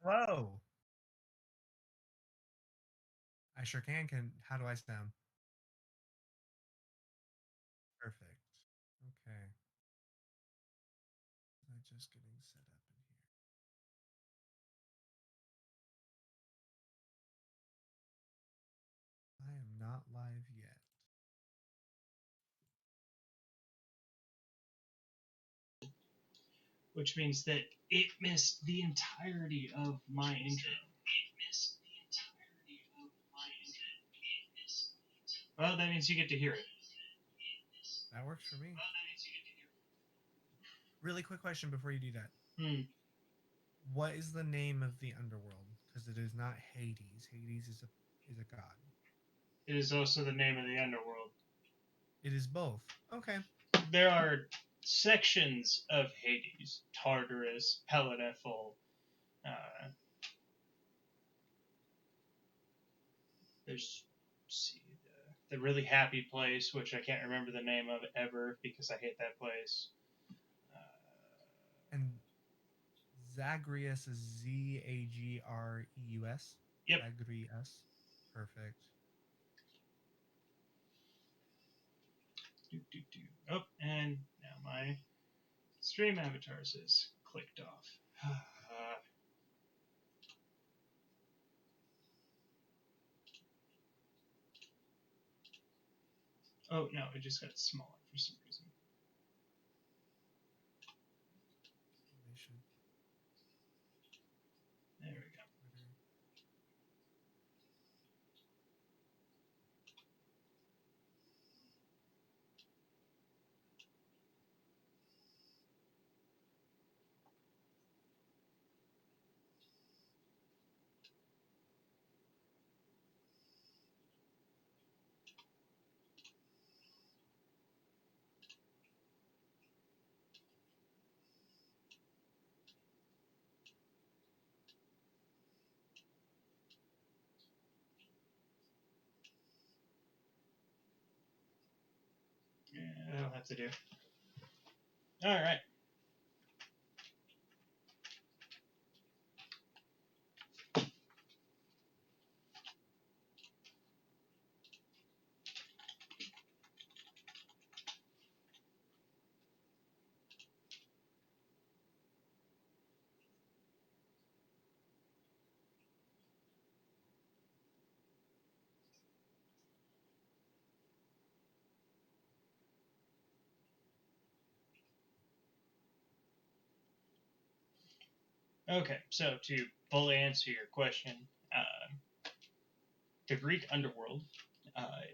Hello. I sure can. How do I sound? Perfect. Okay. I'm just getting set up in here. I am not live yet. Which means that it missed the entirety of my intro. Well, that means you get to hear it. That works for me. Really quick question before you do that. Hmm. What is the name of the underworld? Because it is not Hades. Hades is a god. It is also the name of the underworld. It is both. Okay. There are sections of Hades: Tartarus, Pelonephel. There's see the really happy place, which I can't remember the name of ever because I hate that place. And Zagreus is Zagreus. Yep. Zagreus. Perfect. Oh, and now my stream avatars is clicked off. Oh no, it just got smaller for some reason. There we go. Yeah, that'll have to do. All right. Okay, so to fully answer your question, the Greek underworld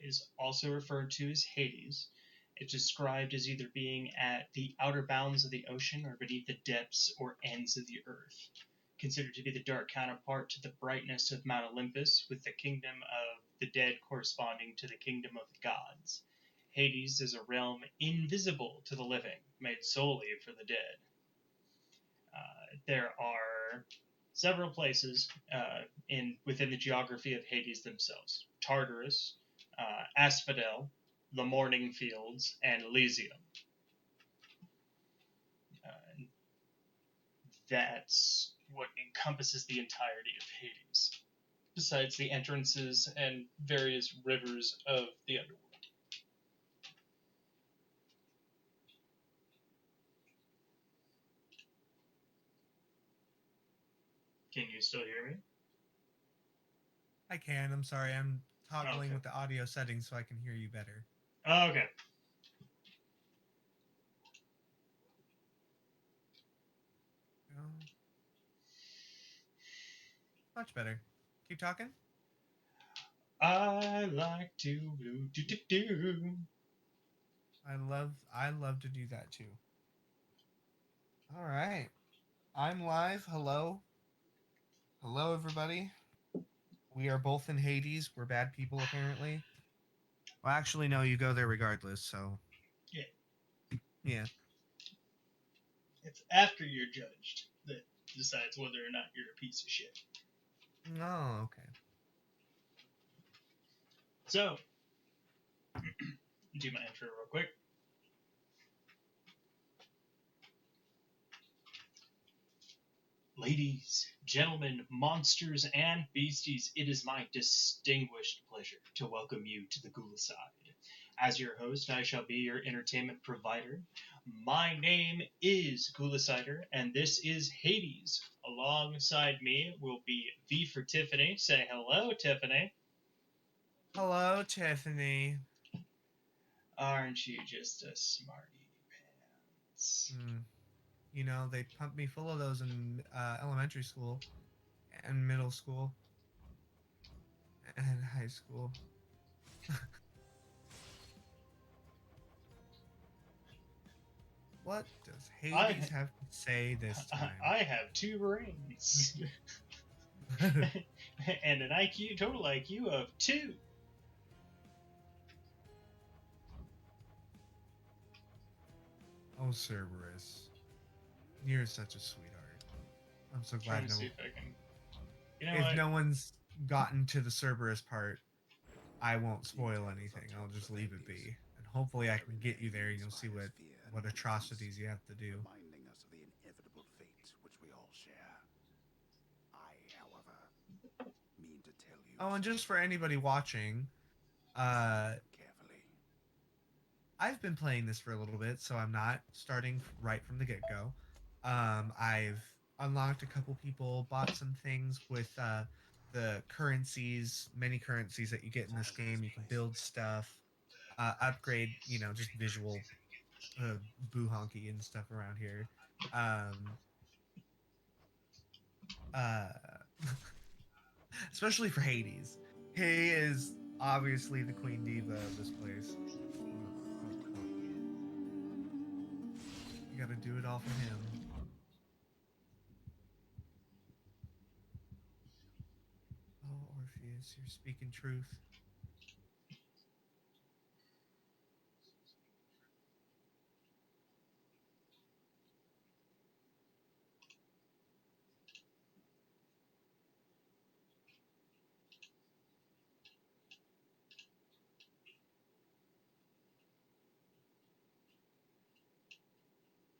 is also referred to as Hades. It's described as either being at the outer bounds of the ocean or beneath the depths or ends of the earth. Considered to be the dark counterpart to the brightness of Mount Olympus, with the kingdom of the dead corresponding to the kingdom of the gods. Hades is a realm invisible to the living, made solely for the dead. There are several places within the geography of Hades themselves: Tartarus, Asphodel, the Morning Fields, and Elysium. Uh, that's what encompasses the entirety of Hades, besides the entrances and various rivers of the underworld. Can you still hear me? I can. I'm sorry. I'm toggling Okay. with the audio settings so I can hear you better. Okay. Oh, much better. Keep talking. I like to do. I love to do that too. All right. I'm live. Hello. Hello everybody. We are both in Hades. We're bad people apparently. Well, actually no, you go there regardless, so Yeah. yeah. It's after you're judged that decides whether or not you're a piece of shit. Oh, okay. So, do my intro real quick. Ladies, gentlemen, monsters, and beasties, it is my distinguished pleasure to welcome you to the Gulocide. As your host, I shall be your entertainment provider. My name is Gulocider, and this is Hades. Alongside me will be V for Tiffany. Say hello, Tiffany. Hello, Tiffany. Aren't you just a smarty pants? Hmm. They pumped me full of those in elementary school and middle school and high school. What does Hades I have to say this time? I have two brains and an IQ total IQ of two. Oh, Cerberus, you're such a sweetheart. I'm so Trying glad to see no. if I can. You know If what? no one's gotten to the Cerberus part, I won't spoil anything. I'll just leave it be, and hopefully I can get you there, and you'll see what atrocities you have to do. Reminding us of the inevitable fate which we all share. I, however, mean to tell you Oh, and just something. for anybody watching, uh, Listen carefully. I've been playing this for a little bit, so I'm not starting right from the get go. I've unlocked a couple people, bought some things with the currencies, many currencies that you get in this game. You can build stuff, upgrade, just visual boo honky and stuff around here. Um, uh, especially for Hades. He is obviously the queen diva of this place. You got to do it all for him. Oh, Orpheus, you're speaking truth.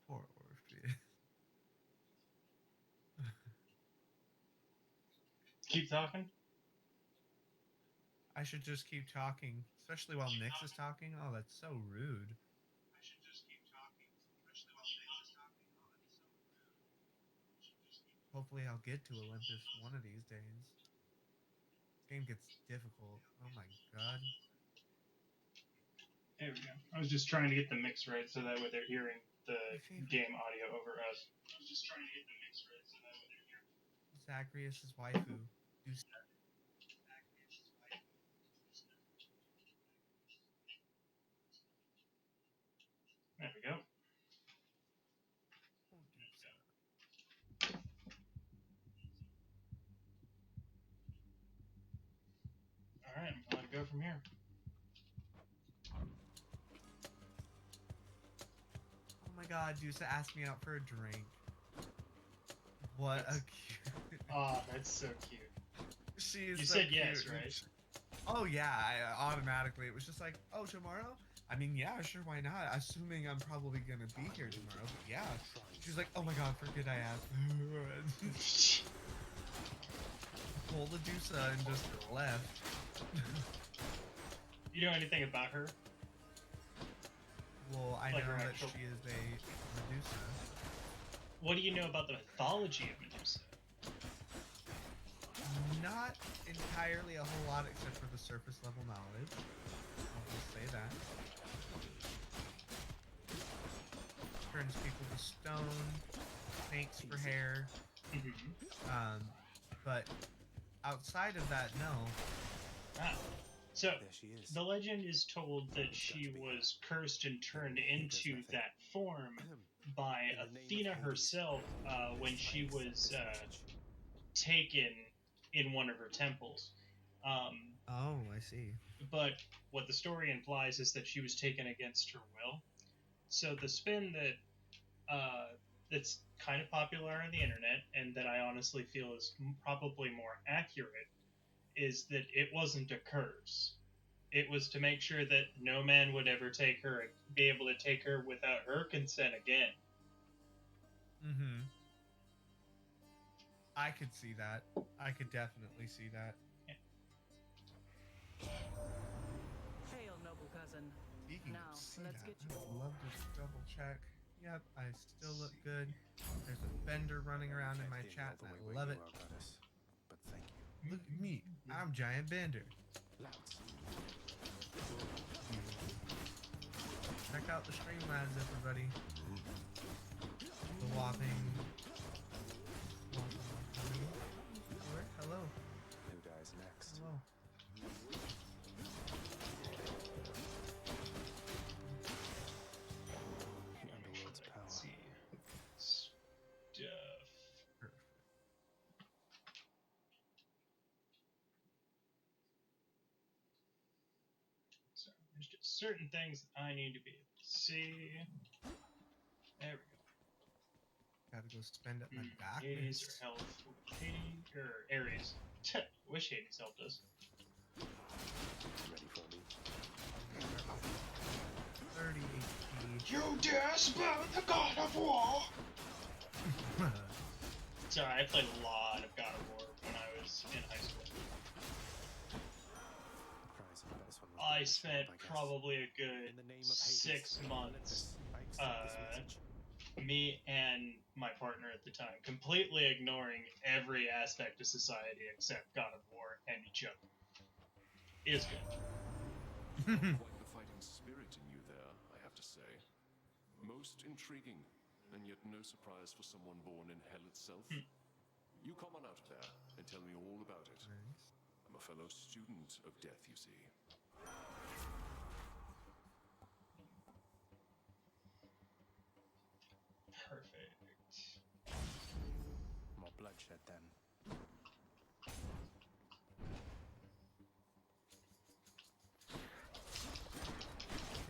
Poor Orpheus. Keep talking. I should just keep talking, especially while Nyx is talking. Oh, that's so rude. Hopefully, I'll get to Olympus one of these days. This game gets difficult. Oh my god. There we go. I was just trying to get the mix right so that way they're hearing the My favorite. game audio over us. Zagreus' waifu. Do There we go. do so. All right, I'm going to go from here. Oh my god, Dusa asked me out for a drink. What a That's cute. that's so cute. She is You so said cute. yes, right? Oh yeah, I automatically. It was just like, oh, tomorrow. I mean, yeah, sure, why not? Assuming I'm probably gonna be here tomorrow, but yeah. She's like, oh my god, forget I asked. Pulled the Dusa and just left. You know anything about her? Well, I Like know her that actual. she is a Medusa. What do you know about the mythology of Medusa? Not entirely a whole lot except for the surface level knowledge. I'll just say that. Turns people to stone, snakes for hair. Mm-hmm. Um, but outside of that, no. Ah. So, There she is. the legend is told that Got she to be was cursed and turned He does into nothing. that form by In the name of Athena Hades, herself when she silence was this message. taken in one of her temples. Um, Oh, I see. but what the story implies is that she was taken against her will. So the spin that's kind of popular on the internet, and that I honestly feel is probably more accurate, is that it wasn't a curse. It was to make sure that no man would ever be able to take her without her consent again. Mm-hmm. I could see that. I could definitely see that. Hail, noble cousin. Speaking Now, of see let's that, get I you. would love to double check. Yep, I still look good. There's a bender running around in my Can't hear you chat, all the and way I where love you it. are, goddess. But thank you. Look at me. I'm Giant Bender. Louds. Check out the Streamlabs, everybody. The whopping. Hello. Who dies next? Hello. The underworld's power. Let's see. Stuff. Perfect. So there's just certain things that I need to be able to see. There we go. Gotta go spend up my Hades darkness. or health. Hades or Ares. Wish Hades helped us. Ready for me? 30 HP. You dare spell the God of War! Sorry, I played a lot of God of War when I was in high school. Cries of this one was I the spent swamp, I guess. probably a good In the name of 6 Hades, months, Olympus, I accept this message. me and my partner at the time, completely ignoring every aspect of society except God of War and each other. It is good. Quite the fighting spirit in you there, I have to say. Most intriguing, and yet no surprise for someone born in hell itself. You come on out of there and tell me all about it. Nice. I'm a fellow student of death, you see. Perfect. More bloodshed then.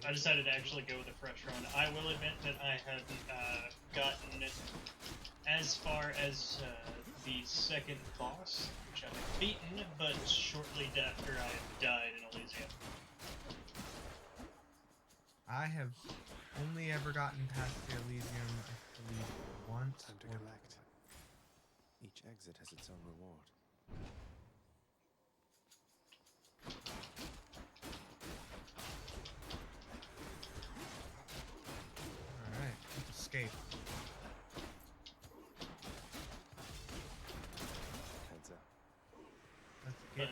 I decided to actually go with a fresh run. I will admit that I haven't gotten as far as the second boss, which I've beaten, but shortly after I died in Elysium. I have only ever gotten past the Elysium, I believe, once. Time to or collect. Each exit has its own reward. Alright, let's escape. Heads up. Let's get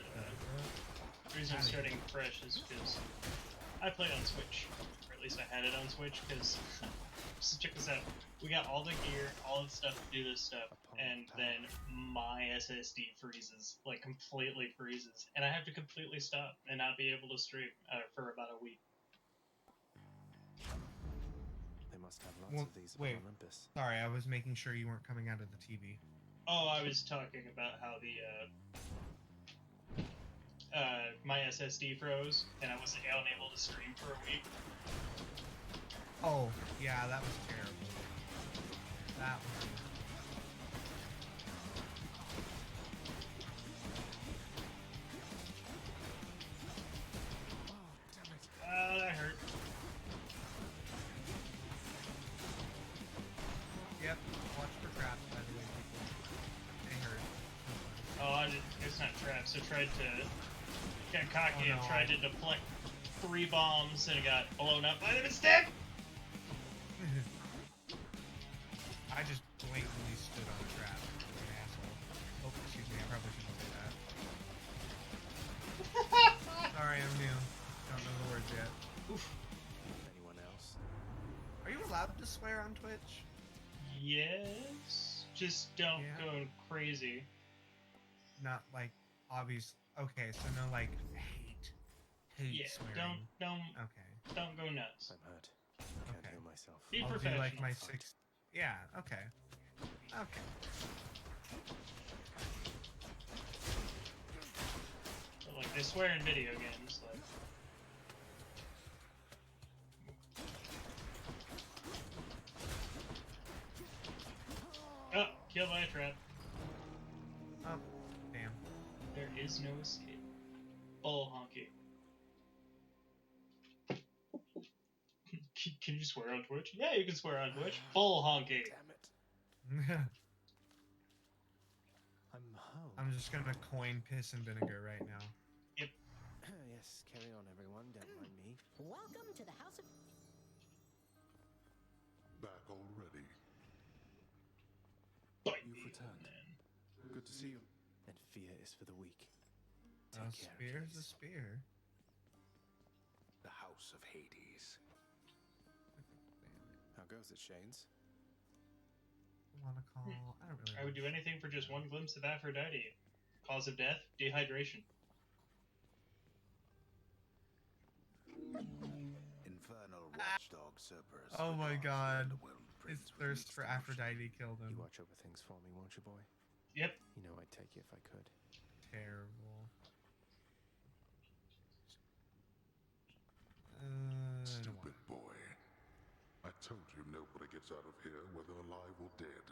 The reason I'm starting fresh is because I played on Switch, or at least I had it on Switch, because, just check this out, we got all the gear, all the stuff to do this stuff, and then my SSD freezes, like completely freezes, and I have to completely stop and not be able to stream for about a week. They must have lots Well, of these wait. on Olympus. Sorry, I was making sure you weren't coming out of the TV. Oh, I was talking about how the, my SSD froze, and I wasn't unable to stream for a week. Oh, yeah, that was terrible. That was... That hurt. Yep, watch for traps, by the way, people. They hurt. Oh, it's not traps. I tried to get cocky and no. tried to deflect 3 bombs, and it got blown up by them instead. I just blatantly stood on a trap. Like an asshole. Oh, excuse me, I probably shouldn't say that. Sorry, I'm new. Don't know the words yet. Oof. Anyone else? Are you allowed to swear on Twitch? Yes. Just don't Yeah. go crazy. Not like obvious. Okay, so no like hate Yeah. swearing. Okay. Don't go nuts. I'm hurt. Can't Okay. heal myself. Be I'll do professional. like my 6. Yeah. Okay. Okay. But, like, they swear in video games. Like. Oh, killed by a trap. Oh, damn. There is no escape. Bull honky. Can you swear on Twitch? Yeah, you can swear on Twitch. Bull honky. Damn it. I'm just gonna coin piss and vinegar right now. Yes, carry on, everyone. Don't mind me. Welcome to the House of... Back already. Bite You've me, returned. man. Good to see you. And fear is for the weak. A Take care, spear's a Achilles. spear. The House of Hades. How goes it, Shades? Want to call? I don't really. I would do anything for just one glimpse of Aphrodite. Cause of death? Dehydration. Infernal watchdog Cerberus. Oh my regards God. the underworld His prince with thirst mixed for emotion. Aphrodite killed You him. watch over things for me, won't you, boy? Yep. You know I'd take you if I could. Terrible. I don't Stupid boy. I told you nobody gets out of here, whether alive or dead.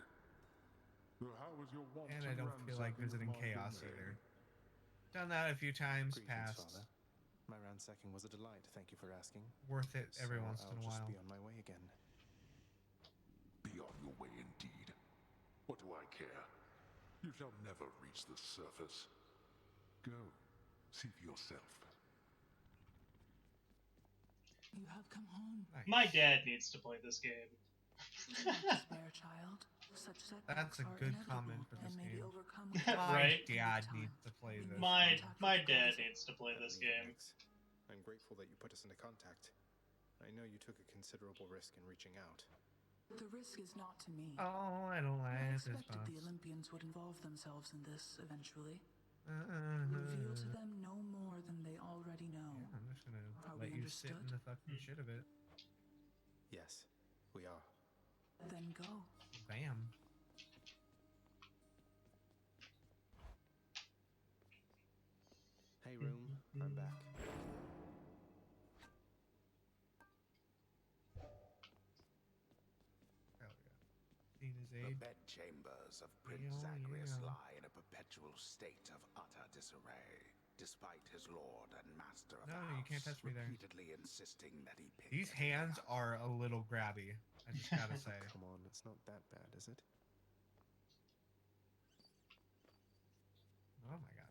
So how was your want- And I don't feel like ransacking of visiting my chaos domain? either. Done that a few times Greetings, past. Father. My ransacking was a delight. Thank you for asking. Worth it every So once I'll in a just while. be on my way again. Be on your way indeed. What do I care? You shall never reach the surface. Go, see for yourself. You have come home. Nice. My dad needs to play this game. Despair, child. Such setbacks That's a are good inevitable comment for this and may be game. overcome with My Right? dad time. needs to play We this. made My contact my with the dad goddess. needs to play I this believe it, game. Nix. I'm grateful that you put us into contact. I know you took a considerable risk in reaching out. The risk is not to me. Oh, I don't I like this expected box. the Olympians would involve themselves in this eventually. Uh-uh. Reveal to them no more than they already know. Yeah, I'm just gonna Are let we you sit in understood? the fucking shit of it. Yes, we are. Then go. Bam. Hey, room. I'm back. Hell yeah. Seen his The aid. bedchambers of Prince Yeah, Zagreus yeah. lie in a perpetual state of utter disarray, despite his lord and master of No, the you can't house touch me there. repeatedly insisting that he pick These everything hands up. are a little grabby. I just gotta say. Come on, it's not that bad, is it? Oh my god.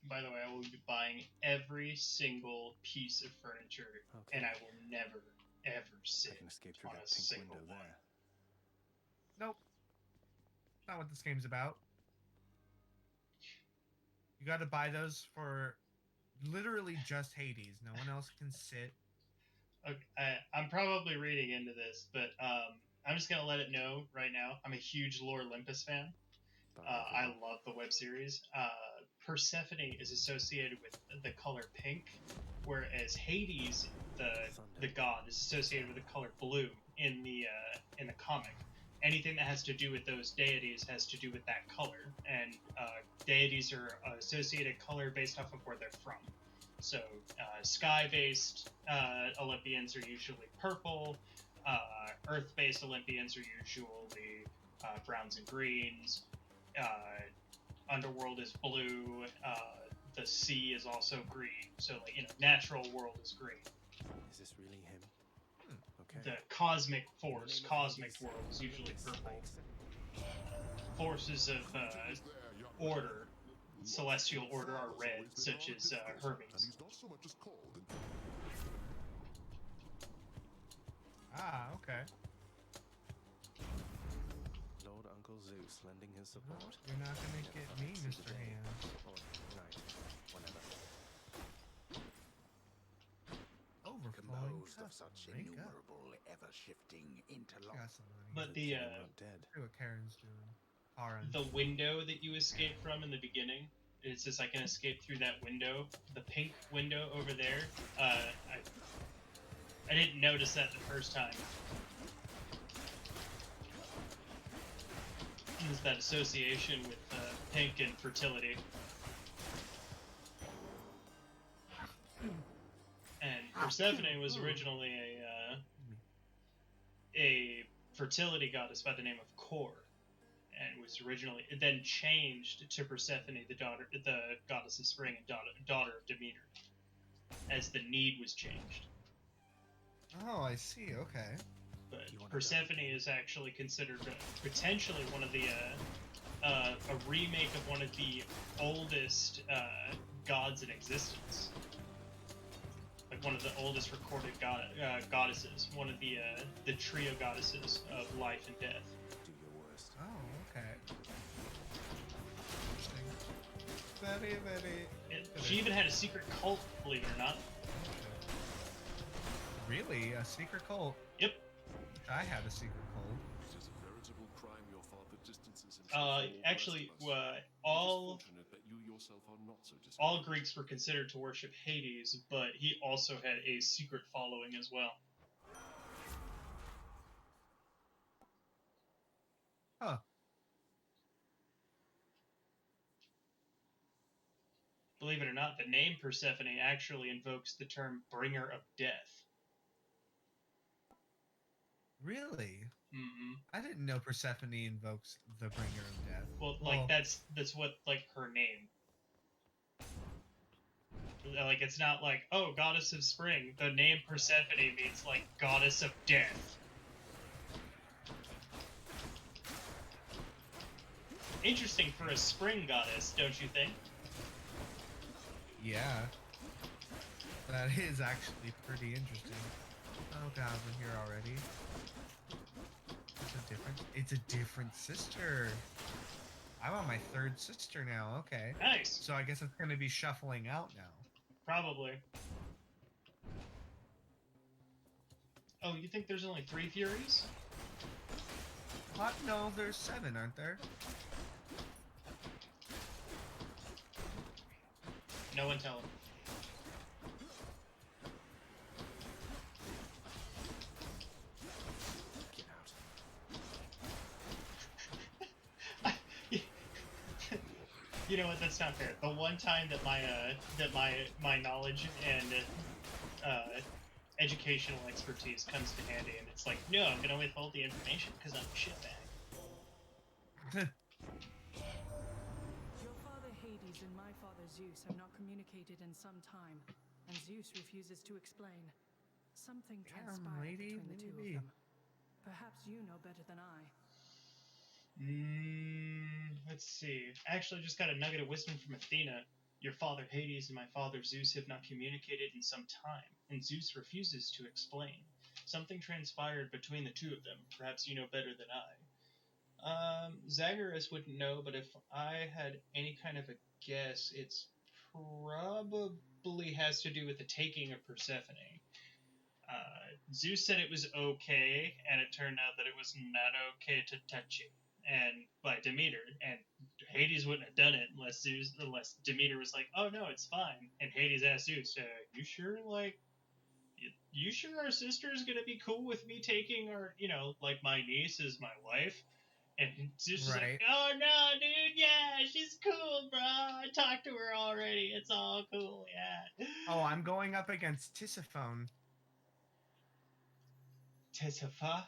By the way, I will be buying every single piece of furniture, and I will never, ever I sit can escape through on that a pink single window one. there. Nope. Not what this game's about. You gotta buy those for literally just Hades. No one else can sit. Okay, I'm probably reading into this, but I'm just gonna let it know right now. I'm a huge Lore Olympus fan. Bye, I everyone. love the web series. Persephone is associated with the color pink, whereas Hades, the god, is associated with the color blue in the comic. Anything that has to do with those deities has to do with that color, and deities are associated color based off of where they're from. So sky-based Olympians are usually purple. Earth-based Olympians are usually browns and greens. Underworld is blue. The sea is also green. So, like, natural world is green. Is this really him? Okay. The cosmic In the force, name of cosmic Hades, world is usually Olympus, purple. I accept- Forces of order, celestial order, are red, such as And Hermes. he's not so much as called in Ah, okay. Lord Uncle Zeus lending his Well, support. you're not gonna get me, See the Mr. day. Hands. Or night, whenever. Overflowing Composed of cup. such Wake up. innumerable, ever-shifting I interlock. got some money. But Good the thing I'm not dead. See what Karen's doing. Karen. the window that you escape from in the beginning, it says I can escape through that window. The pink window over there. I didn't notice that the first time. There's that association with pink and fertility. And Persephone was originally a fertility goddess by the name of Kor, and was originally then changed to Persephone, the goddess of spring and daughter of Demeter, as the need was changed. Oh, I see. Okay. but You wanna die Persephone again? is actually considered potentially one of the a remake of one of the oldest gods in existence, like one of the oldest recorded goddesses, one of the trio goddesses of life and death. Do your worst. Oh, okay. Interesting. Very, very. She even had a secret cult, believe it or not. Really? A secret cult? Yep. I had a secret cult. It is a veritable crime your father distances himself from all the rest Actually, of us. It is all fortunate that you yourself are not so all disappointed. Greeks were considered to worship Hades, but he also had a secret following as well. Huh. Believe it or not, the name Persephone actually invokes the term bringer of death. Really? Mm-hmm. I didn't know Persephone invokes the bringer of death. Well, like that's what like her name. Like it's not like, oh, goddess of spring. The name Persephone means like goddess of death. Interesting for a spring goddess, don't you think? Yeah. That is actually pretty interesting. Oh god, we're here already. It's a different sister. I'm on my third sister now, okay. Nice. So I guess it's gonna be shuffling out now. Probably. Oh, you think there's only 3 Furies? What? No, there's 7, aren't there? No one tell him. Get out. You know what? That's not fair. The one time that my knowledge and educational expertise comes to handy, and it's like, no, I'm gonna withhold the information because I'm a shitbag. Your father Hades and my father Zeus have not communicated in some time, and Zeus refuses to explain. Something transpired lady, between the two maybe. of them. Perhaps you know better than I. Let's see. Actually, I just got a nugget of wisdom from Athena. Your father Hades and my father Zeus have not communicated in some time, and Zeus refuses to explain. Something transpired between the two of them. Perhaps you know better than I. Zagreus wouldn't know, but if I had any kind of a guess, it's probably has to do with the taking of Persephone. Zeus said it was okay, and it turned out that it was not okay to touch it, and by Demeter, and Hades wouldn't have done it unless Demeter was like, "Oh no, it's fine," and Hades asked Zeus, "You sure? Like, you sure our sister is gonna be cool with me taking our, like my niece as my wife?" And Zeus was like, Right. "Oh no, dude, yeah, she's cool, bro. I talked to her already. It's all cool, yeah." Oh, I'm going up against Tisiphone. Tesifa?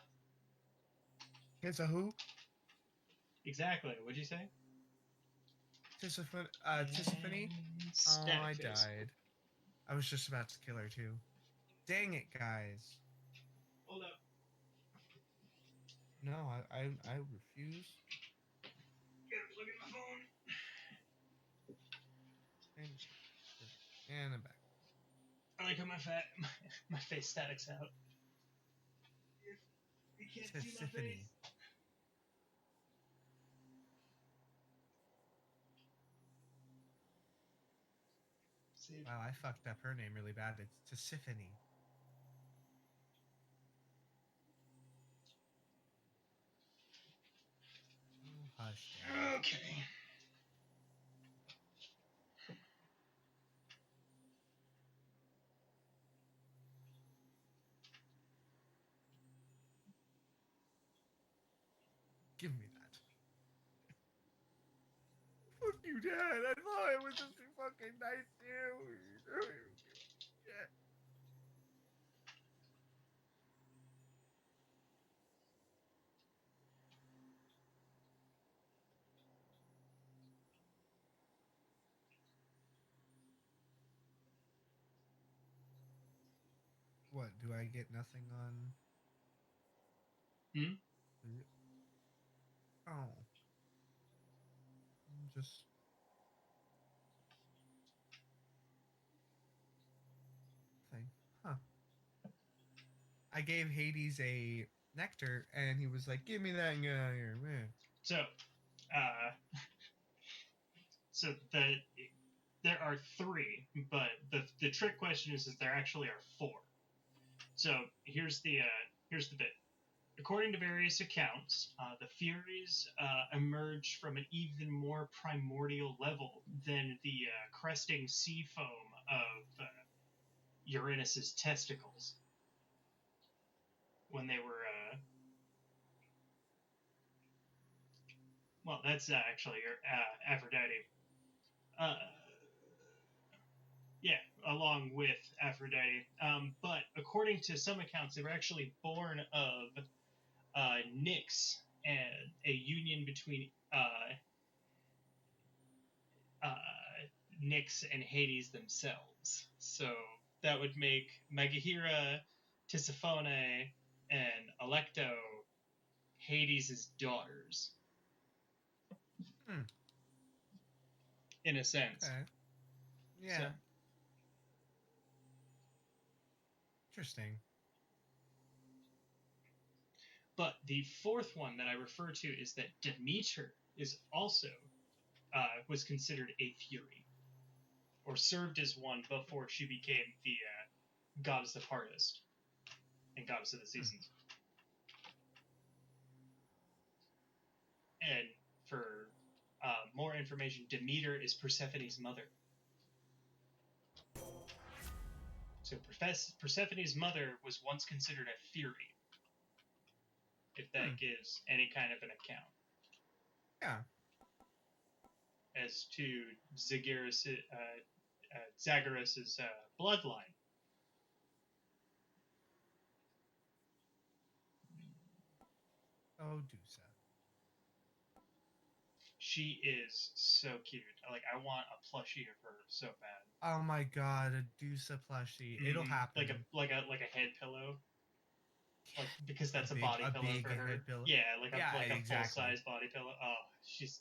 Tissa who? Exactly. What'd you say? Tisiphone. Tisiphone? Oh, I Static phase. died. I was just about to kill her too. Dang it, guys. Hold up. No, I refuse. Gotta look at my phone. And I'm back. I like how my face statics out. You can't see my Tisiphone. face. Save. Wow, I fucked up her name really bad. It's Tisiphone. Oh, hush, Dad. Okay. Give me that. Fuck you, Dad. I thought it was just a fucking nice dude. Yeah. What, do I get nothing on? Hmm? Oh. Just thing. Huh. I gave Hades a nectar and he was like, "Give me that and get out of here." Man. So, uh, so there are three, but the trick question is there actually are four. So here's the bit. According to various accounts, the Furies emerged from an even more primordial level than the cresting sea foam of Uranus's testicles when they were. Well, that's actually Aphrodite. Uh, yeah, along with Aphrodite. But according to some accounts, they were actually born of Nyx and a union between uh, Nyx and Hades themselves. So that would make Megaheira, Tisiphone, and Alecto Hades' daughters, Hmm. in a sense. Okay. So, Yeah. Interesting. but the fourth one that I refer to is that Demeter is also was considered a Fury, or served as one before she became the goddess of harvest and goddess of the Hmm. seasons. And for more information, Demeter is Persephone's mother. So Persephone's mother was once considered a Fury, if Hmm. that gives any kind of an account. Yeah. As to Zagreus' bloodline, Oh, Dusa. she is so cute. Like, I want a plushie of her so bad. Oh my god, a Dusa plushie. It'll happen. Like a head pillow. Like, because that's a big, body a pillow big for her. head pillow. Yeah, like Yeah, a full exactly. size body pillow. Oh, she's.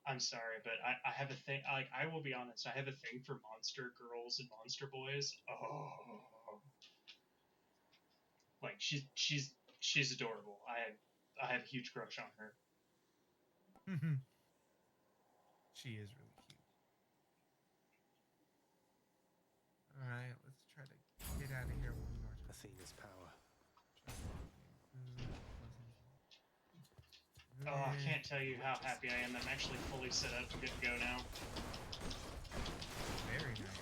I'm sorry, but I have a thing. Like, I will be honest, I have a thing for monster girls and monster boys. Oh, like she's adorable. I have a huge crush on her. She is really cute. All right, let's try to get out of here one more time. Athena's power. Oh, I can't tell you how happy I am. I'm actually fully set up and good to go now. Very nice.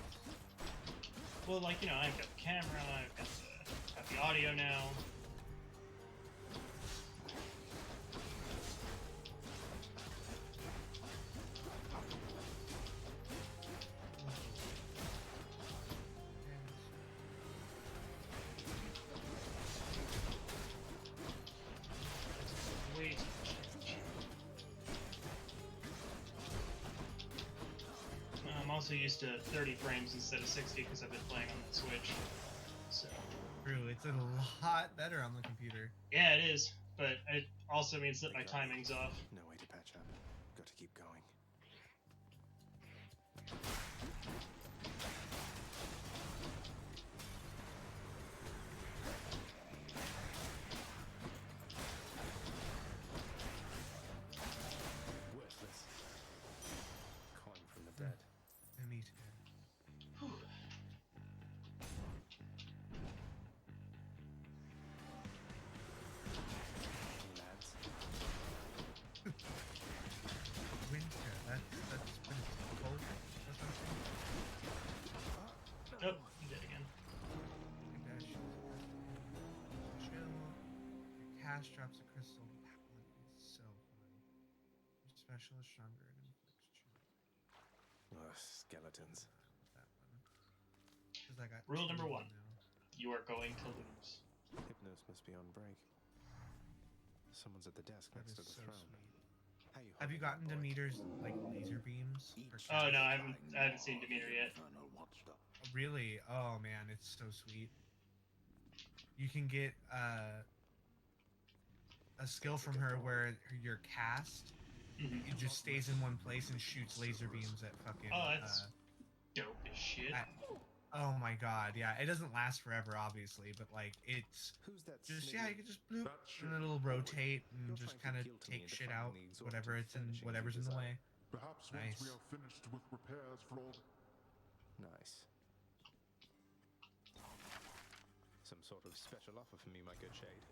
Well, like, I've got the camera, I've got the audio now. Wait. I'm also used to 30 frames instead of 60 because I've been playing on the Switch. So. True, it's a lot better on the computer. Yeah, it is, but it also means that my timing's off. No way to patch up. Got to keep going. Worthless. Calling from the dead. Me too. Lads. Winter. That's when it's cold or something. Oh, I'm dead again. Dash chill. Your cast drops a crystal. That one is so fun. Your special is stronger and inflicts chill. Ugh, skeletons. That one. Because I got Rule two number of 1. them now. You are going to lose. Hypnos must be on break. Someone's at the desk That next is to the so throne. sweet. How you Have you holding up, gotten boy? Demeter's like laser beams? For Oh cast? no, I haven't seen Demeter yet. Really? Oh man, it's so sweet. You can get a skill from her where your cast it just stays in one place and shoots laser beams at fucking. Oh, that's dope as shit. Oh my god, yeah. It doesn't last forever, obviously, but like it's Who's that? just snigger? you can just bloop That ship and it'll rotate and You're just trying kind to of guilt me take into shit finding out, the exorbitant furnishings whatever's you in the desire. way. Perhaps Nice. once we are finished with repairs for all the... Nice. Some sort of special offer for me, my good shade.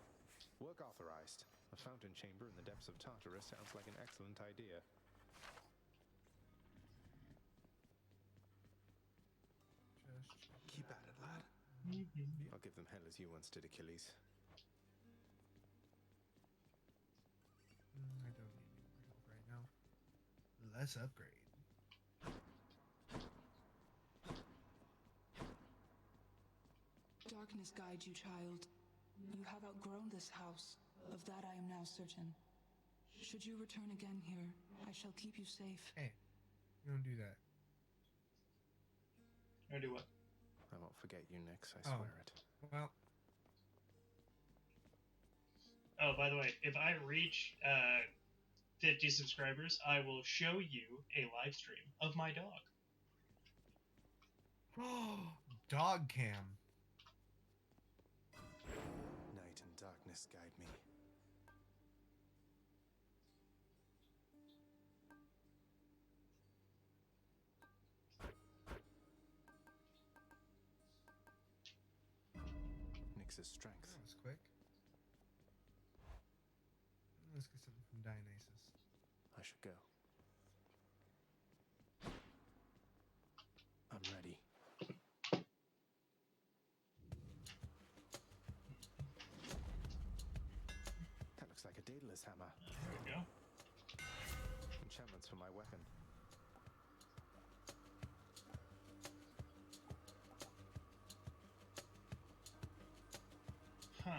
Work authorized. A fountain chamber in the depths of Tartarus sounds like an excellent idea. Keep at it, lad. I'll give them hell as you once did Achilles. I don't need any more help right now. Let's upgrade. Darkness guide you, child. You have outgrown this house. Of that I am now certain. Should you return again here, I shall keep you safe. Hey, you don't do that. Or do what? I won't forget you, Nix, I Oh. swear it. Well, Oh, by the way, if I reach 50 subscribers, I will show you a live stream of my dog. dog cam. Night and darkness guide me. Nix's strength. That was quick. Let's get something from Dionysus. I should go. I'm ready. That looks like a Daedalus hammer. There we go. Enchantments for my weapon. Huh.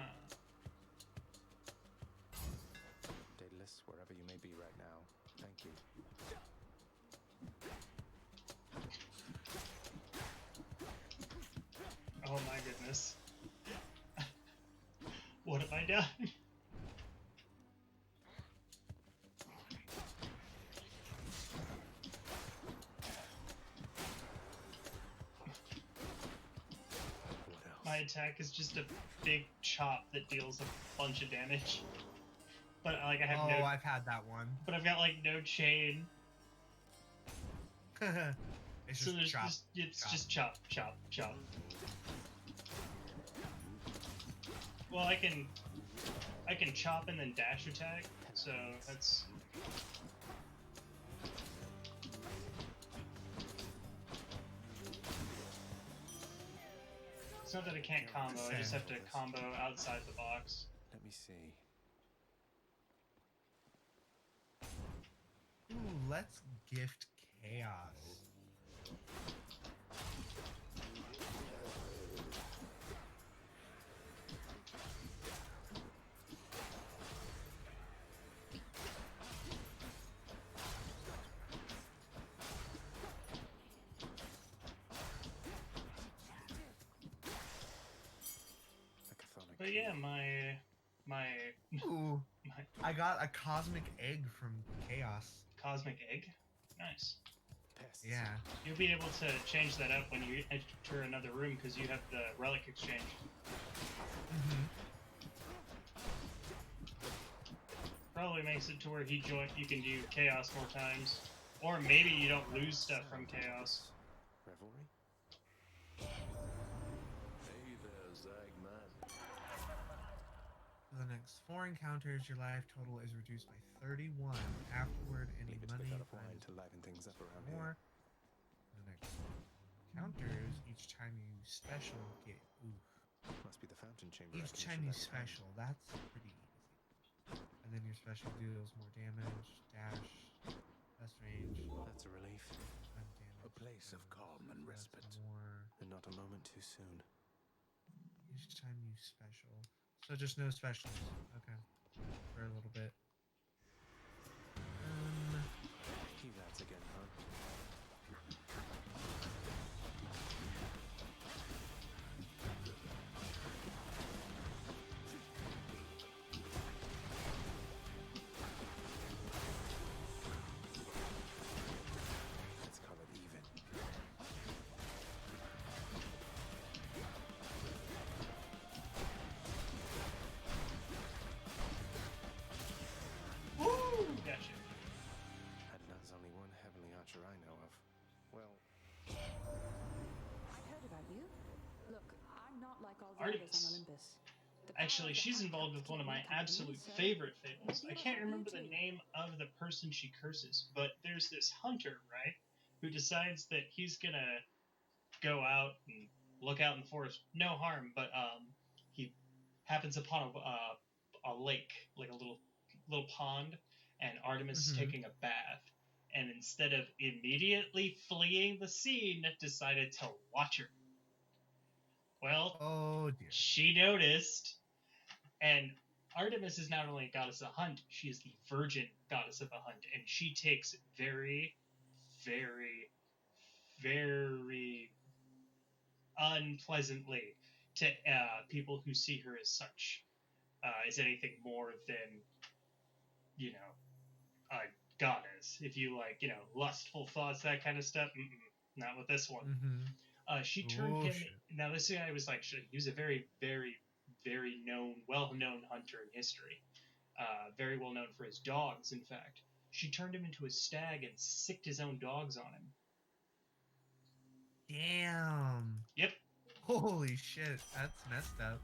Daedalus, wherever you may be right now, thank you. Oh my goodness. What have I done? What else? My attack is just a big chop that deals a bunch of damage. But like I have no, I've had that one. but I've got like no chain, It's so just there's chop. it's chop. just chop, chop, chop. Well, I can chop and then dash attack, so that's. It's not that I can't combo, I just have to combo outside the box. Let me see. Ooh, let's gift chaos. The chthonic But yeah, key. my Ooh, my I got a cosmic egg from chaos. cosmic egg, nice. Pests. Yeah. You'll be able to change that up when you enter another room because you have the relic exchange. Mm-hmm. Probably makes it to where you can do chaos more times, or maybe you don't lose stuff from chaos. Revelry? Hey there, Zagman. For the next 4 encounters, your life total is reduced by 31. Afterward, any Leave it to money the god of wine finds to liven things up around more. here. The next encounters, each time you special get. Ooh. Must be the fountain chamber. Each time you special, that's pretty easy. And then your special deals more damage, dash, best range, That's a relief. time damage. A place of calm and that's respite. more And not a moment too soon. each time you special. So just no specials. Okay. For a little bit. You lads again, huh? I know of. Well, I've heard about you. Look, I'm not like all the others Artemis. on Olympus. The power Actually, of the she's Hutt involved Cup with one of can't my be reckoned absolute with, so favorite fables. I maybe can't it'll help remember you the too. name of the person she curses, but there's this hunter, right, who decides that he's gonna go out and look out in the forest. No harm, but he happens upon a lake, like a little pond, and Artemis is Mm-hmm. taking a bath. And instead of immediately fleeing the scene, decided to watch her. Well, Oh dear. she noticed, and Artemis is not only a goddess of the hunt, she is the virgin goddess of the hunt, and she takes very, very, very unpleasantly to people who see her as such, as anything more than, you know, a goddess. If you like, lustful thoughts, that kind of stuff, not with this one. Mm-hmm. She turned Oh him. shit. Now, this guy was like, he was a very, very, very well-known hunter in history. Very well known for his dogs, in fact. She turned him into a stag and sicked his own dogs on him. Damn. Yep. Holy shit. That's messed up.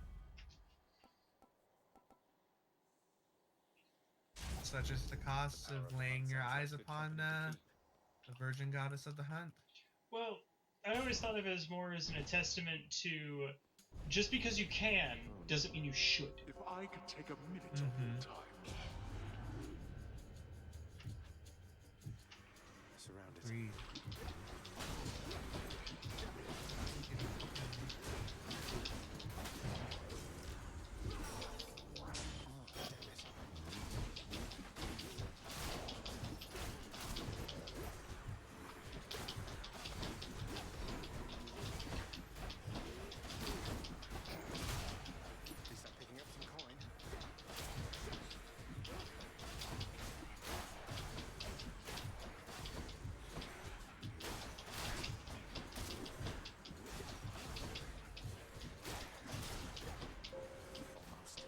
Such is the cost power of of the laying hunt your sounds like eyes good upon company to keep. the virgin goddess of the hunt. Well, I always thought of it as more as a testament to just because you can doesn't mean you should. If I could take a minute of Mm-hmm. your time. Surrounded. Breathe. At least I'm picking up some coin. Almost.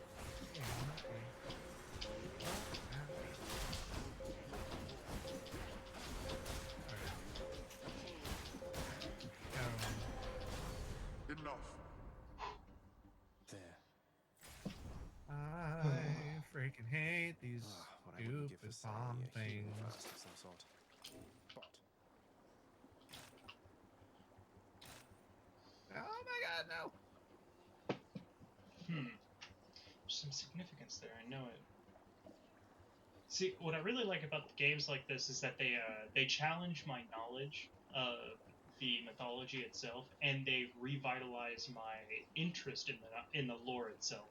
Yeah, okay. Enough. There. I freaking hate these What I wouldn't give stupid for, say, bomb a healing things. fast of some sort. But Oh my god, no. Some significance there. I know it. See, what I really like about games like this is that they challenge my knowledge of the mythology itself, and they revitalize my interest in the lore itself.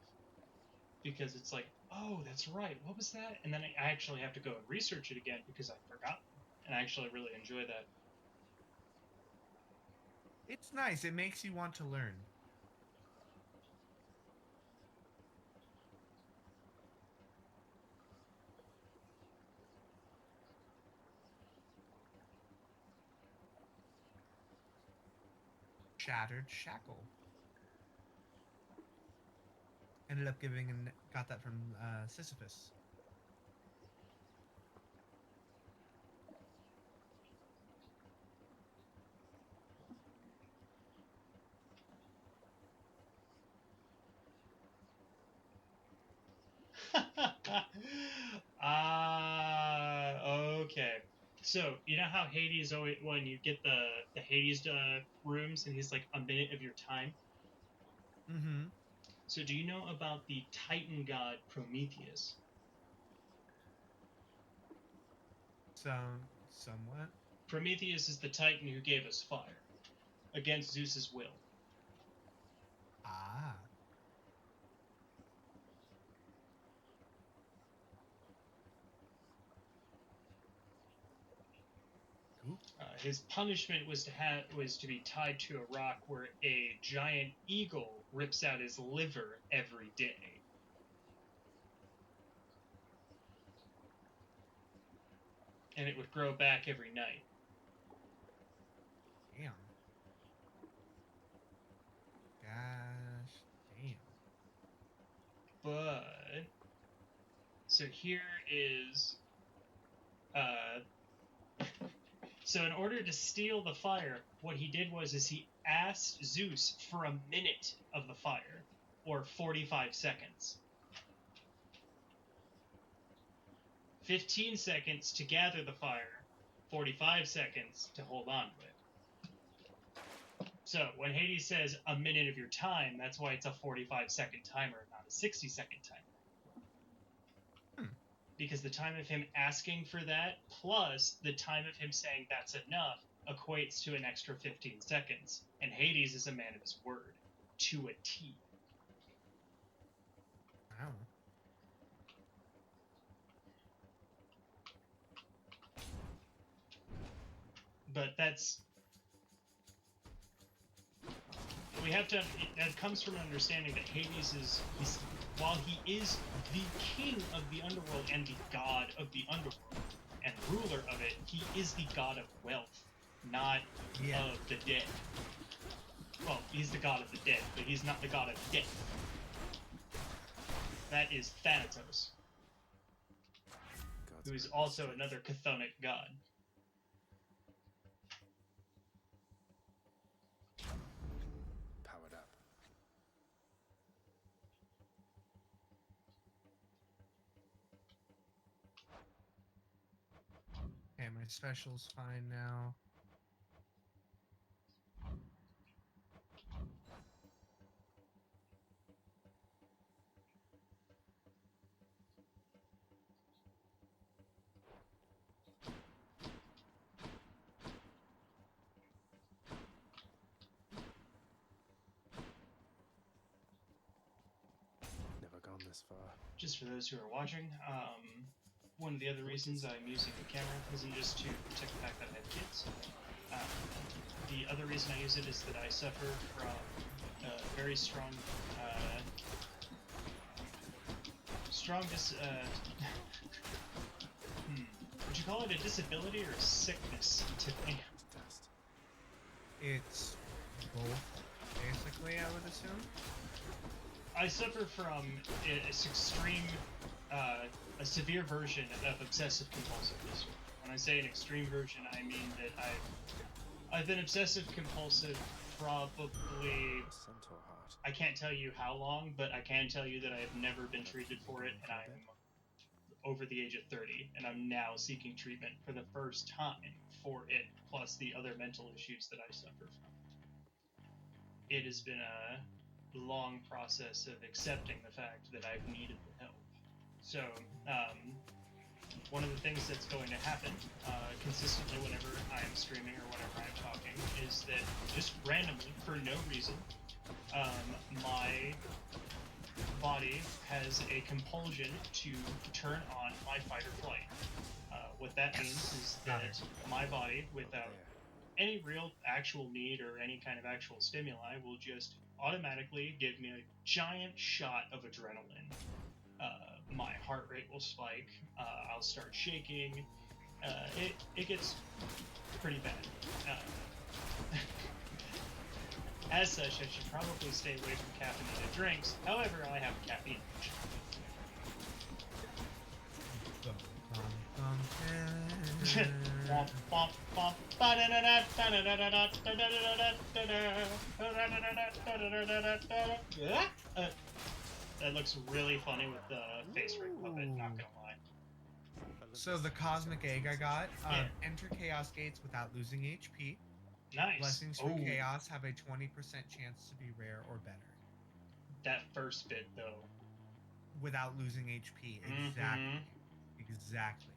Because it's like, oh, that's right. What was that? And then I actually have to go and research it again because I forgot, and I actually really enjoy that. It's nice. It makes you want to learn. Shattered shackle. Ended up got that from Sisyphus. Okay. So you know how Hades always when you get the Hades rooms and he's like a minute of your time. Mm-hmm. So do you know about the Titan god Prometheus? Somewhat. Prometheus is the Titan who gave us fire against Zeus's will. Ah. Cool. His punishment was to be tied to a rock where a giant eagle rips out his liver every day. And it would grow back every night. Damn. Gosh. Damn. But so here is So in order to steal the fire, what he did was he asked Zeus for a minute of the fire, or 45 seconds. 15 seconds to gather the fire, 45 seconds to hold on to it. So when Hades says a minute of your time, that's why it's a 45-second timer, not a 60-second timer. Because the time of him asking for that, plus the time of him saying that's enough, equates to an extra 15 seconds. And Hades is a man of his word, to a T. Wow. But that's... we have to... that comes from an understanding that Hades is... while he is the king of the underworld and the god of the underworld and ruler of it, he is the god of wealth, not of the dead. Well, he's the god of the dead, but he's not the god of death. That is Thanatos, who is also another chthonic god. Powered up. Okay, my special's fine now. Never gone this far. Just for those who are watching, one of the other reasons I'm using the camera isn't just to protect the fact that I have kids. The other reason I use it is that I suffer from a very strong, would you call it a disability or a sickness, Tiffany? It's both, basically, I would assume. I suffer from a severe version of obsessive compulsive disorder. When I say an extreme version, I mean that I've been obsessive compulsive probably, I can't tell you how long, but I can tell you that I have never been treated for it, and I'm over the age of 30, and I'm now seeking treatment for the first time for it, plus the other mental issues that I suffer from. It has been a long process of accepting the fact that I've needed the help. So, one of the things that's going to happen consistently whenever I'm streaming or whenever I'm talking is that just randomly, for no reason, my body has a compulsion to turn on my fight or flight. What that means is that my body, without any real actual need or any kind of actual stimuli, will just automatically give me a giant shot of adrenaline. My heart rate will spike, I'll start shaking, it gets pretty bad. As such, I should probably stay away from caffeinated drinks, however, I have a caffeine addiction. That looks really funny with the face ring puppet, not gonna lie. So the cosmic egg I got, enter chaos gates without losing HP. Nice. Blessings from chaos have a 20% chance to be rare or better. That first bit, though. Without losing HP, exactly. Exactly.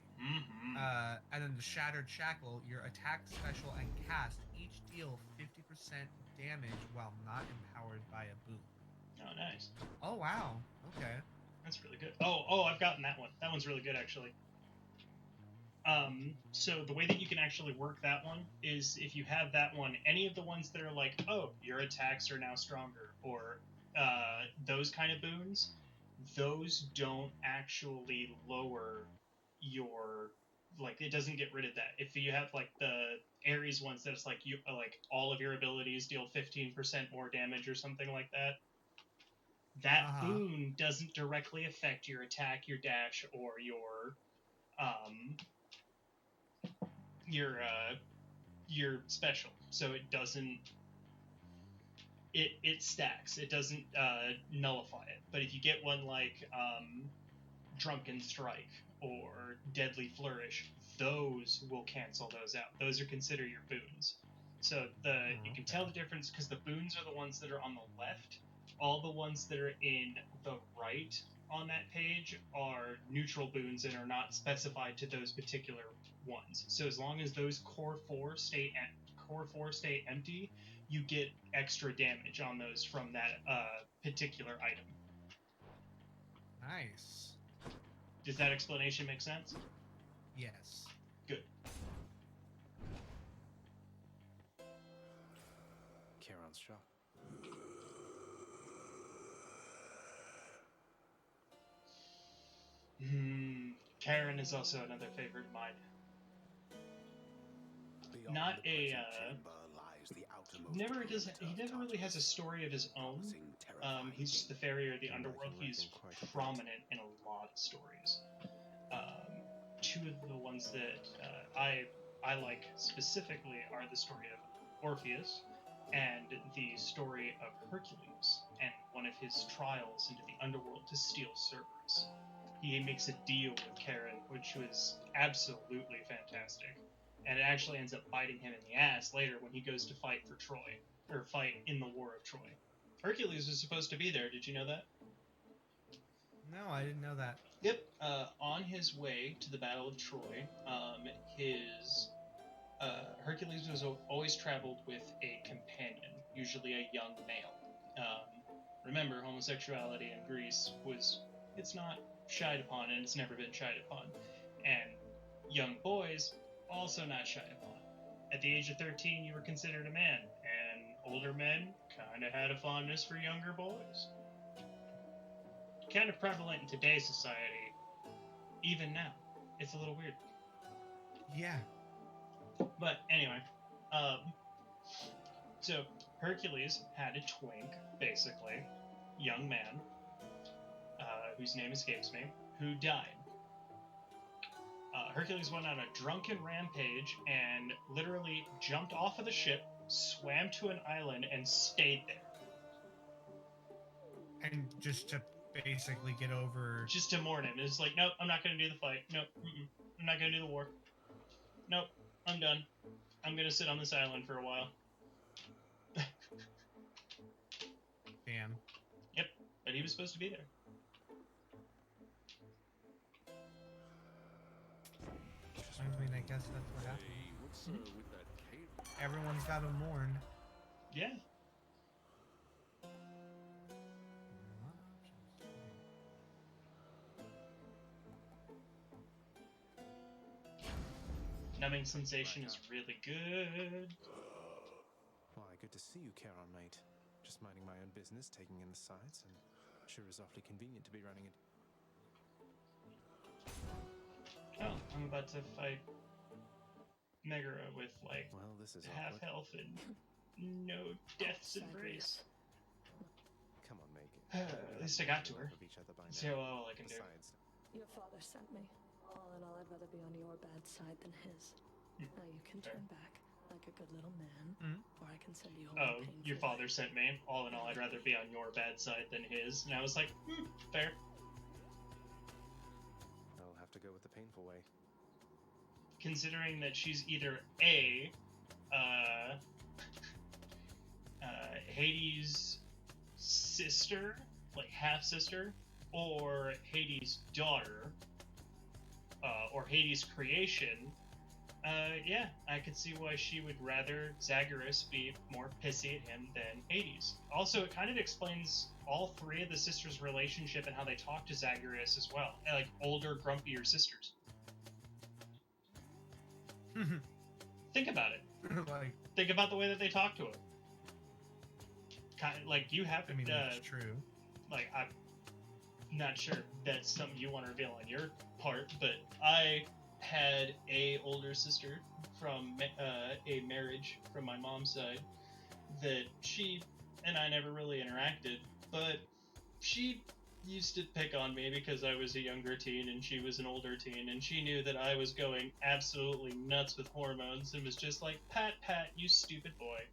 And then the Shattered Shackle, your attack, special, and cast each deal 50% damage while not empowered by a boon. Oh, nice. Oh, wow. Okay. That's really good. Oh, I've gotten that one. That one's really good, actually. So the way that you can actually work that one is if you have that one, any of the ones that are like, oh, your attacks are now stronger, or those kind of boons, those don't actually lower your, like, it doesn't get rid of that. If you have like the Ares ones that's like you like all of your abilities deal 15% more damage or something like that, that boon doesn't directly affect your attack, your dash, or your you're special. So it doesn't. It stacks. It doesn't nullify it. But if you get one like Drunken Strike or Deadly Flourish, those will cancel those out. Those are considered your boons. So you can tell the difference because the boons are the ones that are on the left. All the ones that are in the right on that page are neutral boons and are not specified to those particular ones. So as long as those core four stay empty, you get extra damage on those from that particular item. Nice. Does that explanation make sense? Yes. Good. Kieran's shop. Karen is also another favorite of mine. Beyond Not the a present chamber lies the outermost he perimeter never of really has a Tartarus, story of his own. promising terrifying He's just the things. farrier of the I underworld. can He's reckon quite a bit. prominent in a lot of stories. Two of the ones that I like specifically are the story of Orpheus and the story of Hercules and one of his trials into the underworld to steal Cerberus. He makes a deal with Karen, which was absolutely fantastic. And it actually ends up biting him in the ass later when he goes to fight for Troy, or fight in the War of Troy. Hercules was supposed to be there. Did you know that? No, I didn't know that. Yep. On his way to the Battle of Troy, Hercules was always traveled with a companion, usually a young male. Remember, homosexuality in Greece it's not shied upon, and it's never been shied upon. And young boys, also not shied upon. At the age of 13, you were considered a man, and older men kind of had a fondness for younger boys. Kind of prevalent in today's society, even now. It's a little weird. Yeah. But anyway, so Hercules had a twink, basically, young man, whose name escapes me, who died. Hercules went on a drunken rampage and literally jumped off of the ship, swam to an island, and stayed there. And just to basically get over... Just to mourn him. It's like, nope, I'm not going to do the fight. Nope, I'm not going to do the war. Nope, I'm done. I'm going to sit on this island for a while. Damn. Yep, but he was supposed to be there. I mean, I guess that's what happened. Hey, what's with that cave? Everyone's got to mourn. Yeah. Numbing sensation is really good. Why, good to see you, Kieran, mate. Just minding my own business, taking in the sights, and sure is awfully convenient to be running it. Oh, I'm about to fight Megara with, like, Well, this is half awkward. health and no death's embrace. Come on, make it. At least I got to her. Of each other by See now. how well I can do. Besides, Your father sent me. All in all, I'd rather be on your bad side than his. Now you can turn back like a good little man, or I can send you home. Oh, your father sent me. All in all, I'd rather be on your bad side than his. And I was like, fair. I'll have to go with the painful way. Considering that she's either A, Hades' sister, like half-sister, or Hades' daughter, or Hades' creation, yeah, I could see why she would rather Zagreus be more pissy at him than Hades. Also, it kind of explains all three of the sisters' relationship and how they talk to Zagreus as well. Like, older, grumpier sisters. Think about it. Like, Think about the way that they talk to him. Kind of, like, you have, I mean, that's true. like, I'm not sure that's something you want to reveal on your part, but I had a older sister from a marriage from my mom's side that she and I never really interacted, but she used to pick on me because I was a younger teen and she was an older teen, and she knew that I was going absolutely nuts with hormones and was just like, Pat, you stupid boy.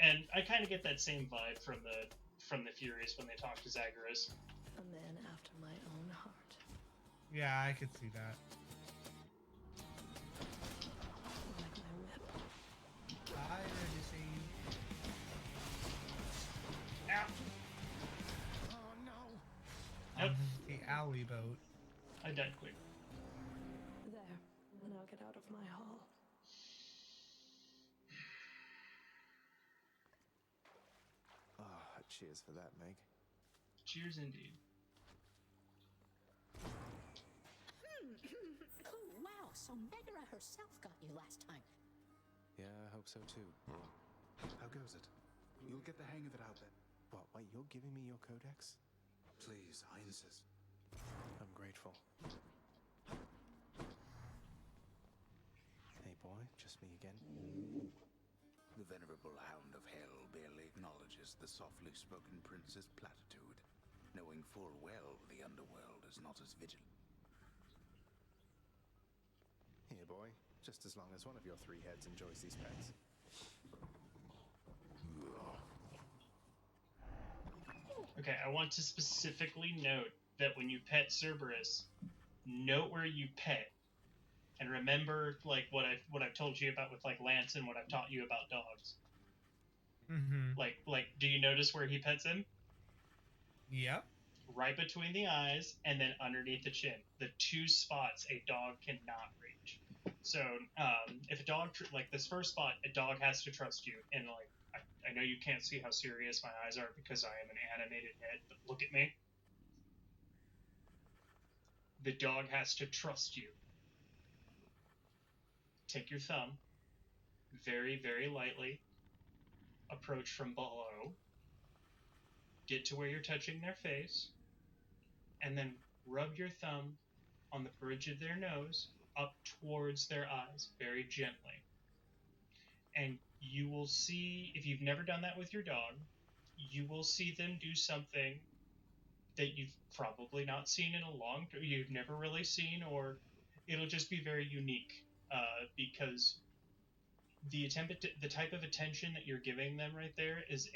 And I kind of get that same vibe from the Furies when they talk to Zagreus. A man after my own heart. Yeah, I could see that. Like my whip. I already see you. Ow! Oh no! Yep. The alley boat. I died quick. There. Now get out of my hall. Ah, cheers for that, Meg. Cheers indeed. Oh, wow, so Megara herself got you last time. Yeah, I hope so too. How goes it? You'll get the hang of it out there. What, wait, you're giving me your codex? Please, I insist. I'm grateful. Hey boy, just me again? The venerable hound of hell barely acknowledges the softly spoken prince's platitude, knowing full well the underworld is not as vigilant. Here boy, just as long as one of your three heads enjoys these pets. Okay, I want to specifically note that when you pet Cerberus, note where you pet, and remember like what I've told you about with like Lance and what I've taught you about dogs. Mm-hmm. Like, do you notice where he pets him? Yep. Right between the eyes and then underneath the chin. The two spots a dog cannot reach. So, if a dog like this first spot, a dog has to trust you, and like I know you can't see how serious my eyes are because I am an animated head, but look at me. The dog has to trust you. Take your thumb, very, very lightly, approach from below, get to where you're touching their face, and then rub your thumb on the bridge of their nose up towards their eyes, very gently. And you will see, if you've never done that with your dog, you will see them do something that you've probably not seen in a long time, you've never really seen, or it'll just be very unique, because the type of attention that you're giving them right there is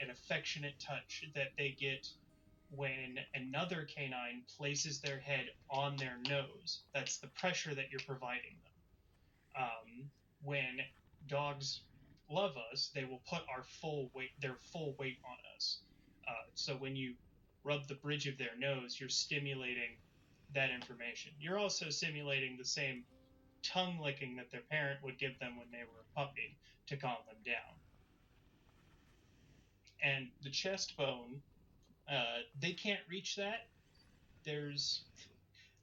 an affectionate touch that they get when another canine places their head on their nose. That's the pressure that you're providing them. When dogs love us, they will put their full weight on us. So when you rub the bridge of their nose, you're stimulating that information. You're also simulating the same tongue licking that their parent would give them when they were a puppy to calm them down. And the chest bone, they can't reach that. There's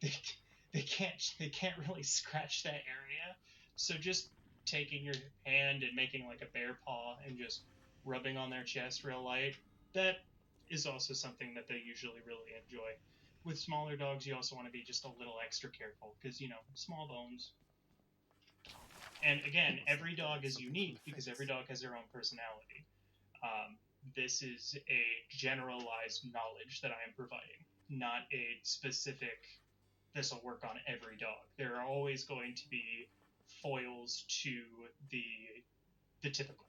they can't really scratch that area. So just taking your hand and making like a bear paw and just rubbing on their chest real light, that is also something that they usually really enjoy. With smaller dogs, you also want to be just a little extra careful because, small bones. And again, every dog is unique because every dog has their own personality. This is a generalized knowledge that I am providing, not a specific, this will work on every dog. There are always going to be foils to the typical.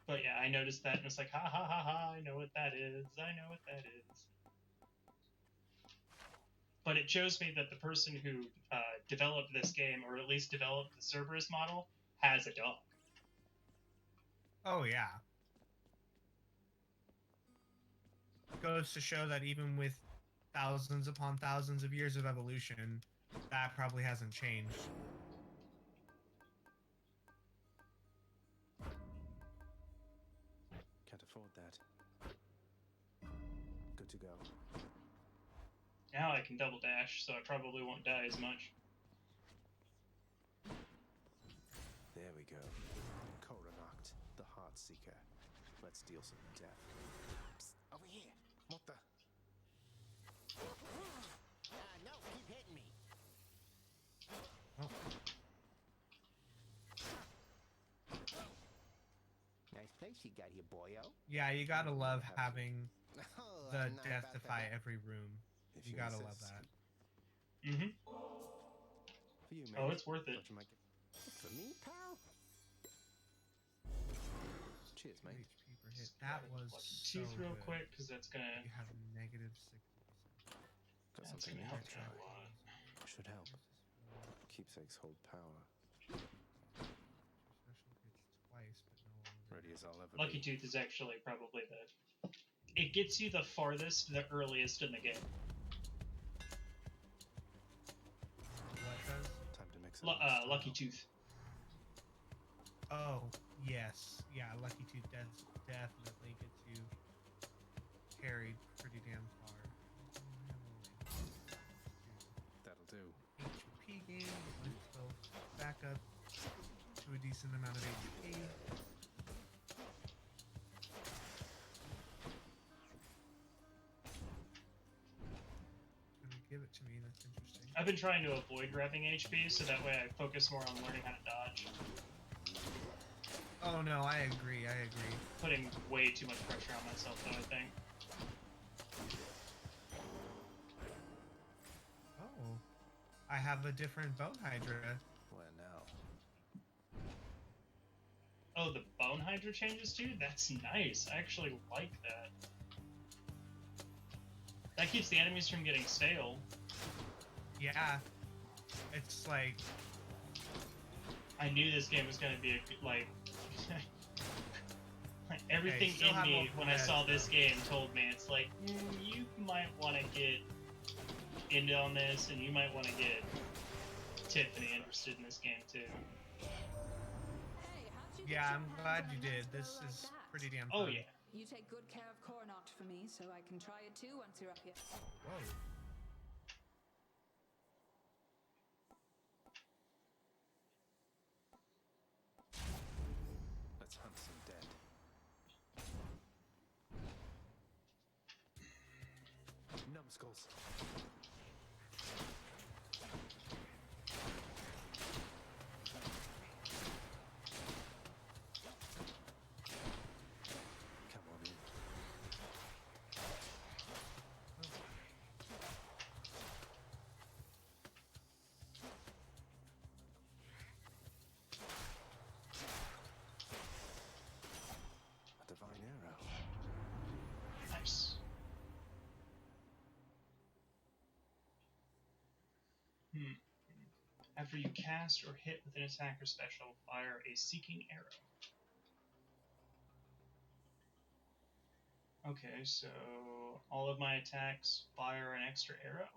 But yeah, I noticed that and it's like, ha ha ha ha, I know what that is. I know what that is. But it shows me that the person who developed this game, or at least developed the Cerberus model, has a dog. Oh, yeah. Goes to show that even with thousands upon thousands of years of evolution, that probably hasn't changed. Can't afford that. Good to go. Now I can double dash, so I probably won't die as much. There we go. Coronacht, the Heart Seeker. Let's deal some death. Psst, over here. What the? No, keep hitting me. Oh. nice you got here, boyo. Yeah, you gotta love having Oh, the I'm not death about to defy that. every room. If You you gotta love insist. that. Mm-hmm. For you, mate. Oh, it's worth it. What you might get... For me, pal? Cheers, mate. HP per hit. That was Lucky so tooth real good. quick, because that's gonna You have -60%. Got that's something gonna new help to me try. a lot. Should help. Keepsakes hold power. Special hits twice, but no longer. Ready as I'll ever Lucky be. tooth is actually probably the. It gets you the farthest, the earliest in the game. What does? Time to mix it. Lucky tooth. Oh, yes. Yeah, Lucky Tooth definitely gets you carried pretty damn far. That'll do. HP gain, let's go back up to a decent amount of HP. Gonna give it to me, that's interesting. I've been trying to avoid grabbing HP, so that way I focus more on learning how to dodge. Oh no, I agree. Putting way too much pressure on myself, though, I think. Oh, I have a different Bone Hydra. Where now? Oh, the Bone Hydra changes too? That's nice. I actually like that. That keeps the enemies from getting stale. Yeah, it's like... I knew this game was going to be a good, like... everything still in have me multiple when I heads, saw this though. game told me, it's like, you might want to get into on this, and you might want to get Tiffany interested in this game too. Hey, how'd you get Yeah, your I'm hands glad on you an did. expert This like is that? pretty damn Oh fun. yeah. You take good care of Coronach for me, so I can try it too once you're up here. Whoa. Let's hunt some dead. Numbskulls. Come on in. A divine arrow. Nice. After you cast or hit with an attacker special, fire a seeking arrow. Okay, so all of my attacks fire an extra arrow.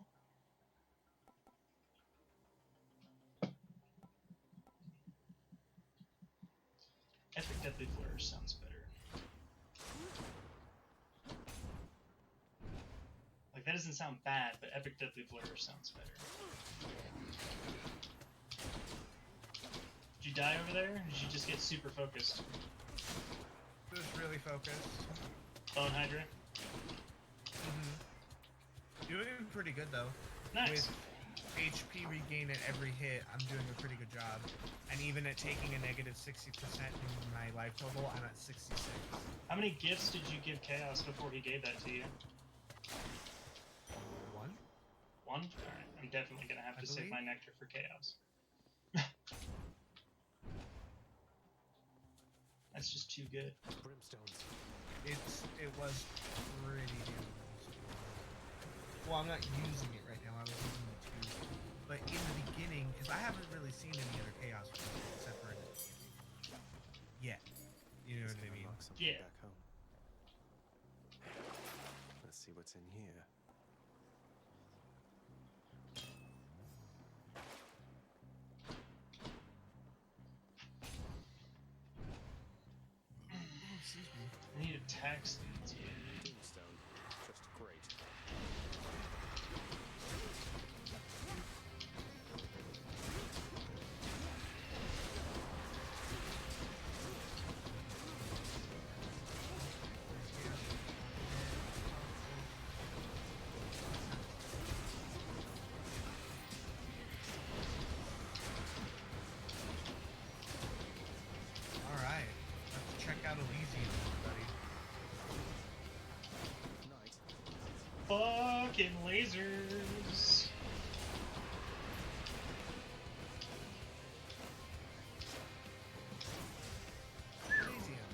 Epic Deadly Flourish sounds better. Like, that doesn't sound bad, but Epic Deadly Flourish sounds better. Did you die over there? Or did you just get super focused? Just really focused. Bone Hydra? Doing pretty good though. Nice. With HP regain at every hit, I'm doing a pretty good job. And even at taking a negative 60% in my life total, I'm at 66. How many gifts did you give Chaos before he gave that to you? One? One? Alright, I'm definitely gonna have I to save believe. my nectar for Chaos. That's just too good. Brimstones. It was pretty damn nice. Well, I'm not using it right now. I was using the two. But in the beginning, because I haven't really seen any other chaos ones except for in the beginning. Yet. You know This what can I mean? unlock something Yeah. back home. Let's see what's in here. Oh, excuse me. I need attack speeds, yeah. Tombstone. Just great. Alright. Let's check out Elysium. fucking lasers. Elysium.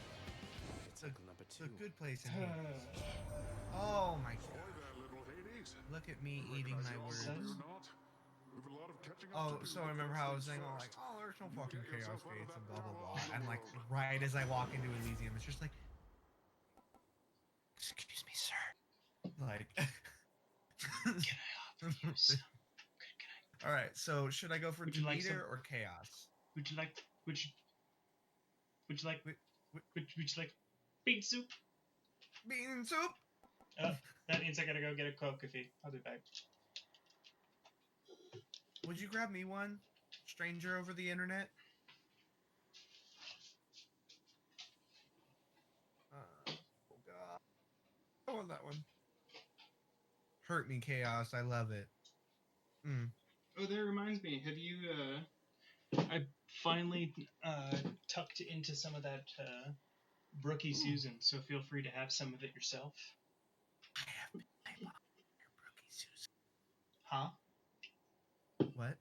It's like number It's 2. a good place in Hades. Oh my god. there, little Hades. Look at me eating my words. Or not. We've a lot of catching up Oh, to do, so I but remember first how I was things saying, first. there's no You fucking get chaos yourself out of gates that and blah blah blah. paralyzed And like underworld. right as I walk into Elysium, it's just like, excuse me, sir. Like, Can I offer you some? All right. So should I go for Would you like Demeter some- or Chaos? Would you like? Would you like? Wait, Would you like bean soup? bean soup. That means I gotta go get a Coke. I'll be back. Would you grab me one, stranger over the internet? Oh god, I want that one. Hurt me, Chaos. I love it. Oh, that reminds me. Have you? I finally tucked into some of that Brookie Susan, so feel free to have some of it yourself. I have been playing your Brookie Susan. Huh? What?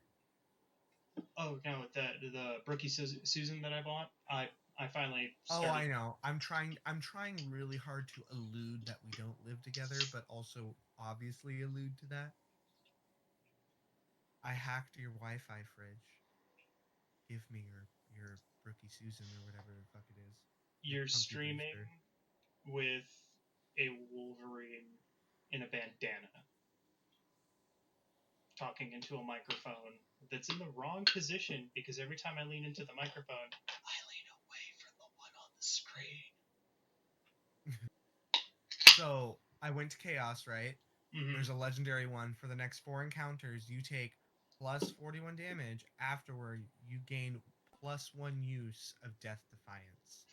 Oh no, the Brookie Susan that I bought, I finally Oh, started. I know. I'm trying really hard to allude that we don't live together, but also obviously allude to that. I hacked your Wi-Fi fridge. Give me your Brookie Susan or whatever the fuck it is. You're Chunky streaming booster. with a Wolverine in a bandana, talking into a microphone that's in the wrong position because every time I lean into the microphone, I lean away from the one on the screen. So I went to Chaos, right? Mm-hmm. There's a legendary one. For the next 4 encounters, you take plus 41 damage. Afterward, you gain plus 1 use of Death Defiance.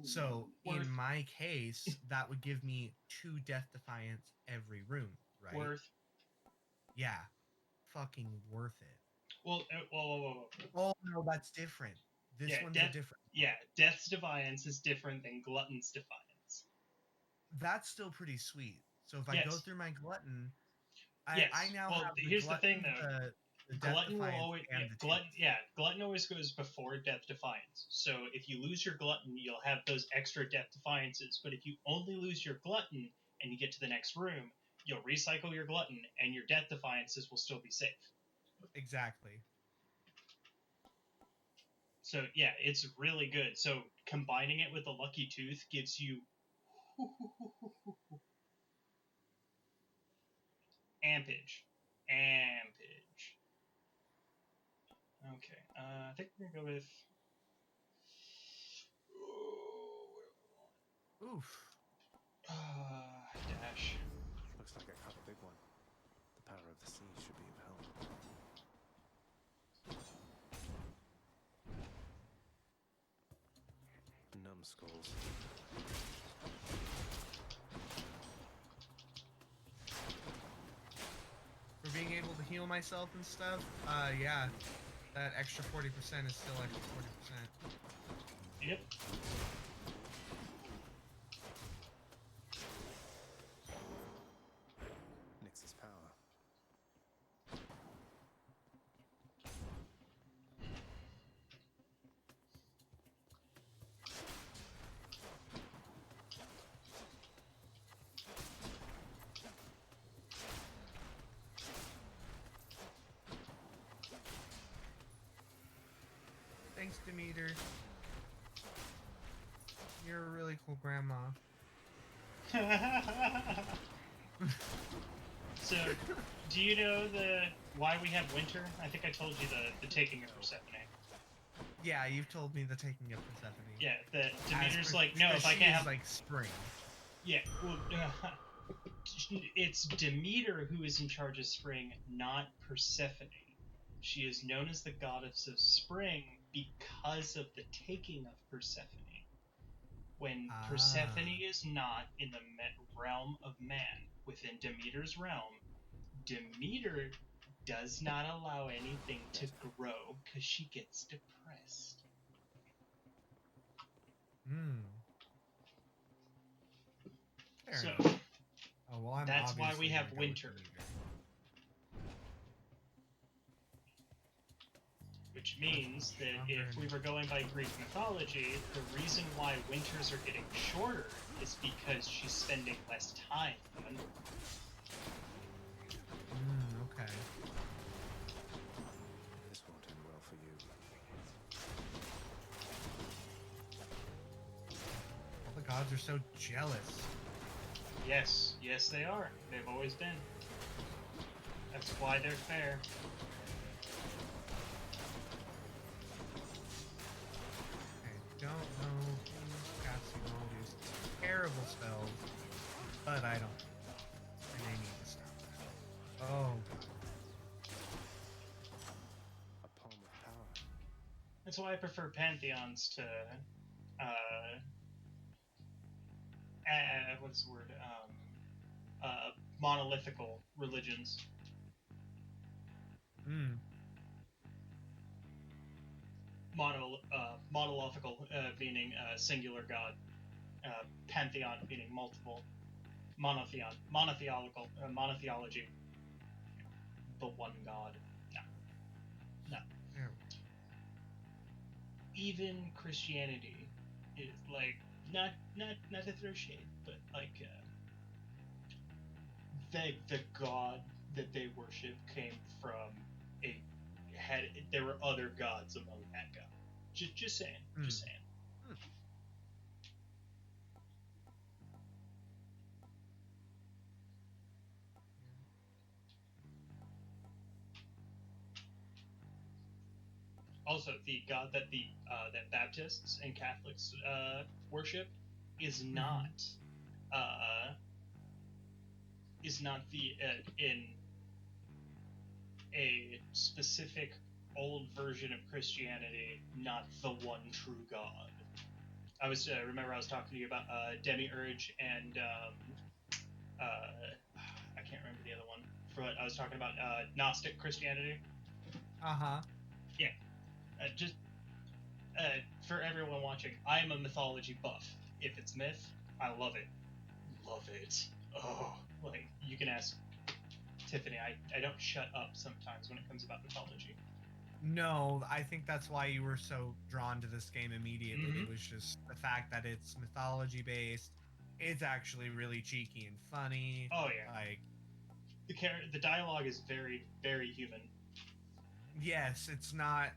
So in my case, that would give me 2 Death Defiance every room, right? Worth. Yeah. Fucking worth it. Well, whoa. Oh no, that's different. This one's a different one. Yeah, Death's Defiance is different than Glutton's Defiance. That's still pretty sweet. So if I go through my Glutton, I now have the here's Glutton, the thing though. the Death Glutton will Defiance always and the Glutton. Tooth. Yeah, Glutton always goes before Death Defiance. So if you lose your Glutton, you'll have those extra Death Defiances. But if you only lose your Glutton and you get to the next room, you'll recycle your Glutton and your Death Defiances will still be safe. Exactly. So yeah, it's really good. So combining it with the Lucky Tooth gives you ampage. Okay, I think we're gonna go with. Oof. Dash. Looks like I caught a big one. The power of the sea should be of help. Numbskulls. For being able to heal myself and stuff, yeah, that extra 40% is still extra 40%. Yep. Nix's power. Thanks, Demeter. You're a really cool grandma. So, do you know why we have winter? I think I told you the taking of Persephone. Yeah, you've told me the taking of Persephone. Yeah, the Demeter's like, no, if I she can't is have like spring. Yeah, well, it's Demeter who is in charge of spring, not Persephone. She is known as the goddess of spring because of the taking of Persephone. When Persephone is not in the realm of man, within Demeter's realm, Demeter does not allow anything to grow because she gets depressed. Hmm. Fair So, enough. Oh, well, I'm That's why we obviously have gonna go with winter. the meter. Which means that Stronger if we and- were going by Greek mythology, the reason why winters are getting shorter is because she's spending less time under. Okay. This won't end well for you. All the gods are so jealous. Yes, yes they are. They've always been. That's why they're fair. I don't know who's casting all these terrible spells, but I don't. And they need to stop that. Oh, God. A palm of power. That's why I prefer pantheons to, what's the word? Monolithical religions. Monolithical meaning singular god. Pantheon meaning multiple. Monotheon. Monotheology. The one god. No. There. Even Christianity is like not to throw shade, but like the god that they worship came from there were other gods among that god. Just saying. Just saying. Also, the god that that Baptists and Catholics worship is not the in a specific old version of Christianity, not the one true God. I was remember I was talking to you about Demiurge and I can't remember the other one. But I was talking about Gnostic Christianity. Yeah. Just for everyone watching, I am a mythology buff. If it's myth, I love it. Love it. Oh, like you can ask Tiffany. I don't shut up sometimes when it comes about mythology. No, I think that's why you were so drawn to this game immediately. Mm-hmm. It was just the fact that it's mythology based. It's actually really cheeky and funny. Oh yeah. Like the dialogue is very, very human. Yes, it's not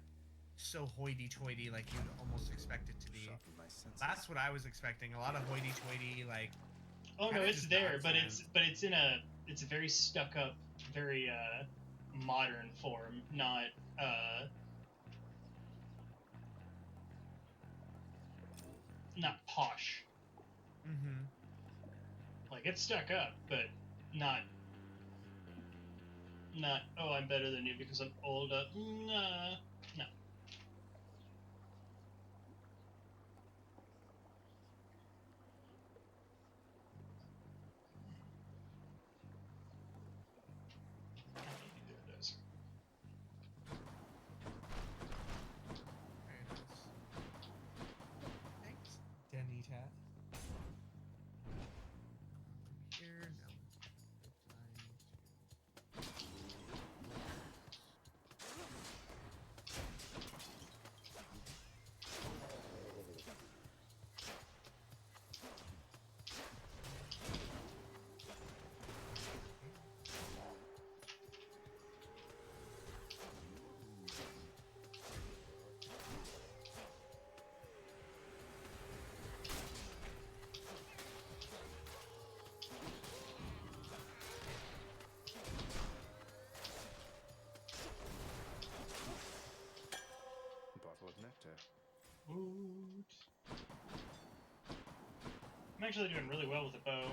so hoity-toity like you'd almost expect it to be. That's what I was expecting. A lot of hoity-toity, like. Oh no, it's there, nonsense. but it's a very stuck up, very modern form, not posh. Mm-hmm. Like it's stuck up, but not oh, I'm better than you because I'm old. No. There it is. Thanks, Denny Tat. Here, now Bottle of nectar. Woot. I'm actually doing really well with the bow.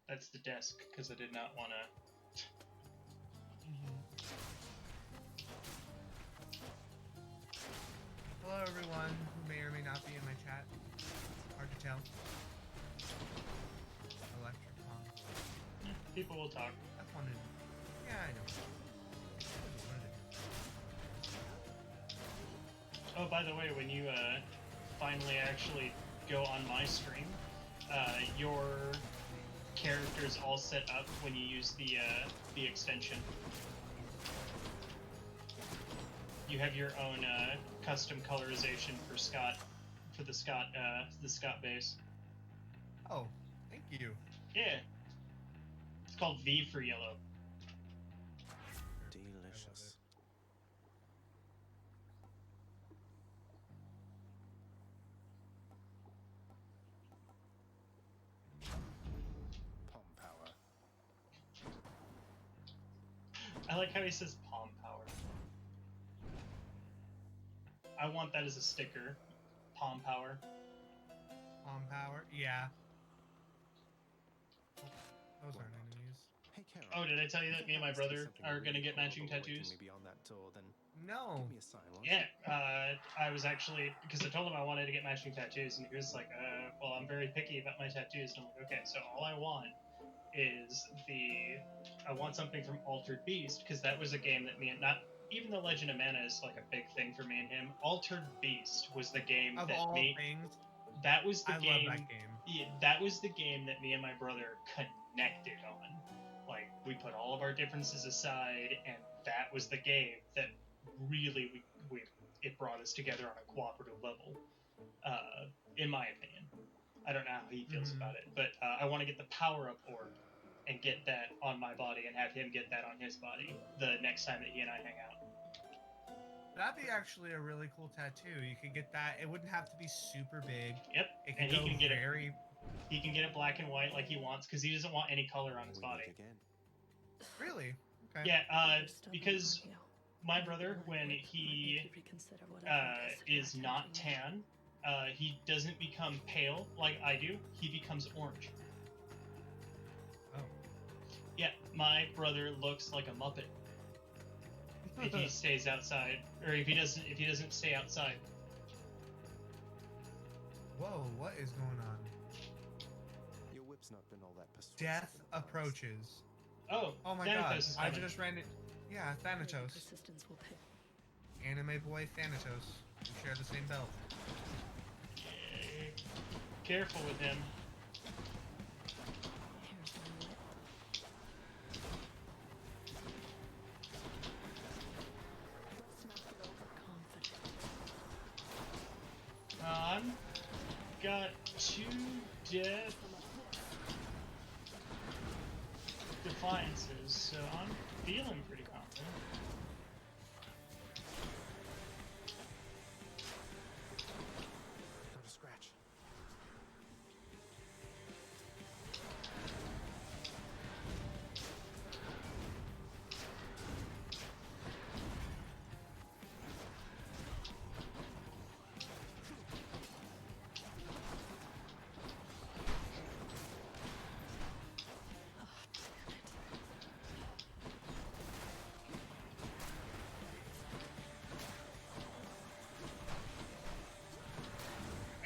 That's the desk, because I did not want to... Hello, everyone who may or may not be in my chat. Hard to tell. Electric Pong. People will talk. That's one. Yeah, I know. Oh, by the way, when you finally actually go on my stream, your character's all set up when you use the extension. You have your own custom colorization for Scott, for the Scott base. Oh, thank you. Yeah. It's called V for yellow. Delicious. Palm power. I like how he says palm power. I want that as a sticker. Palm power. Palm power, yeah. Those aren't enemies. Hey, Carol. Oh, did I tell you that me and my brother are gonna get matching tattoos? Me beyond that door, then No. give me a sign, won't Yeah, you? I was actually, because I told him I wanted to get matching tattoos, and he was like, well, I'm very picky about my tattoos. And I'm like, okay, so all I want is I want something from Altered Beast, because that was a game that me and, not, even though Legend of Mana is like a big thing for me and him, Altered Beast was the game Of that all things, that was the I game, love that game. Yeah, that was the game that me and my brother connected on. Like, we put all of our differences aside, and that was the game that really it brought us together on a cooperative level, in my opinion. I don't know how he feels about it, but I want to get the power-up orb and get that on my body and have him get that on his body the next time that he and I hang out. That'd be actually a really cool tattoo. You could get that. It wouldn't have to be super big. Yep, It could and he can get very... it. He can get it black and white like he wants, because he doesn't want any color on his body. Really? Okay. Yeah, because my brother, when he is not tan, he doesn't become pale like I do. He becomes orange. Oh. Yeah, my brother looks like a Muppet if he stays outside, or if he doesn't stay outside. Whoa, what is going on? Your whip's not been all that persuasive. Death approaches. Oh my Thanatos god, is I coming. just ran it. Yeah, Thanatos. Anime boy Thanatos. We share the same belt. Yeah, careful with him. Got 2 death defiances, so I'm feeling pretty confident. Not a scratch.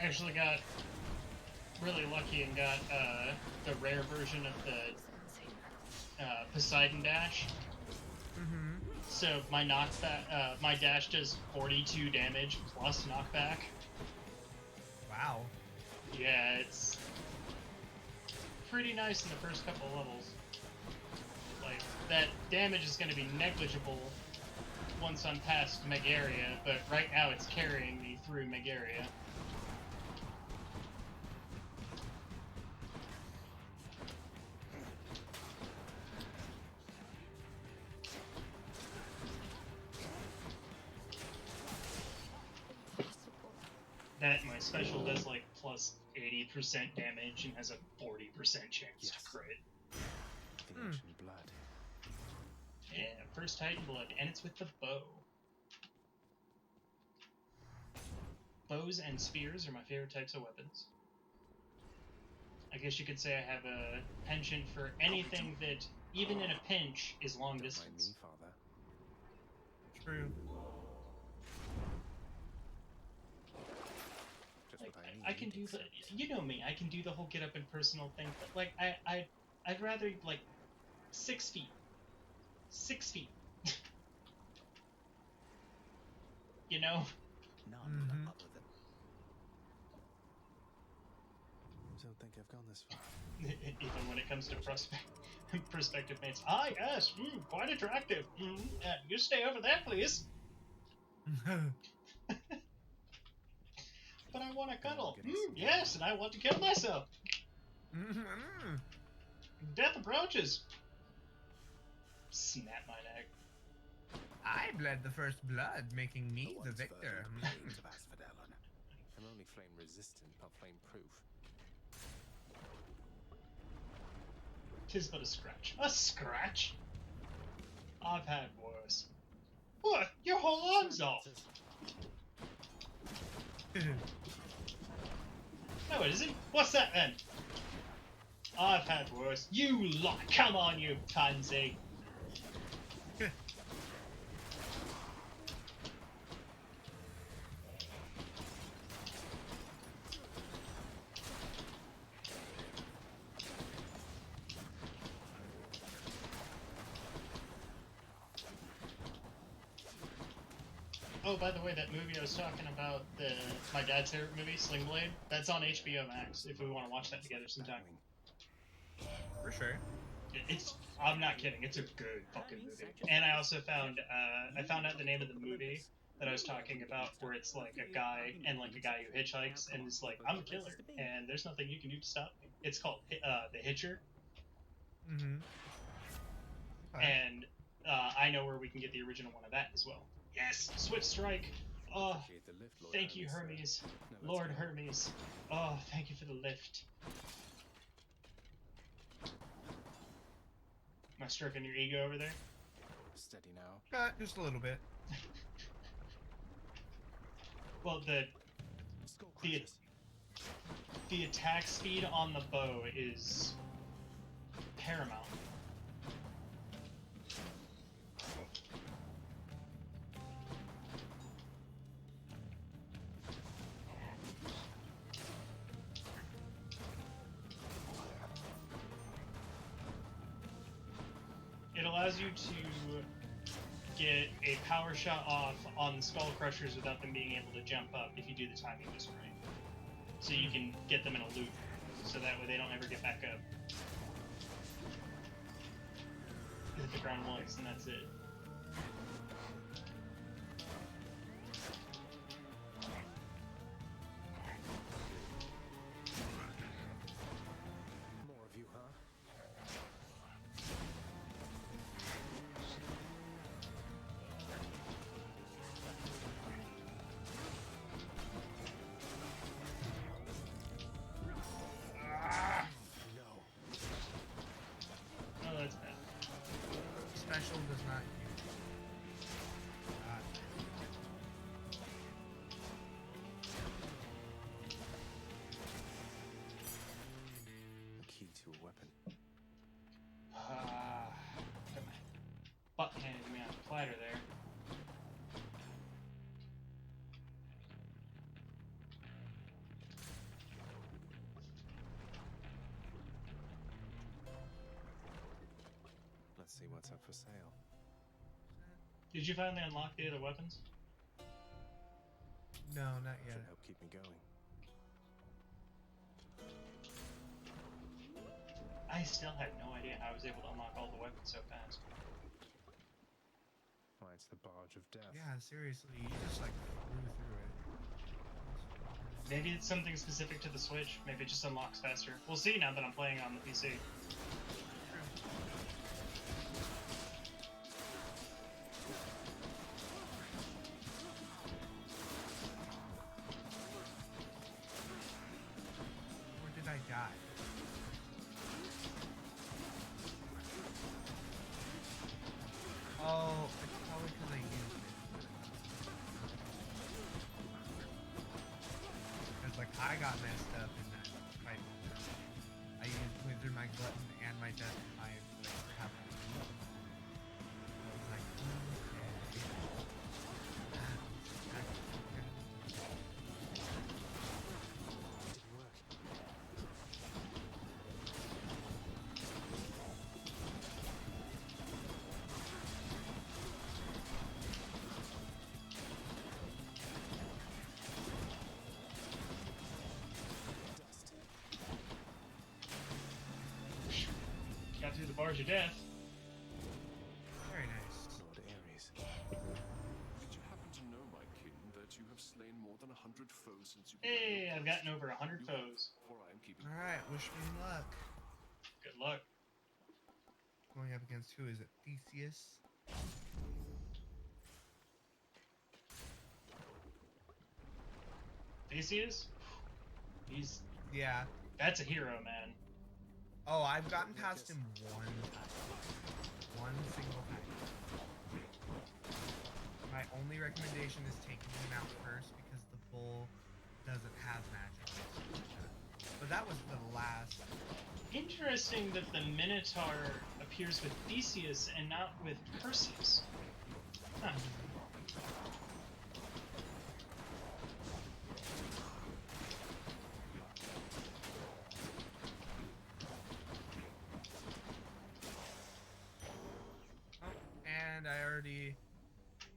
Actually got really lucky and got the rare version of the Poseidon dash. So my knockback, my dash does 42 damage plus knockback. Wow. Yeah, it's pretty nice in the first couple of levels. Like, that damage is going to be negligible once I'm past Megaria, but right now it's carrying me through Megaria. That my special does like plus 80% damage and has a 40% chance to crit. The ancient blood. Yeah, first Titan blood, and it's with the bow. Bows and spears are my favorite types of weapons. I guess you could say I have a penchant for anything that, even in a pinch, is long distance. Don't mind me, Father. True. Like, I can do the, you know me, I can do the whole get up and personal thing, but like I'd rather like 6 feet. 6 feet. You know? None other than I don't think I've gone this far. Even when it comes to prospective mates. Ah, yes, quite attractive. You stay over there, please. But I want to cuddle. Yes, and I want to kill myself. Death approaches. Snap my neck. I bled the first blood, making me the victor. I'm only flame resistant, not flame proof. Tis but a scratch. A scratch? I've had worse. What? Your whole arm's off! No, it isn't. What's that then? I've had worse. You lie! Come on, you pansy! Oh, by the way, that movie I was talking about, my dad's favorite movie, Sling Blade, that's on HBO Max, if we want to watch that together sometime. For sure. I'm not kidding, it's a good fucking movie. And I also found out the name of the movie that I was talking about, where it's like a guy who hitchhikes and is like, I'm a killer, and there's nothing you can do to stop me. It's called The Hitcher. Mm-hmm. Okay. And I know where we can get the original one of that as well. Yes, Switch Strike. Oh, thank you, Hermes. Lord Hermes. Oh, thank you for the lift. Am I stroking your ego over there? Steady now. Just a little bit. Well, the attack speed on the bow is paramount. It allows you to get a power shot off on the Skull Crushers without them being able to jump up if you do the timing just right. So you can get them in a loop, so that way they don't ever get back up. Hit the ground once, and that's it. More of you, huh? Oh, that's bad. Special does not use. A key to a weapon. Got my butt handed to me on a platter there. Let's see what's up for sale. Did you finally unlock the other weapons? No, not yet. Should help keep me going. I still have no idea how I was able to unlock all the weapons so fast. Why, it's the barge of death. Yeah, seriously, you just like flew through it. Maybe it's something specific to the Switch. Maybe it just unlocks faster. We'll see now that I'm playing on the PC. Or did I die? Oh, it's probably because I used it. Because, like, I got messed up in that fight. I used Wizard my Glutton and my Death and my half. I was like, Didn't work. right through the bars of death. Very nice. Lord Ares. Did you happen to know, my kin, that you have slain more than 100 foes since you began Hey, your I've quest? gotten over 100 You foes. Or I am keeping. Alright, wish me luck. Good luck. Going up against who is it? Theseus? Theseus? He's... Yeah. That's a hero, man. Oh, I've gotten past him one time. One single time. My only recommendation is taking him out first because the bull doesn't have magic. But that was the last. Interesting that the Minotaur appears with Theseus and not with Perseus. Huh. And I already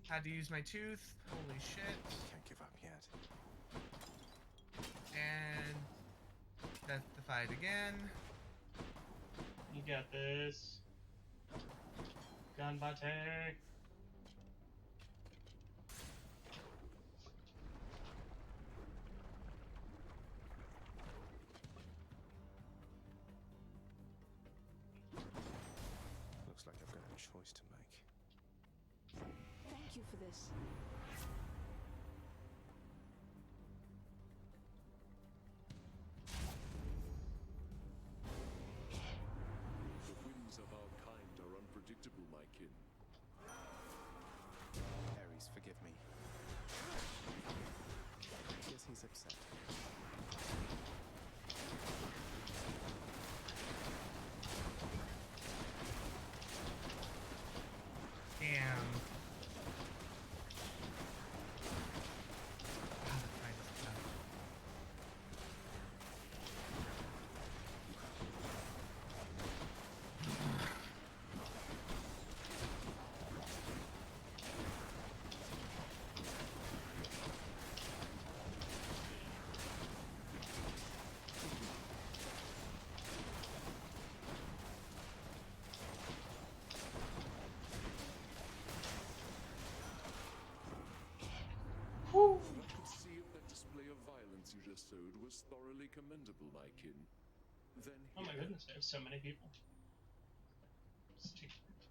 had to use my tooth. Holy shit. Can't give up yet. And that's the fight again. You got this. Ganbate. Looks like I've got a choice to make. Thank you for this. The whims of our kind are unpredictable, my kin. Ares, forgive me. Guess he's upset. Damn. Ah, that fight is tough. Whew. I could see if that display of violence you just showed was thoroughly commendable, my kin. Then Oh my here- goodness, I have so many people. Let's take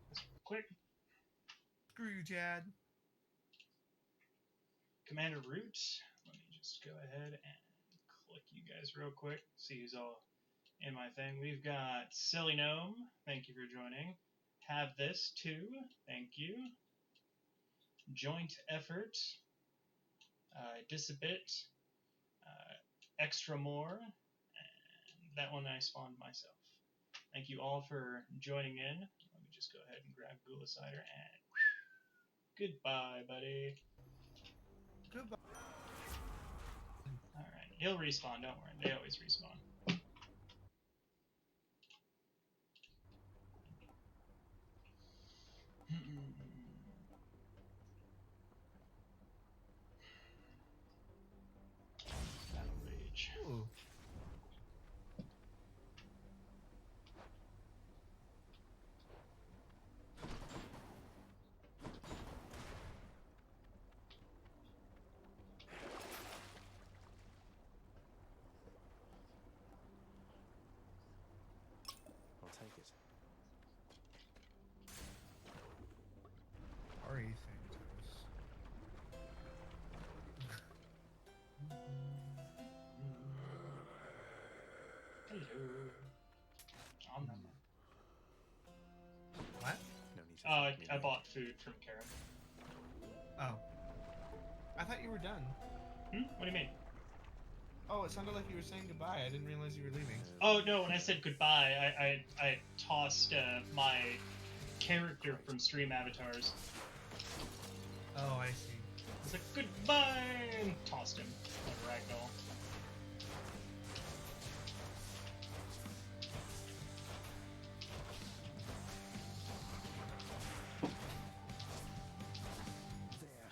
this quick. Screw you, Chad. Commander Root. Let me just go ahead and click you guys real quick. See who's all in my thing. We've got Silly Gnome. Thank you for joining. Have this too. Thank you. Joint Effort. Dissipate. Extra More. And that one I spawned myself. Thank you all for joining in. Let me just go ahead and grab Gulocide and goodbye, buddy. Goodbye. Alright, he'll respawn, don't worry. They always respawn. Battle Rage. Ooh. I'll take it. Sorry, Santos. Hello. Nom nom nom. What? No need to thank me, I mate. bought food from Karen. Oh. I thought you were done. What do you mean? Oh, it sounded like you were saying goodbye. I didn't realize you were leaving. Oh no, when I said goodbye, I tossed my character from Stream Avatars. Oh, I see. I was like, goodbye! And tossed him like a ragdoll. There.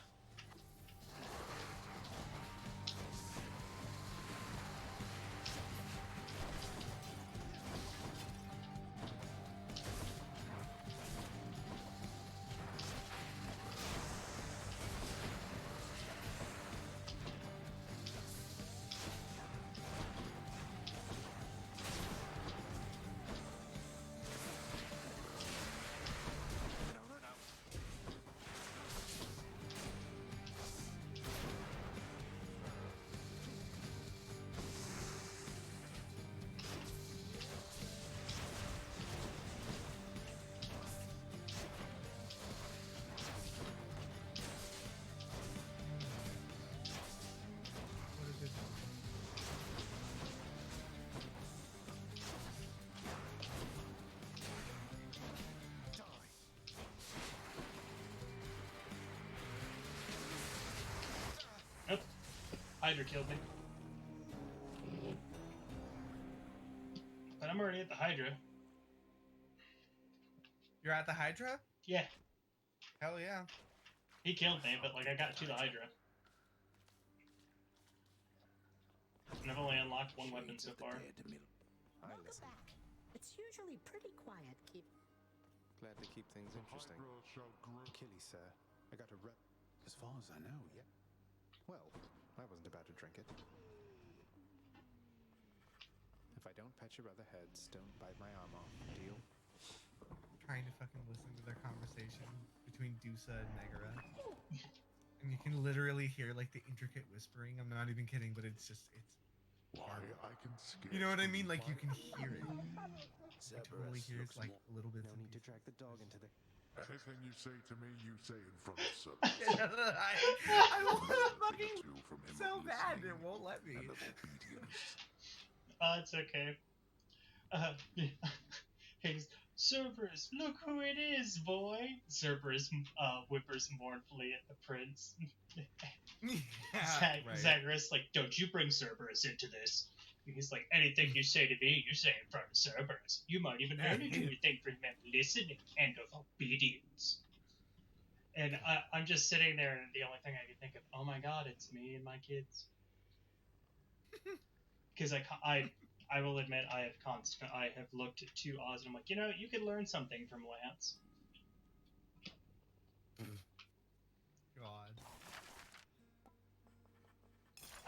Hydra killed me. But I'm already at the Hydra. You're at the Hydra? Yeah, Hell yeah. he killed me, but like I got to the Hydra. And I've only unlocked one weapon so far. Welcome back. It's usually pretty quiet. Glad to keep things interesting. Achilles, sir. I got a rep. As far as I know, yeah. Well, I wasn't about to drink it. If I don't pet your other heads, don't bite my arm off. Deal? Trying to fucking listen to their conversation between Dusa and Megara. And you can literally hear like the intricate whispering. I'm not even kidding, but it's Why, I can scarcely you know what I mean? Like you can hear it. You Cerberus totally hear looks it's like more- little bits. No and need to pieces. drag the dog into the... Anything you say to me, you say in front of Cerberus. I want to fucking Two from him so of bad listening it won't let me. and of obedience. It's okay. He's Cerberus, look who it is, boy! Cerberus whimpers mournfully at the prince. Zagreus, like, don't you bring Cerberus into this. And he's like, anything you say to me, you say in front of Cerberus. You might even learn anything from him listening and of obedience. And I'm just sitting there, and the only thing I can think of, oh my god, it's me and my kids. Because I will admit I have looked to Oz and I'm like, you know, you could learn something from Lance. God.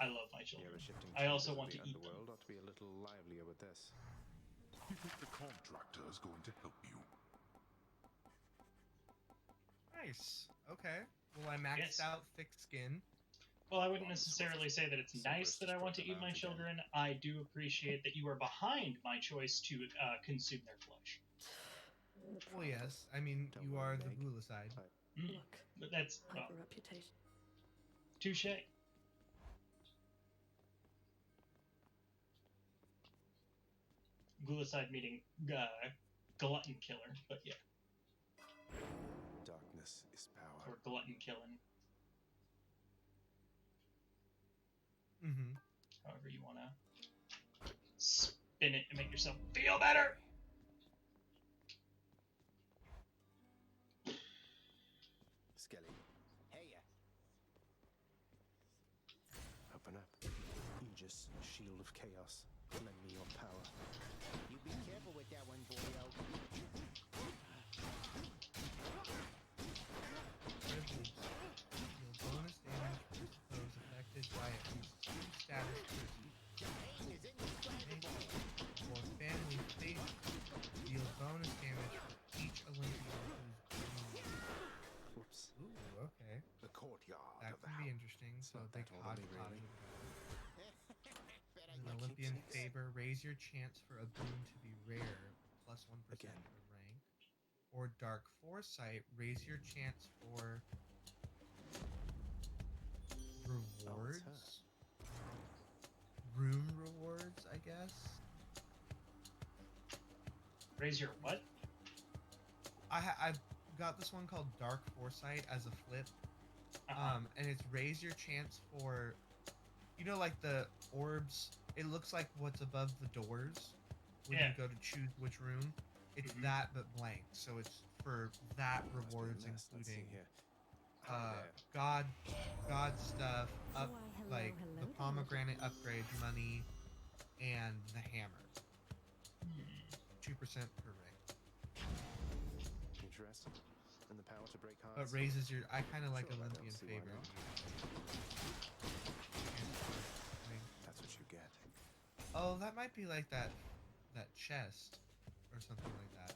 I love my children. Yeah, shifting I also chambers want of to the eat them. underworld ought to be a little livelier with this. You think the contractor is going to help you? Nice. Okay. Well, I maxed Yes. out thick skin. Well, I wouldn't necessarily say that it's nice that I want to eat my Cerberus destroyed the children. I do appreciate that you are behind my choice to consume their flesh. Well, yes. I mean, Don't you worry, are the Meg. Gulocide. Look, But that's, I well, have a reputation. touche. Gulocide meaning glutton killer, but yeah, Darkness is power. or glutton killing, Mm-hmm. however you want to spin it to make yourself feel better. Skelly, Hey, open up. Aegis, shield of chaos. Lend me your power. you be careful with that one, boyo. Privilege. Deal bonus damage to those affected by at least 2 status persons. Or family fate. Deal bonus damage for each Olympian who's Whoops. Ooh, okay. The courtyard That of the can be house. interesting. So not a big that old of me, hodgepodge really. of Bet I an can Olympian keep this. favor. Raise your chance for a boon to be rare, plus 1% Again. per rank. Or dark foresight. Raise your chance for rewards. Room rewards, I guess. Raise your what? I've got this one called Dark Foresight as a flip. And it's raise your chance for, you know, like the orbs. It looks like what's above the doors when Yeah. you go to choose which room. It's Mhm. that but blank. So it's for that Must be a rewards, mess. Let's see including here. Hi there. God stuff, up Why, hello, like hello the there. pomegranate upgrade money, and the hammer. 2% per rank. Interesting. And the power to break hearts. But raises your. I kind of like Sure, I don't Olympian see why favor. not. That's what you get. Oh, that might be like that chest or something like that.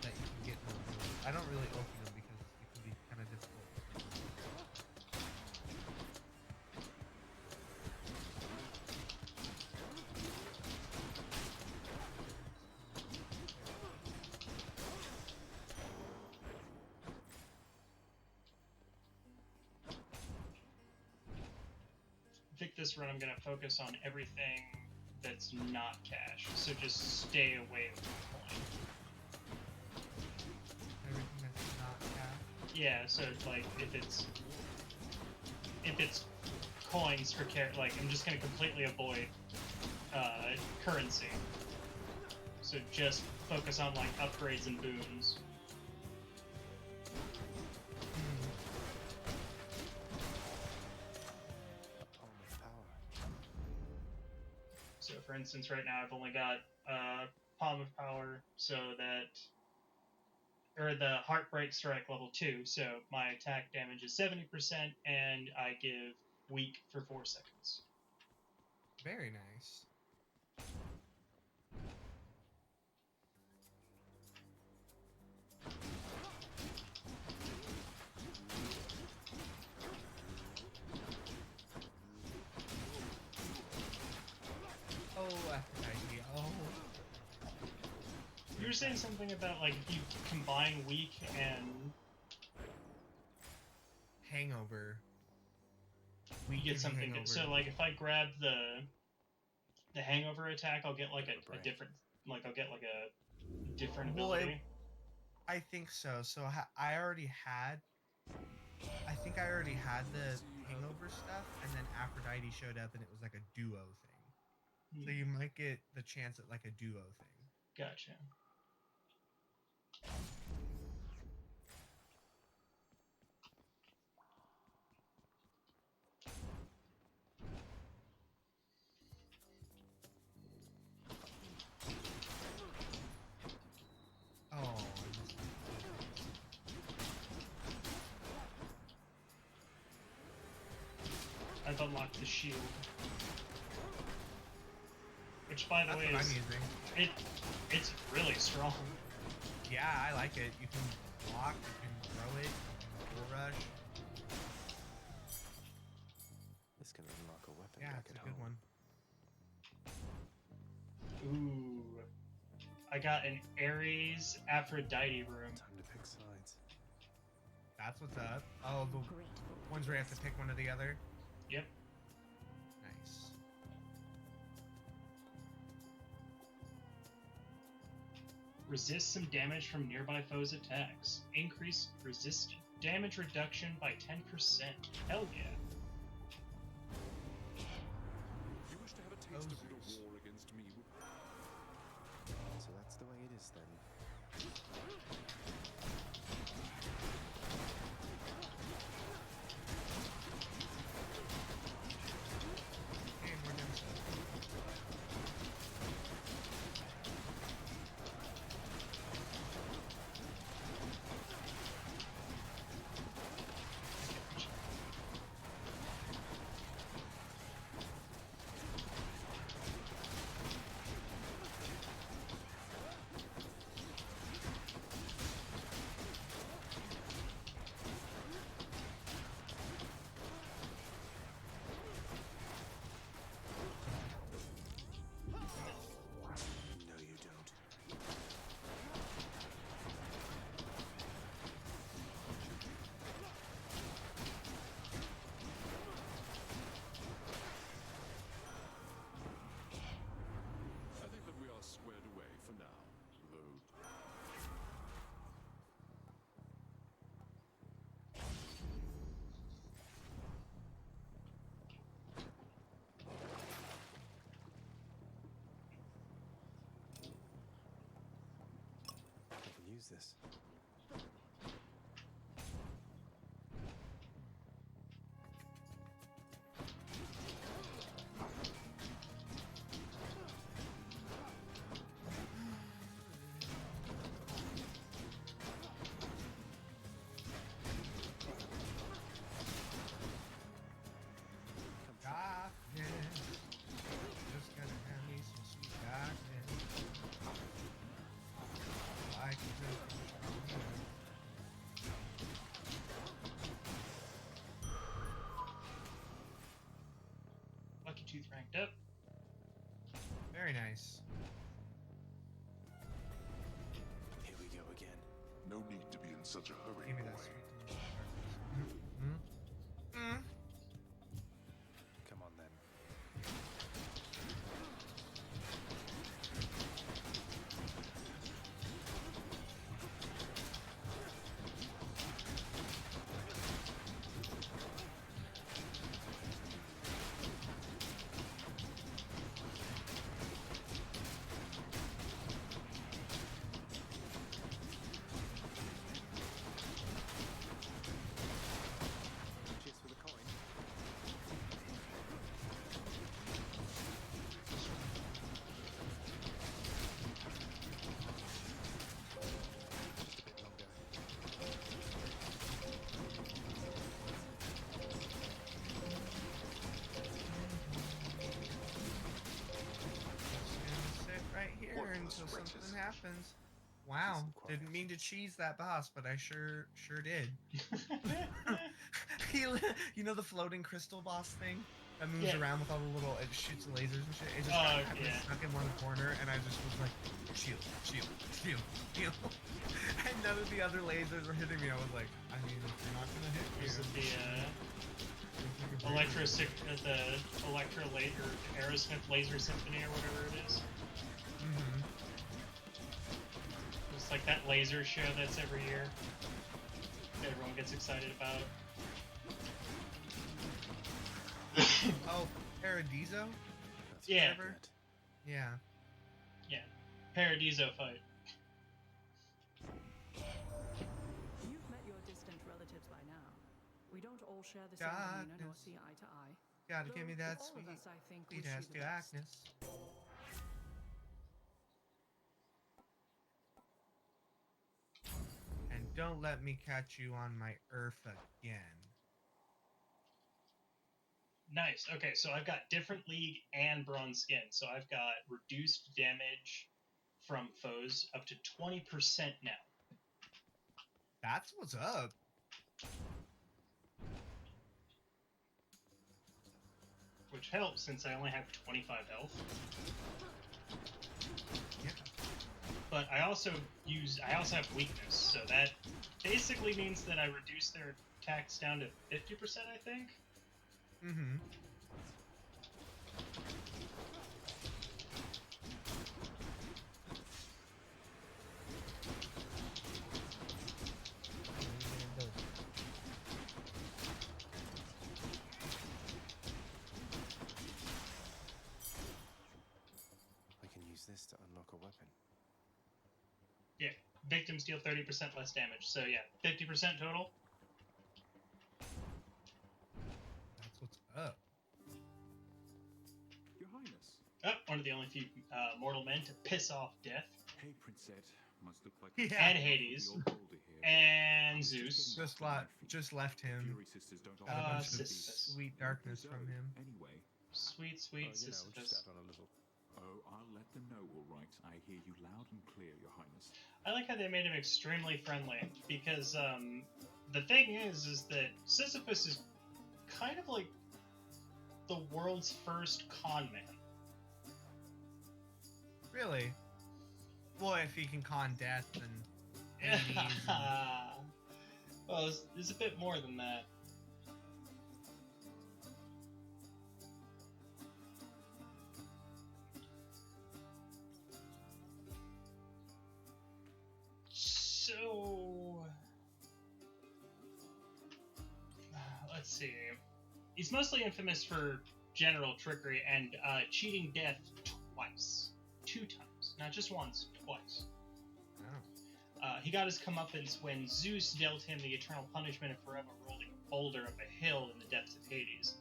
That you can get in the room. I don't really open them because it can be kind of difficult. I think this run I'm going to focus on everything that's not cash, so just stay away from coin. Everything that's not cash. Yeah, so like if it's coins for like I'm just gonna completely avoid currency. So just focus on like upgrades and boons. So for instance, right now I've only got Palm of Power, so that, or the Heartbreak Strike level 2, so my attack damage is 70%, and I give weak for 4 seconds. Very nice. You were saying something about like if you combine weak and hangover, we get something good. So like if I grab the hangover attack, I'll get like a different, like I'll get like a different ability. I think so. So I already had. I think I already had the hangover stuff, and then Aphrodite showed up, and it was like a duo thing. So you might get the chance at like a duo thing. Gotcha. Oh. I've unlocked the shield. Which, by the way, it's really strong. Yeah, I like it. You can block, you can throw it, you can full rush. This can unlock a weapon. Yeah, it's a good one. Ooh. I got an Ares Aphrodite room. Time to pick sides. That's what's up. Oh, the ones where you have to pick one or the other? Yep. Nice. Resist some damage from nearby foes' attacks. Increase resist damage reduction by 10%. Hell yeah. You wish to have a taste of the war against me? So that's the way it is then. Hey, more damage. No, you don't. I think that we are squared away for now, though. I can use this. Darkness. Just gotta have me some sweet darkness. Like Lucky Tooth ranked up. very nice. Here we go again. No need to be in such a hurry, Give me that boy. sweet darkness. Come on then. happens. Wow, didn't mean to cheese that boss, but I sure did. You know the floating crystal boss thing that moves around with all the little, it shoots lasers and shit. It just got stuck in one corner, and I just was like, shield, shield, shield, shield. And none of the other lasers were hitting me. I was like, I mean, if you're not gonna hit me. Is it the Aerosmith Laser Symphony or whatever it is? Mm-hmm. It's like that laser show that's every year that everyone gets excited about. Oh, Paradiso? Yeah. Yeah. Yeah. Paradiso fight. You've met your distant relatives by now. We don't all share the same demeanor nor see eye to eye. Gotta give me that all sweet, of us, I think, sweet wish you ass the to best. Agnes. And don't let me catch you on my earth again. Nice. Okay, so I've got different league and bronze skin. So I've got reduced damage from foes up to 20% now. That's what's up. Which helps since I only have 25 health. Yeah. But I also have weakness, so that basically means that I reduce their attacks down to 50%, I think. Mm-hmm. I can use this to unlock a weapon. Yeah, victims deal 30% less damage. So yeah, 50% total. That's what's up. Your Highness. Oh, one of the only few mortal men to piss off Death. Hey, Princette. Must look like and Hades. And Zeus. Just left him. Got a bunch of sweet darkness from him. Anyway. Sweet Sisyphus. Oh, I'll let them know, all right. I hear you loud and clear, Your Highness. I like how they made him extremely friendly, because the thing is that Sisyphus is kind of like the world's first con man. Really? Well, if he can con death and Hades and... Well, there's a bit more than that. So, let's see. He's mostly infamous for general trickery and cheating death twice. 2 times. Not just once, twice. Oh. He got his comeuppance when Zeus dealt him the eternal punishment of forever rolling a boulder up a hill in the depths of Hades.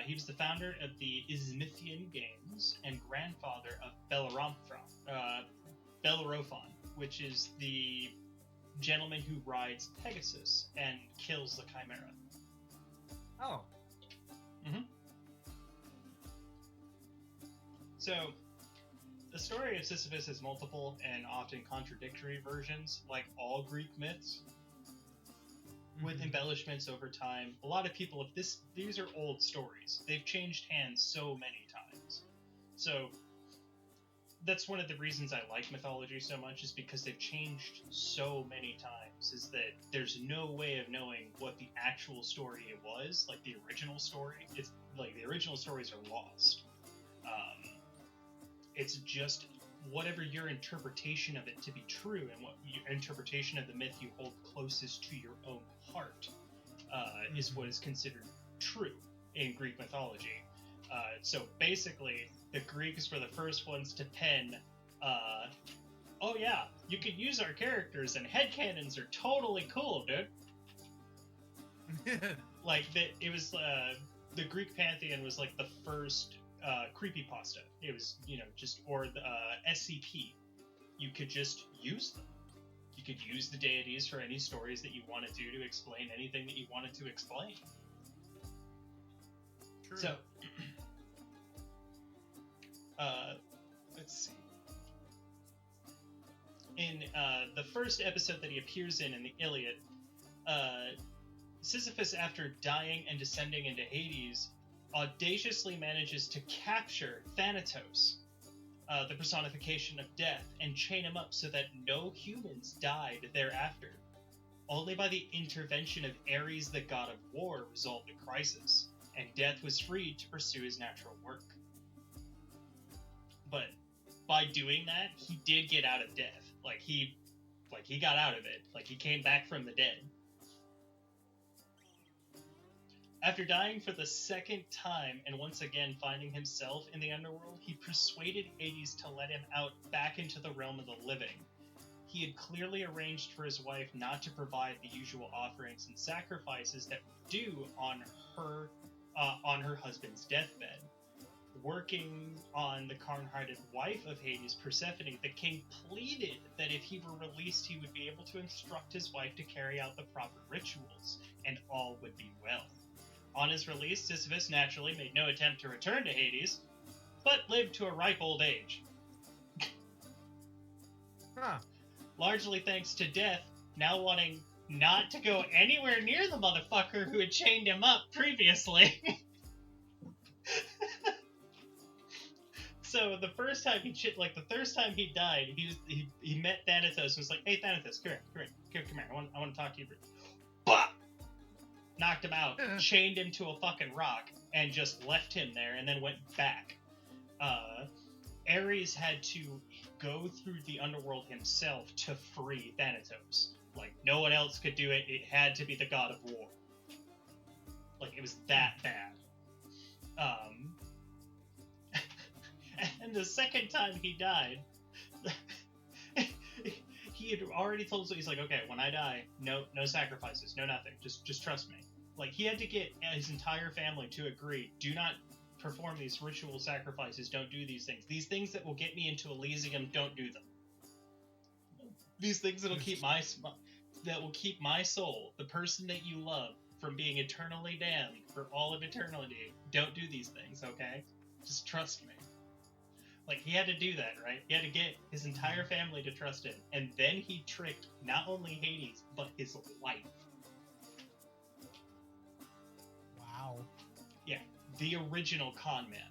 He was the founder of the Isthmian Games and grandfather of Bellerophon, which is the gentleman who rides Pegasus and kills the Chimera. Oh. Mm-hmm. So, the story of Sisyphus has multiple and often contradictory versions, like all Greek myths, with embellishments over time. A lot of people, these are old stories. They've changed hands so many times. So, that's one of the reasons I like mythology so much, is because they've changed so many times, is that there's no way of knowing what the actual story was, like the original story. It's like the original stories are lost. It's just whatever your interpretation of it to be true, and what your interpretation of the myth you hold closest to your own heart is what is considered true in Greek mythology. So basically, the Greeks were the first ones to pen, oh yeah, you could use our characters, and headcanons are totally cool, dude. Like, it was, the Greek pantheon was like the first creepypasta. It was, or the SCP. You could just use them. You could use the deities for any stories that you want to do to explain anything that you wanted to explain. True. So, let's see. in the first episode that he appears in the Iliad, Sisyphus, after dying and descending into Hades, audaciously manages to capture Thanatos, the personification of death, and chain him up so that no humans died thereafter. Only by the intervention of Ares, the god of war, resolved the crisis, and Death was freed to pursue his natural work. But by doing that, he did get out of death. He got out of it. He came back from the dead. After dying for the second time and once again finding himself in the underworld, he persuaded Hades to let him out back into the realm of the living. He had clearly arranged for his wife not to provide the usual offerings and sacrifices that were due on her husband's deathbed. Working on the carn-hearted wife of Hades, Persephone, the king pleaded that if he were released, he would be able to instruct his wife to carry out the proper rituals, and all would be well. On his release, Sisyphus naturally made no attempt to return to Hades, but lived to a ripe old age. Largely thanks to Death, now wanting not to go anywhere near the motherfucker who had chained him up previously. So the first time he died, he met Thanatos and was like, "Hey Thanatos, come here. I want to talk to you." Bah! Knocked him out, chained him to a fucking rock, and just left him there, and then went back. Ares had to go through the underworld himself to free Thanatos. No one else could do it. It had to be the god of war. It was that bad. And the second time he died, he had already told us, he's like, okay, when I die, no sacrifices, no nothing, just trust me. He had to get his entire family to agree, do not perform these ritual sacrifices, don't do these things that will get me into Elysium, don't do them. These things that will keep my soul, the person that you love, from being eternally damned for all of eternity, don't do these things, okay? Just trust me. He had to do that, right? He had to get his entire family to trust him. And then he tricked not only Hades, but his wife. Wow. Yeah, the original con man.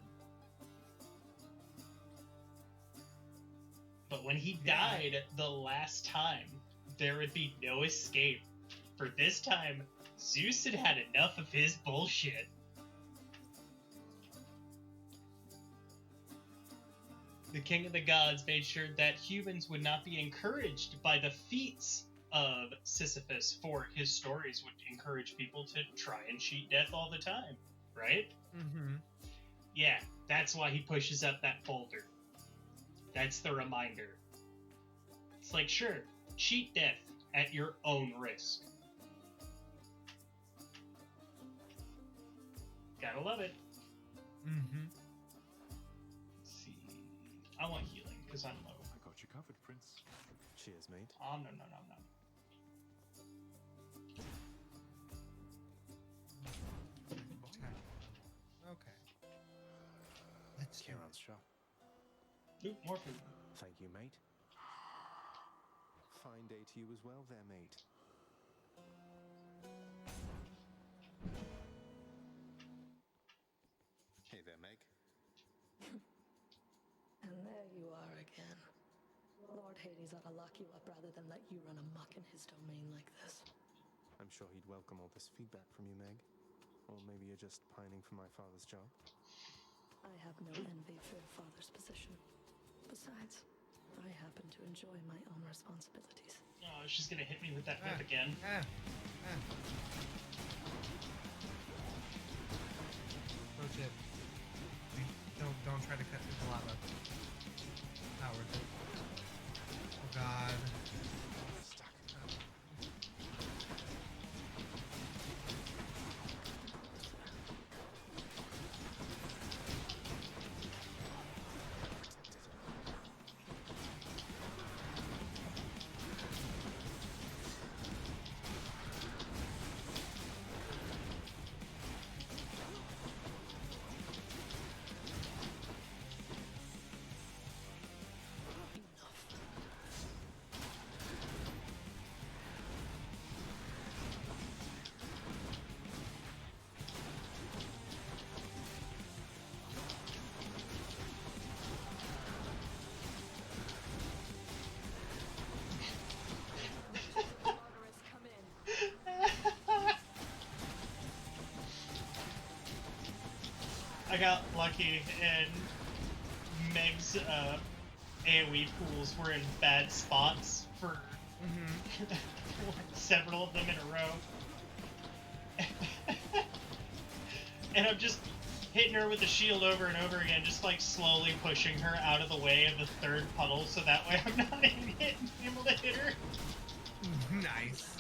But when he died the last time, there would be no escape. For this time, Zeus had had enough of his bullshit. The king of the gods made sure that humans would not be encouraged by the feats of Sisyphus, for his stories would encourage people to try and cheat death all the time, right? Mm-hmm. Yeah, that's why he pushes up that folder. That's the reminder. It's sure, cheat death at your own risk. Gotta love it. Mm-hmm. I want healing, because I'm low. I got you covered, Prince. Cheers, mate. No. Okay. Let's hear Kieran's shop. Ooh, more food. Thank you, mate. Fine day to you as well there, mate. Hey there, Meg. And there you are again. Lord Hades ought to lock you up rather than let you run amok in his domain like this. I'm sure he'd welcome all this feedback from you, Meg. Or maybe you're just pining for my father's job. I have no envy for your father's position. Besides, I happen to enjoy my own responsibilities. Oh, she's gonna hit me with that whip again. Pro tip. Don't try to cut through the lava. Not worth it. Oh god. I got lucky and Meg's AoE pools were in bad spots for several of them in a row. And I'm just hitting her with the shield over and over again, just like slowly pushing her out of the way of the third puddle so that way I'm not able to hit her. Nice.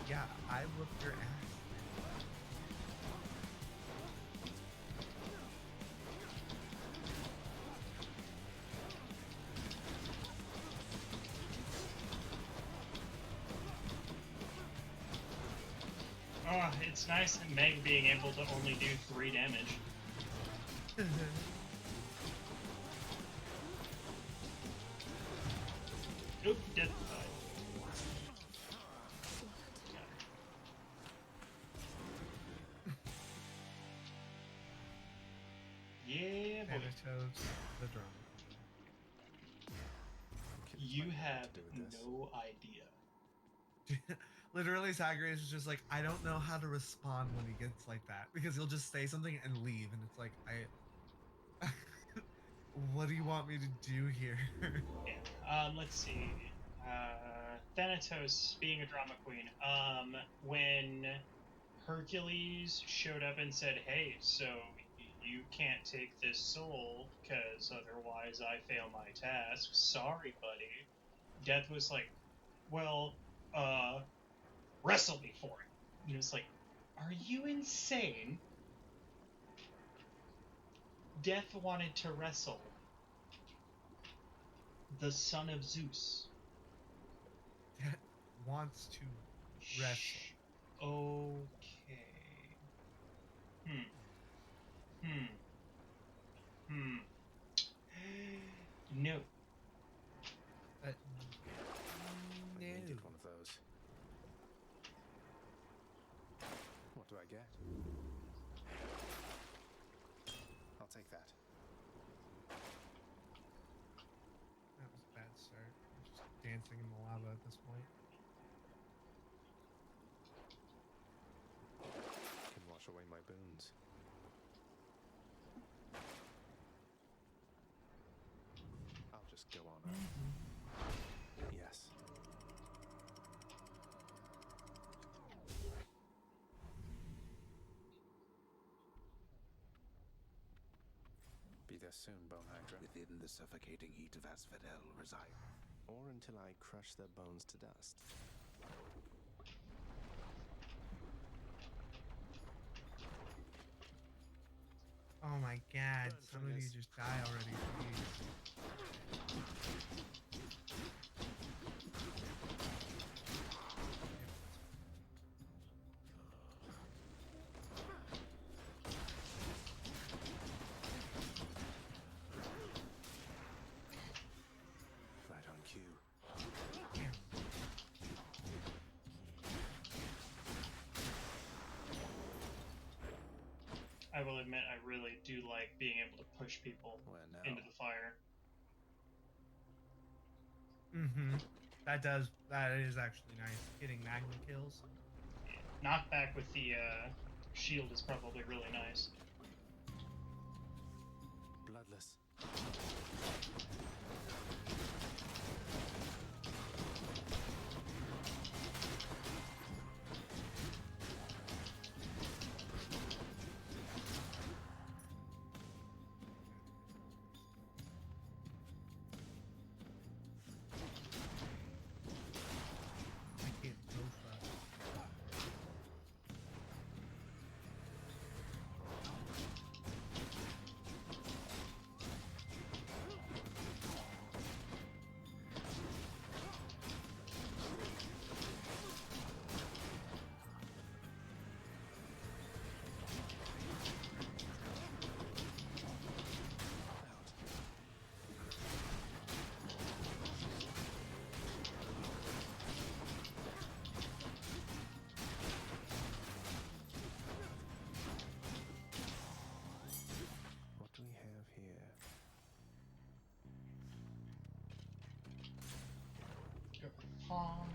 Yeah, I whooped your ass. Oh, it's nice Meg being able to only do 3 damage. Oop, dead. Yeah, boy. Thanatos, the drum. You have no idea. Literally, Zagreus is just like, I don't know how to respond when he gets like that, because he'll just say something and leave, and it's like, what do you want me to do here? Yeah. Let's see. Thanatos, being a drama queen. When Hercules showed up and said, "Hey, so you can't take this soul, because otherwise I fail my task. Sorry, buddy." Death was like, "Well, wrestle me for it." And it was like, are you insane? Death wanted to wrestle the son of Zeus. Death wants to wrestle. Okay. No. I needed one of those. What do I get? I'll take that. That was a bad start. I'm just dancing in the lava at this point. Can wash away my boons. I'll just go on up. Yes. Be there soon, Bone Hydra. Within the suffocating heat of Asphodel reside. Or until I crush their bones to dust. Oh my god, some of you just die already, please. Right on cue. I will admit, I really do like being able to push people into the fire. That is actually nice. Getting magma kills. Knockback with the shield is probably really nice. Bloodless. Pong.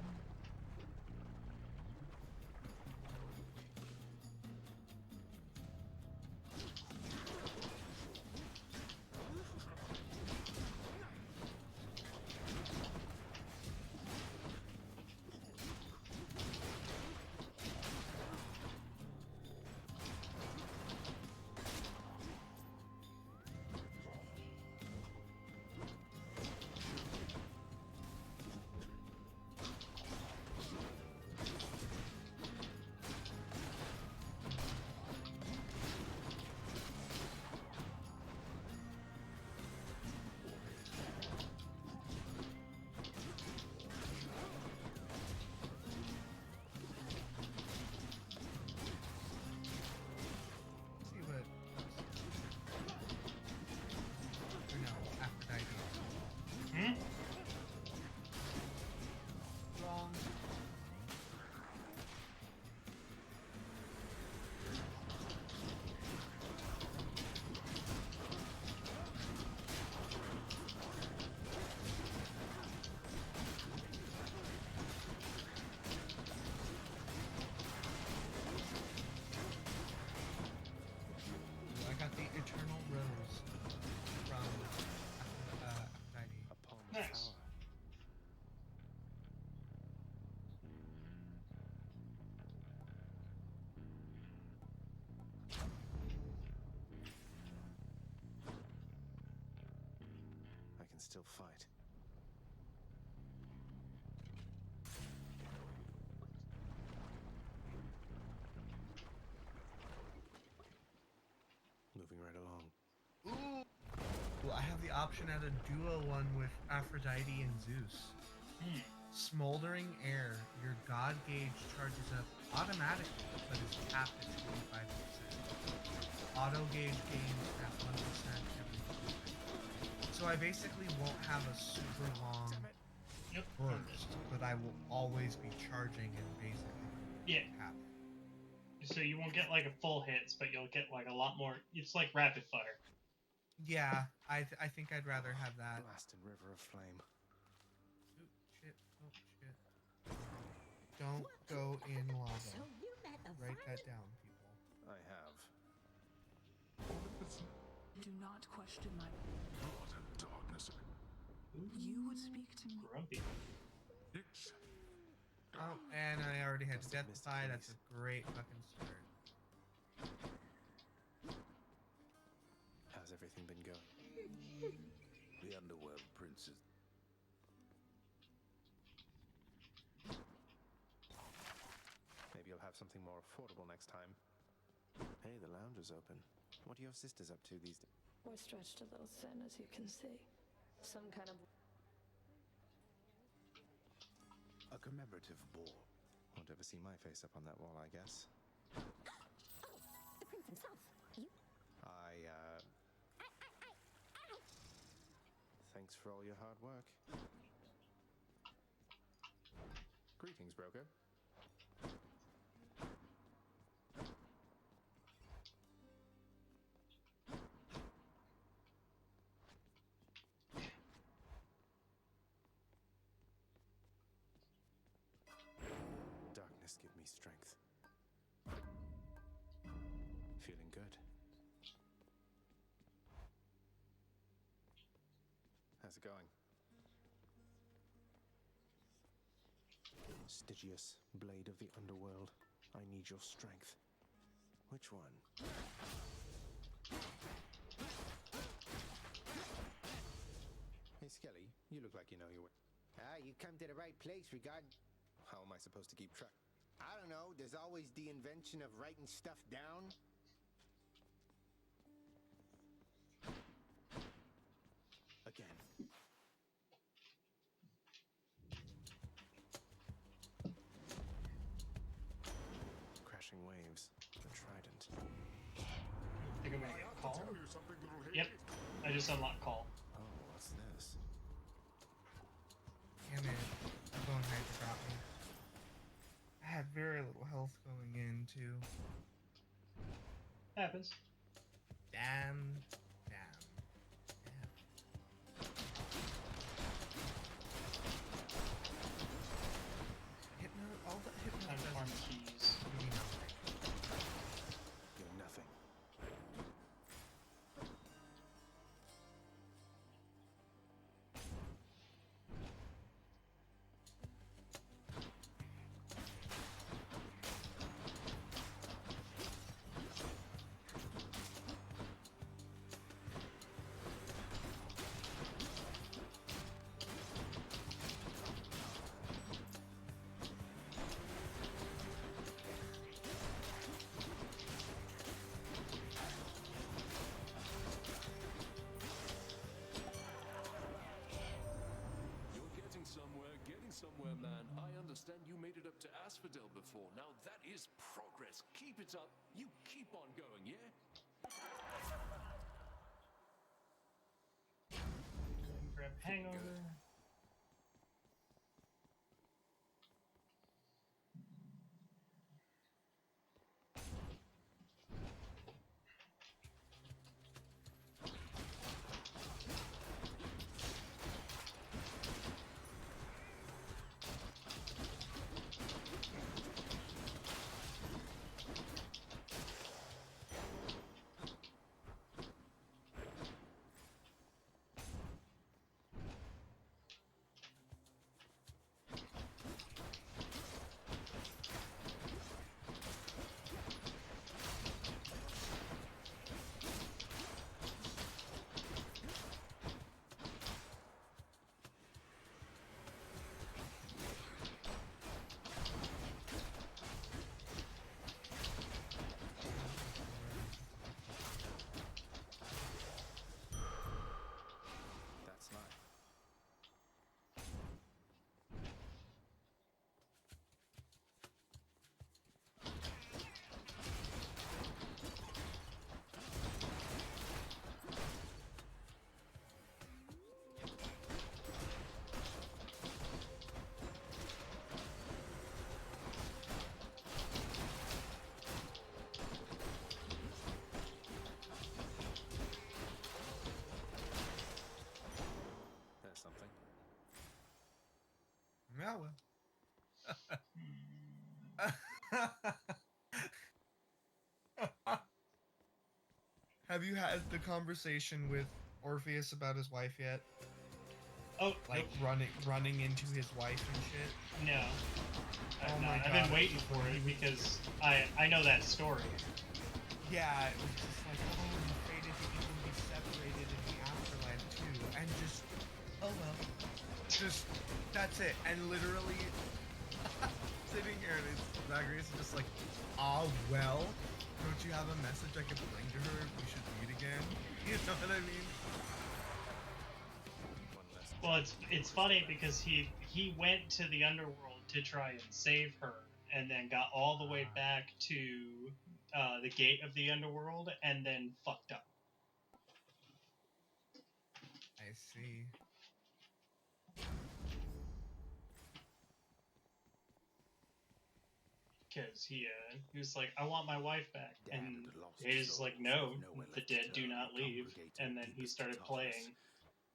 See what? Or no, Aphrodite. Hmm? Wrong. I got the Eternal Rose from Aphrodite. Upon the Nice. tower. I can still fight. Moving right along. Well, I have the option at a duo one with Aphrodite and Zeus. Hmm. Smoldering Air, your god gauge charges up automatically, but is capped at 25%. Auto gauge gains at 1% every 2 seconds. So I basically won't have a super long Yep. burst, but I will always be charging and basically Yeah. capped. So you won't get like a full hits, but you'll get like a lot more. It's like rapid fire. Yeah, I think I'd rather have that. Blasted river of flame. Ooh, shit. Oh, shit. Don't go in lava. So you met a Write that violent... down, people. I have. Do not question my... Blood and darkness. You would speak to me. Grumpy. It's Oh, and I already had Must to have missed Deathify. a That's a place. great fucking start. How's everything been going? The underworld princes. Maybe you'll have something more affordable next time. Hey, the lounge is open. What are your sisters up to these days? We're stretched a little thin, as you can see. Some kind of... A commemorative ball. Won't ever see my face up on that wall, I guess. Oh, the prince himself. You... Thanks for all your hard work. Greetings, broker. Darkness, give me strength. Feeling good. How's it going? Stygius, blade of the underworld, I need your strength. Which one? Hey, Skelly, you look like you know your way. You come to the right place regarding... How am I supposed to keep track? I don't know, there's always the invention of writing stuff down. Again. Crashing waves, the trident. Think I'm gonna get a call. tell you something, little Yep. Hades. I just unlocked call. Oh, what's this? Damn it. The bone had to drop me. I had very little health going in, too. Happens. Damn. before. Now that is progress. Keep it up. You keep on going, yeah? Grab hangover. That's life. There's something. Yeah, well. Have you had the conversation with Orpheus about his wife yet? Oh, like running into his wife and shit? No. Oh my God. I've been waiting for it because I know that story. Yeah, it was just like, oh, you fated to even be separated in the afterlife too, and just, oh well, just that's it, and literally sitting here and Zacharias is just like, ah well, don't you have a message I could bring to her if we should meet again? You know what I mean? Well, it's funny because he went to the underworld to try and save her, and then got all the way back to the gate of the underworld, and then fucked up. I see. Because he was like, I want my wife back, and Hades is like, no, the dead do not leave. And then he started playing,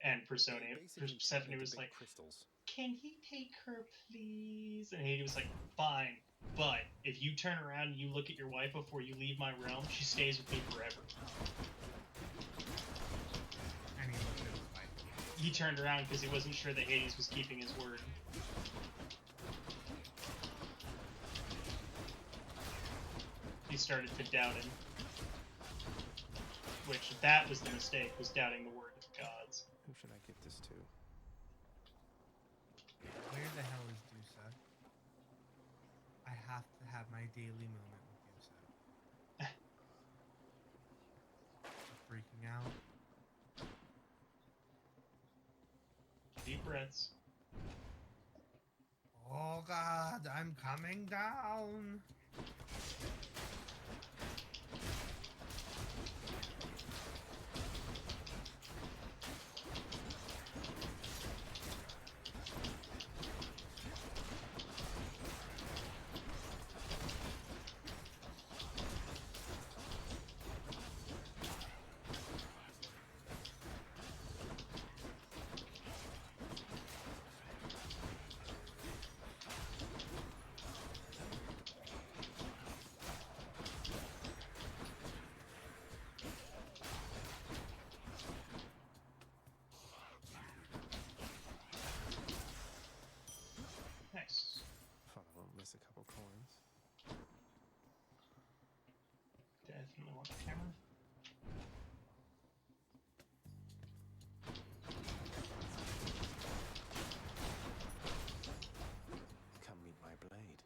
and Persephone was like, can he take her, please? And Hades was like, fine, but if you turn around and you look at your wife before you leave my realm, she stays with me forever. And he looked at his wife. He turned around because he wasn't sure that Hades was keeping his word. He started to doubt him. Which, that was the mistake, was doubting the word of the gods. Who should I give this to? Where the hell is Dusa? I have to have my daily moment with Dusa. Freaking out. Deep breaths. Oh God, I'm coming down. Nice. Thought I won't miss a couple coins. Definitely want the camera. Come meet my blade.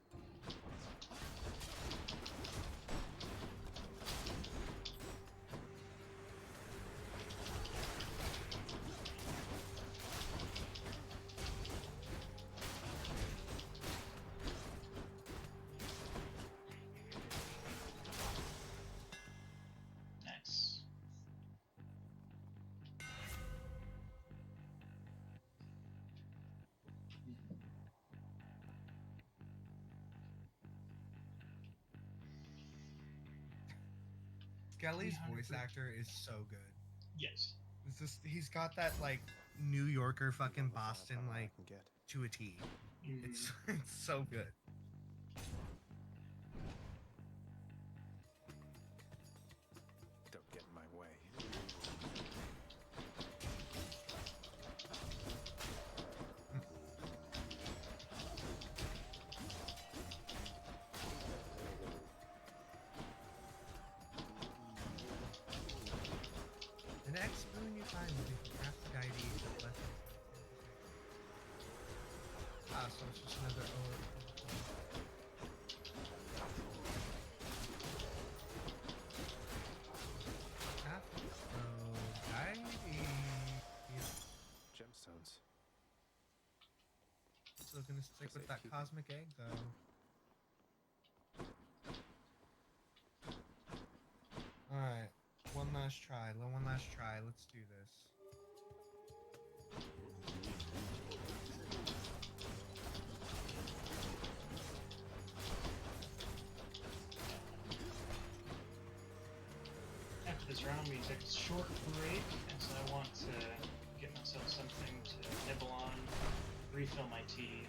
Skelly's voice actor is so good. Yes. It's just he's got that like New Yorker fucking Boston like to a T. It's so good. Don't get in my way. The next spoon you find will be from Aphrodite with lessons. Ah, so it's just another Aphrodite. Gemstones. Still gonna stick with that cosmic egg though. Alright. One last try. Let's do this. After this round, we take a short break, as I want to get myself something to nibble on, refill my tea.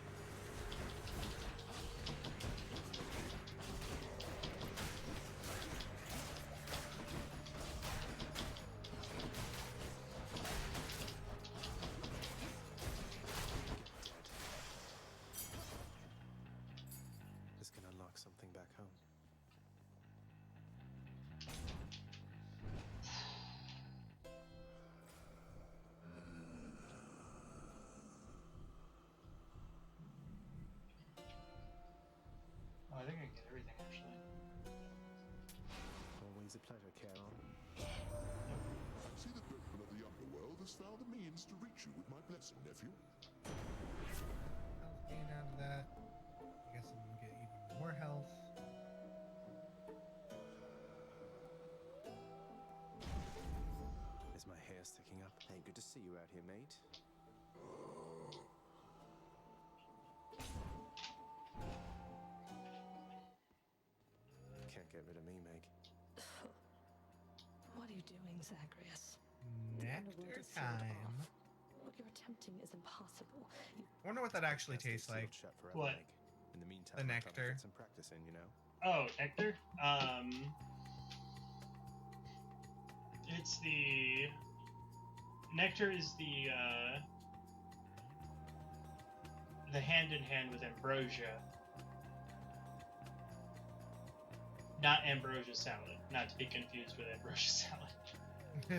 This can unlock something back home. Oh, I think I can get everything, actually. Always a pleasure, Charon. I see the gentleman of the underworld has found the means to reach you with my blessing, nephew. Health gain out of that. I guess I'm gonna get even more health. Is my hair sticking up? Hey, good to see you out here, mate. Can't get rid of me, Meg. What are you doing, Zagreus? Nectar time. What you're attempting is impossible. I wonder what that actually tastes like. What? In the meantime, The I'm trying to nectar. get some practice in, you know. Oh, nectar? It's the... Nectar is the hand-in-hand with ambrosia. Not ambrosia salad. Not to be confused with ambrosia salad. I'm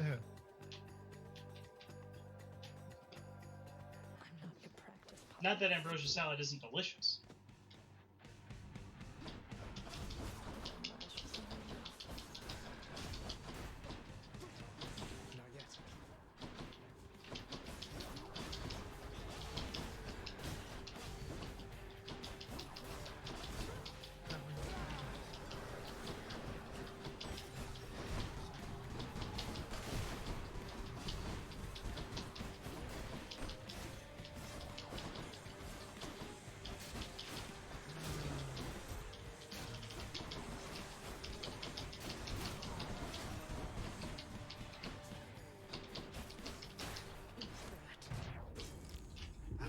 not your practice partner. Not that ambrosia salad isn't delicious. Not yet.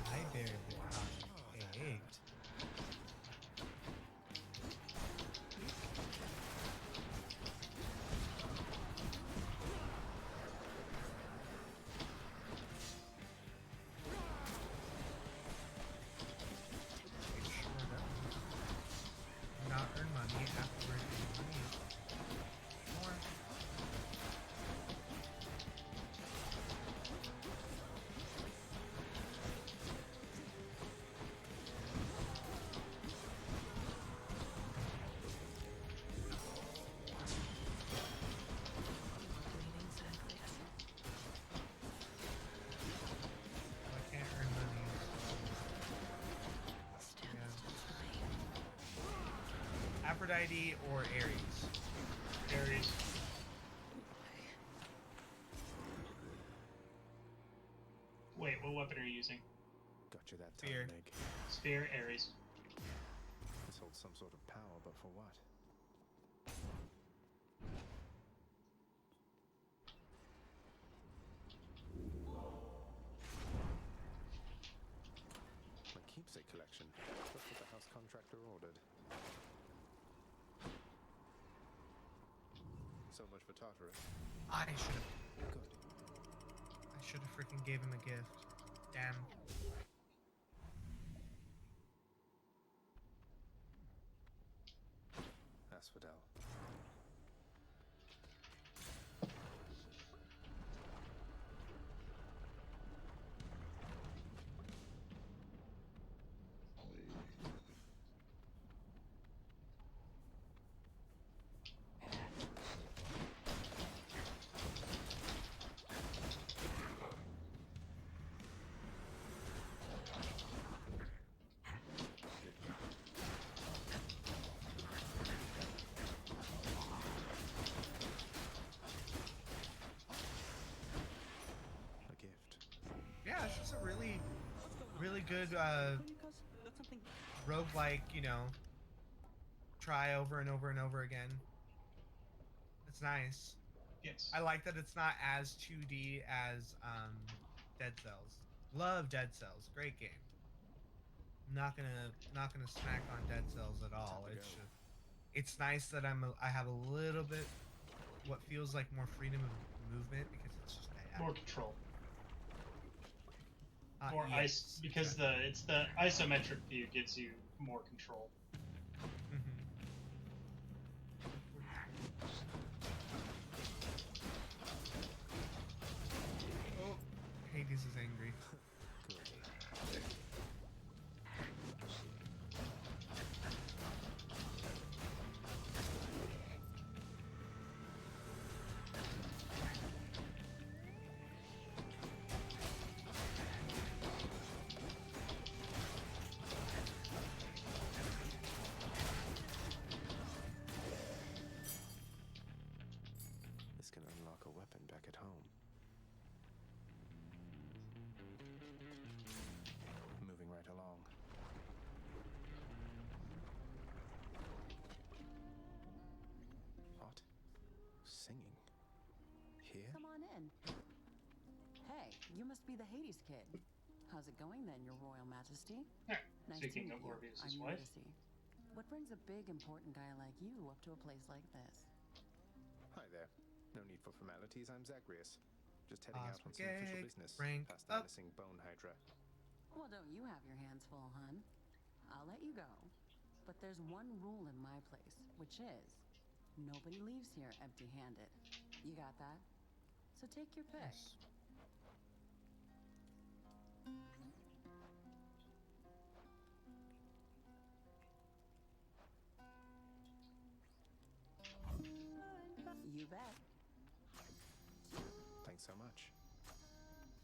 I barely got egg. Not earn money afterward. More. Bleeding Zagreus. I can't earn money. Stand Yeah. still for me. Aphrodite or Ares? Aries. Wait, what weapon are you using? Got you that Spear. time, Meg. Spear, Aries. This holds some sort of power, but for what? So much for Tartarus. I should Good. have freaking gave him a gift. Damn. Asphodel. Yeah, it's just a really, really good roguelike, you know, try over and over and over again. It's nice. Yes. I like that it's not as 2D as Dead Cells. Love Dead Cells. Great game. Not gonna smack on Dead Cells at all. It's nice that I have a little bit what feels like more freedom of movement because it's just more control. More yes, because exactly. it's the isometric view gives you more control. Oh, Hades is angry. This can unlock a weapon back at home. Moving right along. What? Singing? Here? Come on in. Hey, you must be the Hades kid. How's it going then, your royal majesty? Yeah. Nice Speaking to of meet you. Orpheus's I'm wife. Eurydice. What brings a big, important guy like you up to a place like this? Hi there. No need for formalities, I'm Zagreus. Just heading out on some Osprey, official business rank past the up. menacing bone hydra. Well, don't you have your hands full, hun? I'll let you go. But there's one rule in my place, which is nobody leaves here empty-handed. You got that? So take your pick. Yes. You bet. Thanks so much.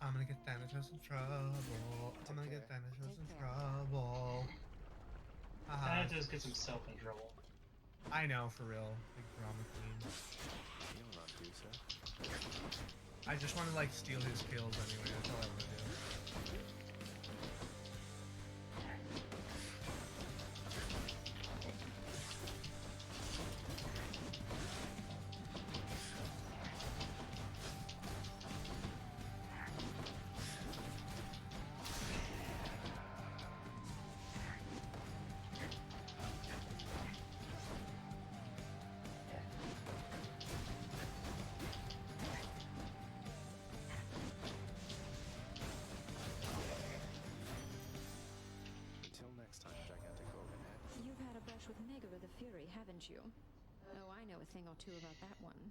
I'm gonna get Thanatos in trouble. I'm gonna get Thanatos in trouble. Thanatos gets himself in trouble. I know, for real. Big drama queen. You'll not do so. I just want to like steal his kills anyway. That's all I want to do. Until next time, gigantic organ head. You've had a brush with Megara the Fury, haven't you? Oh, I know a thing or two about that one.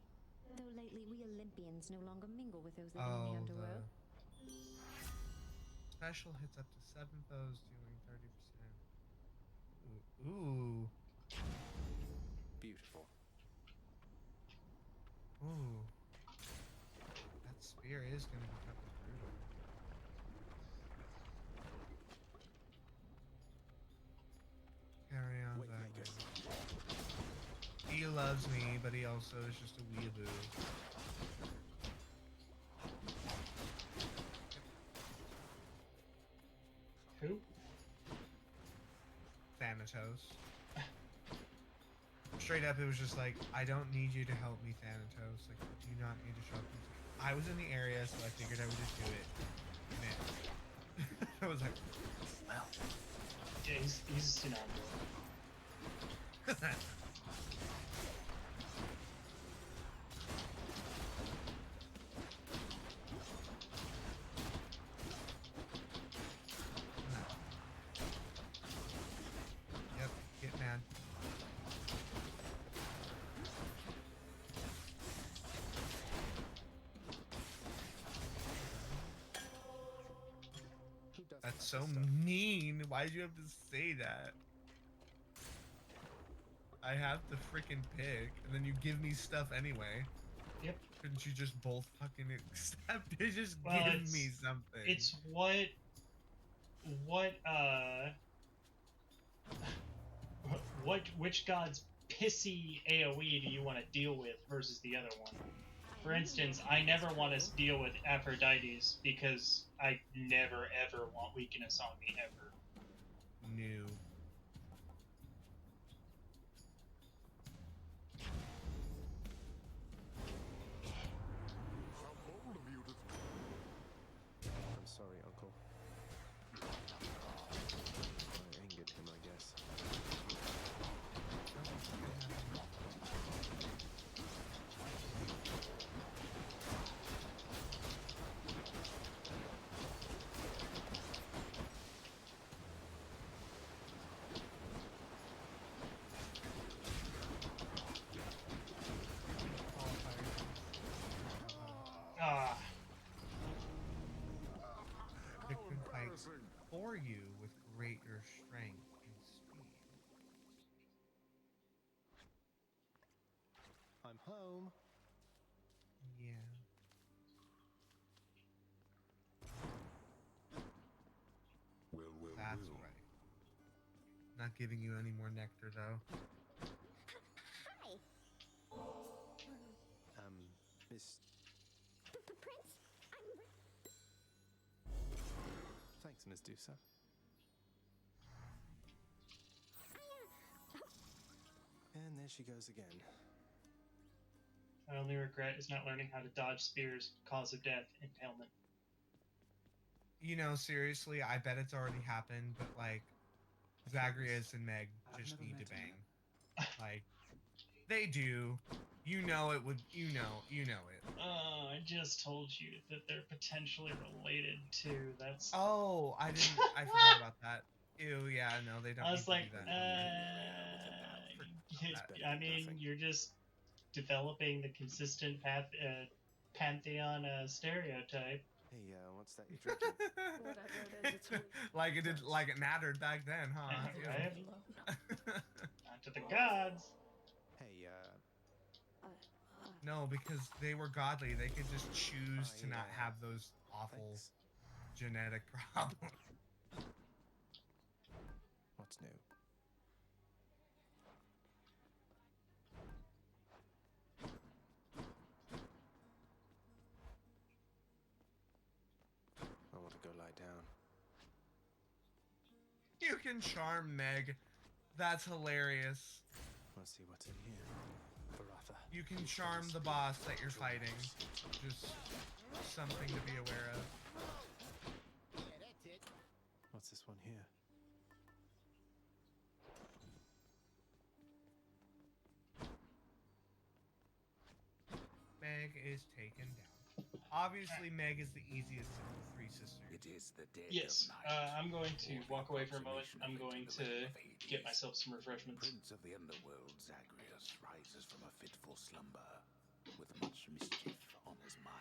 Though lately we Olympians no longer mingle with those living in the underworld. Special hits up to 7 foes, dealing 30%. Ooh. Beautiful. Ooh. That spear is gonna be fucking brutal. Carry on, Zagreus. He loves me, but he also is just a weeaboo. Who? Thanatos. Straight up, it was just like, I don't need you to help me, Thanatos. Like, you do not need to show up. I was in the area, so I figured I would just do it. And I was like, well. Yeah, he's not. so mean. Why did you have to say that? I have to freaking pick, and then you give me stuff anyway. Yep. Couldn't you just both fucking accept it? Just Well, give me something. It's which god's pissy AoE do you want to deal with versus the other one? For instance, I never want to deal with Aphrodite's because I never ever want weakness on me ever. New. I'm sorry, Uncle. I angered him, I guess. Victim fights for you with greater strength and speed. I'm home. Yeah. Well, That's well. right. Not giving you any more nectar, though. Hi. Miss... Prince, Thanks, Miss Dusa. And there she goes again. My only regret is not learning how to dodge spears, cause of death, impalement. You know, seriously, I bet it's already happened, but like, Zagreus and Meg just need to bang. Like, they do. You know it would. You know it. I just told you that they're potentially related to. That's. Oh, I forgot about that. Ew, yeah, no, they don't. I was like, do that. I mean, you're just developing the consistent pantheon stereotype. Hey, what's that you're drinking? Whatever it is, it's like it mattered back then, huh? Right? Not to the gods. Hey, No, because they were godly. They could just choose to not have those awful genetic problems. What's new? I want to go lie down. You can charm Meg. That's hilarious. Let's see what's in here. Baratha. You can charm the boss that you're fighting. Just something to be aware of. Yeah, that's it. What's this one here? Meg is taken down. Obviously, Meg is the easiest of the three sisters. It is the dead Yes, of night. I'm going to walk away for a moment. I'm going to get myself some The refreshments. Prince of the Underworld, Zagreus, rises from a fitful slumber with much mischief on his mind.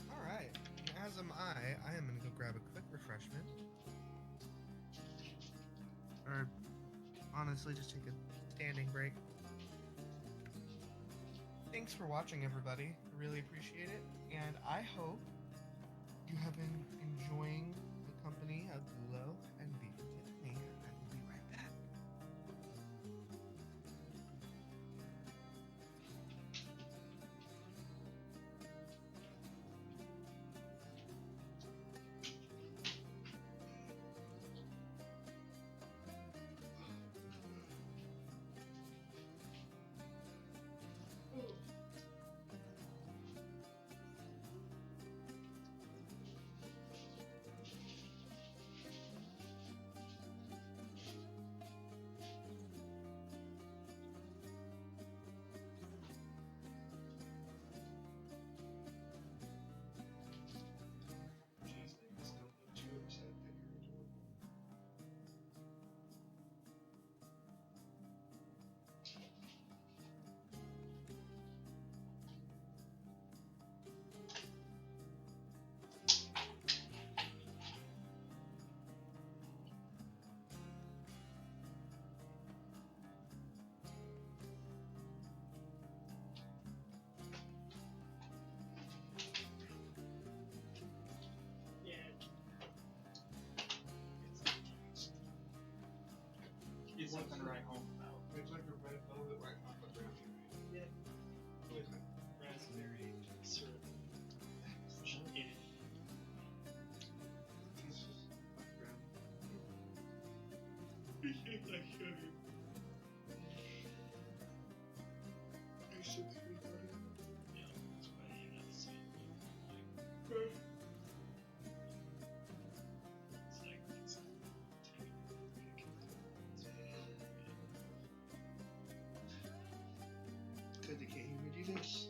Alright, as am I am going to go grab a quick refreshment. Or, honestly, just take a standing break. Thanks for watching, everybody. I really appreciate it. And I hope you have been enjoying the company of Gulo and Beef with me. I will be right back. write home about. It's like a red velvet right off the ground. Yep. With raspberry syrup. In it. It's just background. Like sugar. You should be buddy. Yeah, that's why I end up seeing it. It's like it's Good, they can't hear me do this.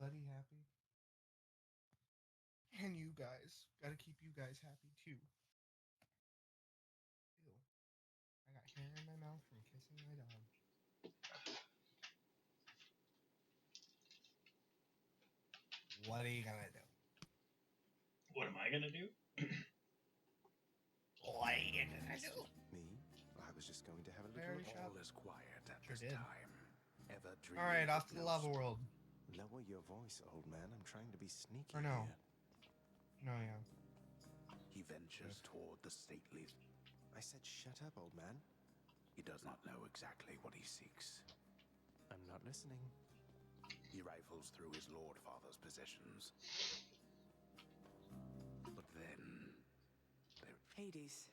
everybody happy. And you guys. Gotta keep you guys happy too. Ew. I got hair in my mouth from kissing my dog. What are you gonna do? What am I gonna do? What are you gonna do? Me? I was just going to have a Very little... All is quiet at Sure this did. time. Ever Alright, dreamed off to the no lava world. Lower your voice, old man. I'm trying to be sneaky Or no. here. No, yeah. He ventures toward the stately. I said shut up, old man. He does not know exactly what he seeks. I'm not listening. He rifles through his Lord Father's possessions. But then... Hades,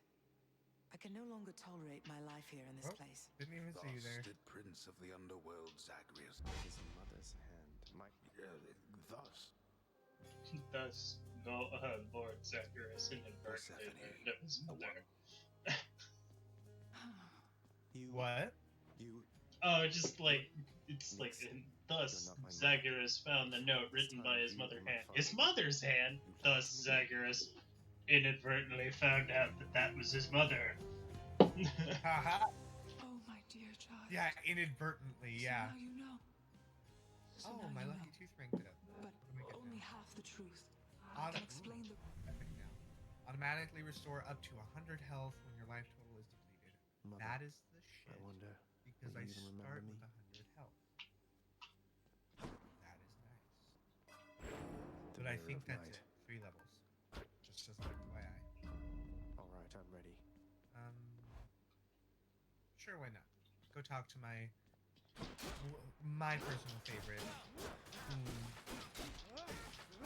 I can no longer tolerate my life here in this place. Didn't even see you there. Did Prince of the Underworld Zagreus his mother's hand? Thus. Thus, Lord Zagreus inadvertently learned of his mother. What? You. Oh, just like it's like, and thus Zagreus found the note written by his mother's hand. Thus Zagreus inadvertently found out that that was his mother. Haha. Oh, my dear child. Yeah, inadvertently, yeah. So now you know. So Oh, now my you lucky know. tooth ring did it. But only half the truth. I can explain the... Epic now. Automatically restore up to 100 health when your life total is depleted. Mother, that is the shit. I wonder, because will I you even start remember with me? 100 health. That is nice. The But I mirror think of that's light. it. 3 levels. Just FYI. Alright, I'm ready. Sure, why not? Go talk to my personal favorite, who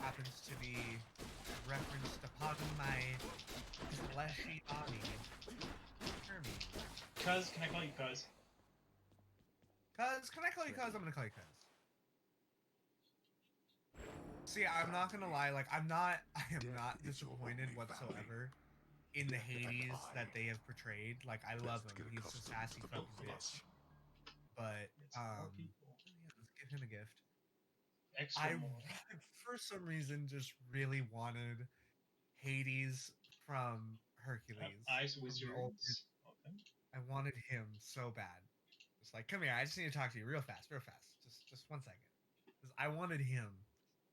happens to be referenced upon my fleshy body. Hermes. Cuz, can I call you Cuz? Cuz, can I call you Cuz? I'm gonna call you Cuz. See, I'm not gonna lie, like, I am not disappointed whatsoever in the Hades that they have portrayed. Like, I love him. He's a sassy fucking bitch. But, yeah, let's give him a gift. Extra more. For some reason, just really wanted Hades from Hercules. Eyes Wizards. Okay. I wanted him so bad. It's like, come here, I just need to talk to you real fast. Just 1 second. Because I wanted him.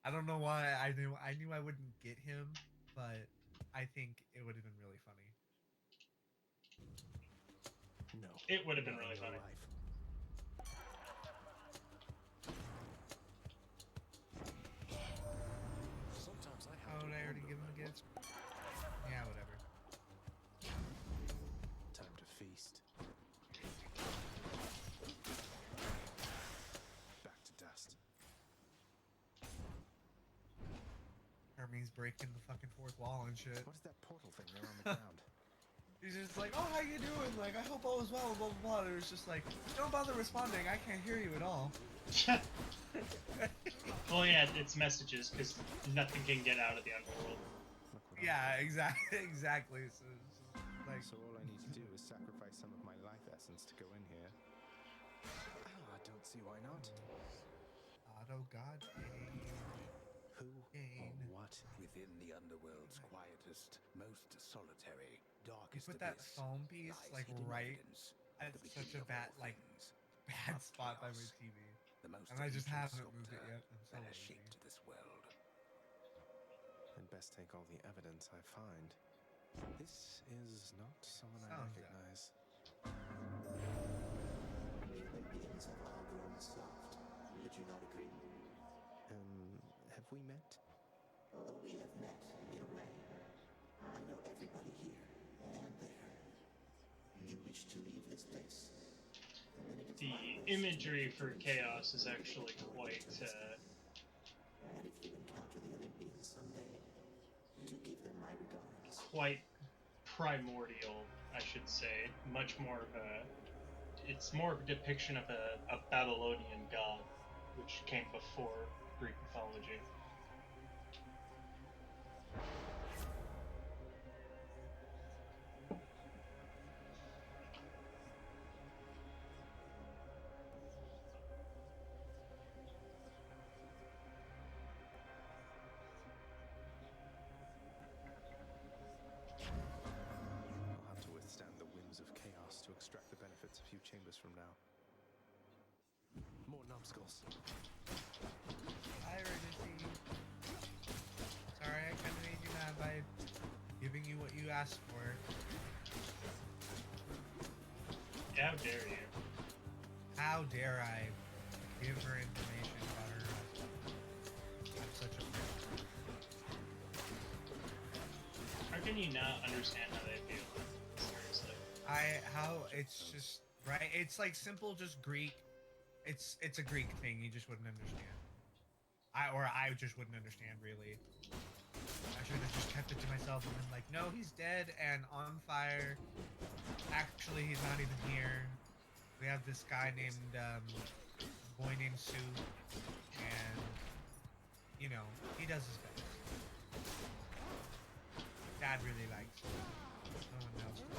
I don't know why I knew I wouldn't get him, but I think it would have been really funny. No. It would have been really funny. Sometimes I Oh, did I already give him a gift? Yeah, whatever. Time to feast. Back to dust. Hermes breaking the fucking 4th wall and shit. What is that portal thing there on the ground? He's just like, oh, how you doing? Like, I hope all is well, blah, blah, blah. It was just like, don't bother responding. I can't hear you at all. Well, yeah, it's messages, because nothing can get out of the underworld. Yeah, exactly. So, it's just like... So all I need to do is sacrifice some of my life essence to go in here. I don't see why not. Auto God Age. Who Gain. or what? Within the underworld's quietest, most solitary, You darkest put that abyss foam piece, lies like, hidden right evidence at the such beginning a of bad, all like, things. bad Of spot by my chaos, TV. the most And I just ancient haven't moved it sculptor yet. I'm so that has lazy. shaped this world. I'd best take all the evidence I find. This is not someone I Sounds recognize. Olympians have all grown soft. Would you not agree? Have we met? Oh, we have met, in a way. I know everybody here and there. You wish to leave this place? The imagery for Chaos is actually quite, And if you encounter the Olympians someday, do give them my regards. quite primordial, I should say. Much more of a... It's more of a depiction of a Babylonian god, which came before Greek mythology. numbskulls. Hi, Urgency. Sorry, I kind of made you mad by giving you what you asked for. How dare you? How dare I give her information about her husband? I'm such a prick. How can you not understand how they feel? Seriously. It's just right. It's like simple, just Greek. It's a Greek thing. You just wouldn't understand. I just wouldn't understand really. I should have just kept it to myself and been like, no, he's dead and on fire. Actually, he's not even here. We have this guy named boy named Sue, and you know he does his best. Dad really likes him. No one else does.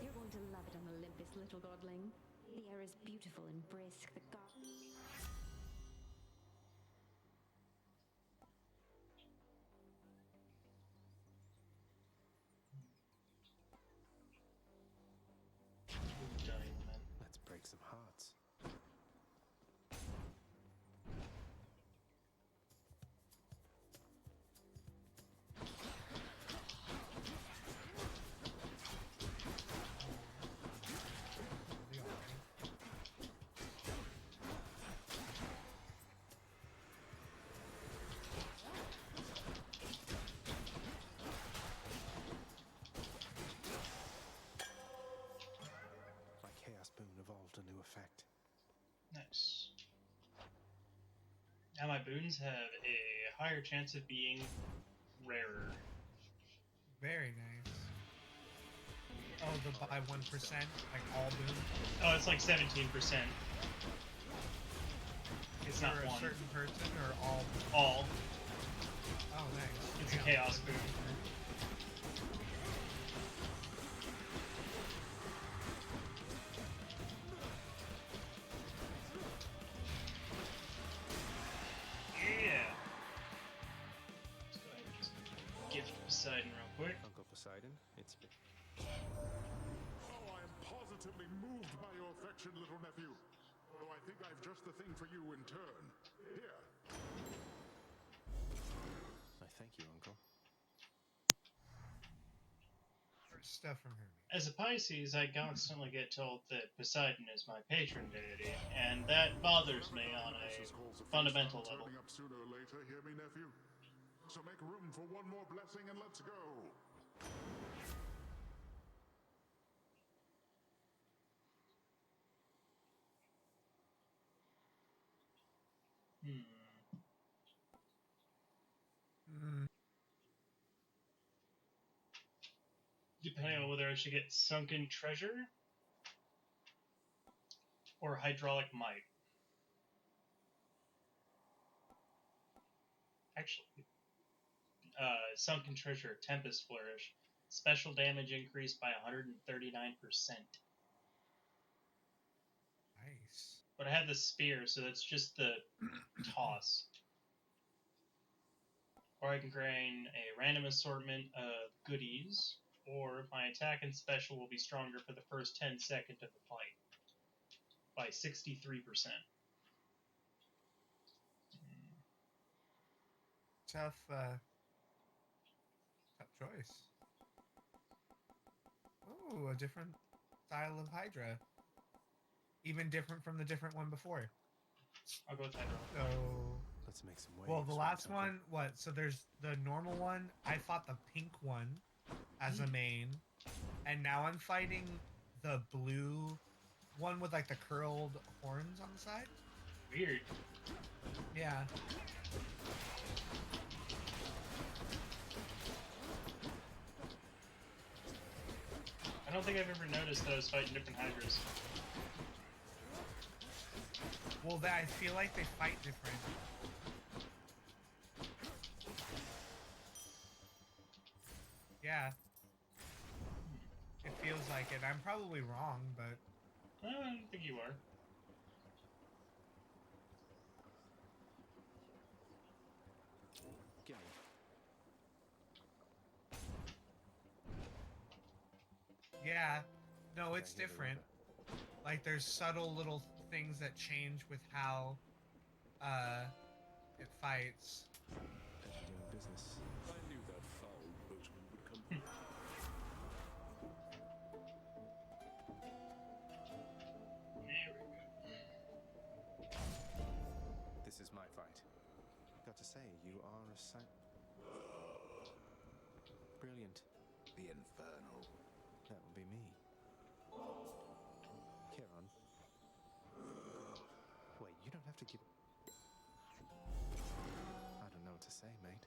You're going to love it on Olympus, little godling. The air is beautiful and brisk. The Let's break some hearts. My Chaos Boon evolved a new effect. Nice. Now my boons have a higher chance of being rarer. Very nice. Oh, the by 1%, like all boons. Oh, it's like 17%. It's not for one. a certain person or all? All. Oh, nice. It's a chaos boon. Yeah. Let's go ahead and just gift Poseidon real quick. Uncle Poseidon, it's been... Oh, I am positively moved by your affection, little nephew. Though I think I've just the thing for you in turn. Here. I thank you, Uncle. Stuff from Hermes. As a Pisces, I constantly get told that Poseidon is my patron deity, and that bothers me on a fundamental level. Turning up sooner or later, hear me, nephew? So make room for one more blessing and let's go. Depending on whether I should get Sunken Treasure or Hydraulic Might. Actually, Sunken Treasure, Tempest Flourish. Special damage increased by 139%. Nice. But I have the Spear, so that's just the toss. Or I can gain a random assortment of goodies, or my attack and special will be stronger for the first 10 seconds of the fight by 63%. Tough choice. Oh, a different style of Hydra. Even different from the different one before. I'll go with Hydra. So let's make some waves. Well, the last one, what? So there's the normal one. I fought the pink one as a main, and now I'm fighting the blue one with like the curled horns on the side. Weird. Yeah. I don't think I've ever noticed that I was fighting different Hydras. Well, I feel like they fight different. Yeah. It feels like it. I'm probably wrong, but... I don't think you are. Yeah. No, it's I hear the different. river. Like, there's subtle little things that change with how it fights. Better doing business. I knew that foul boatman would come. There we go. This is my fight. Got to say, you are a brilliant. The Infernal. That would be me. Kieran. Wait, you don't have to give... I don't know what to say, mate.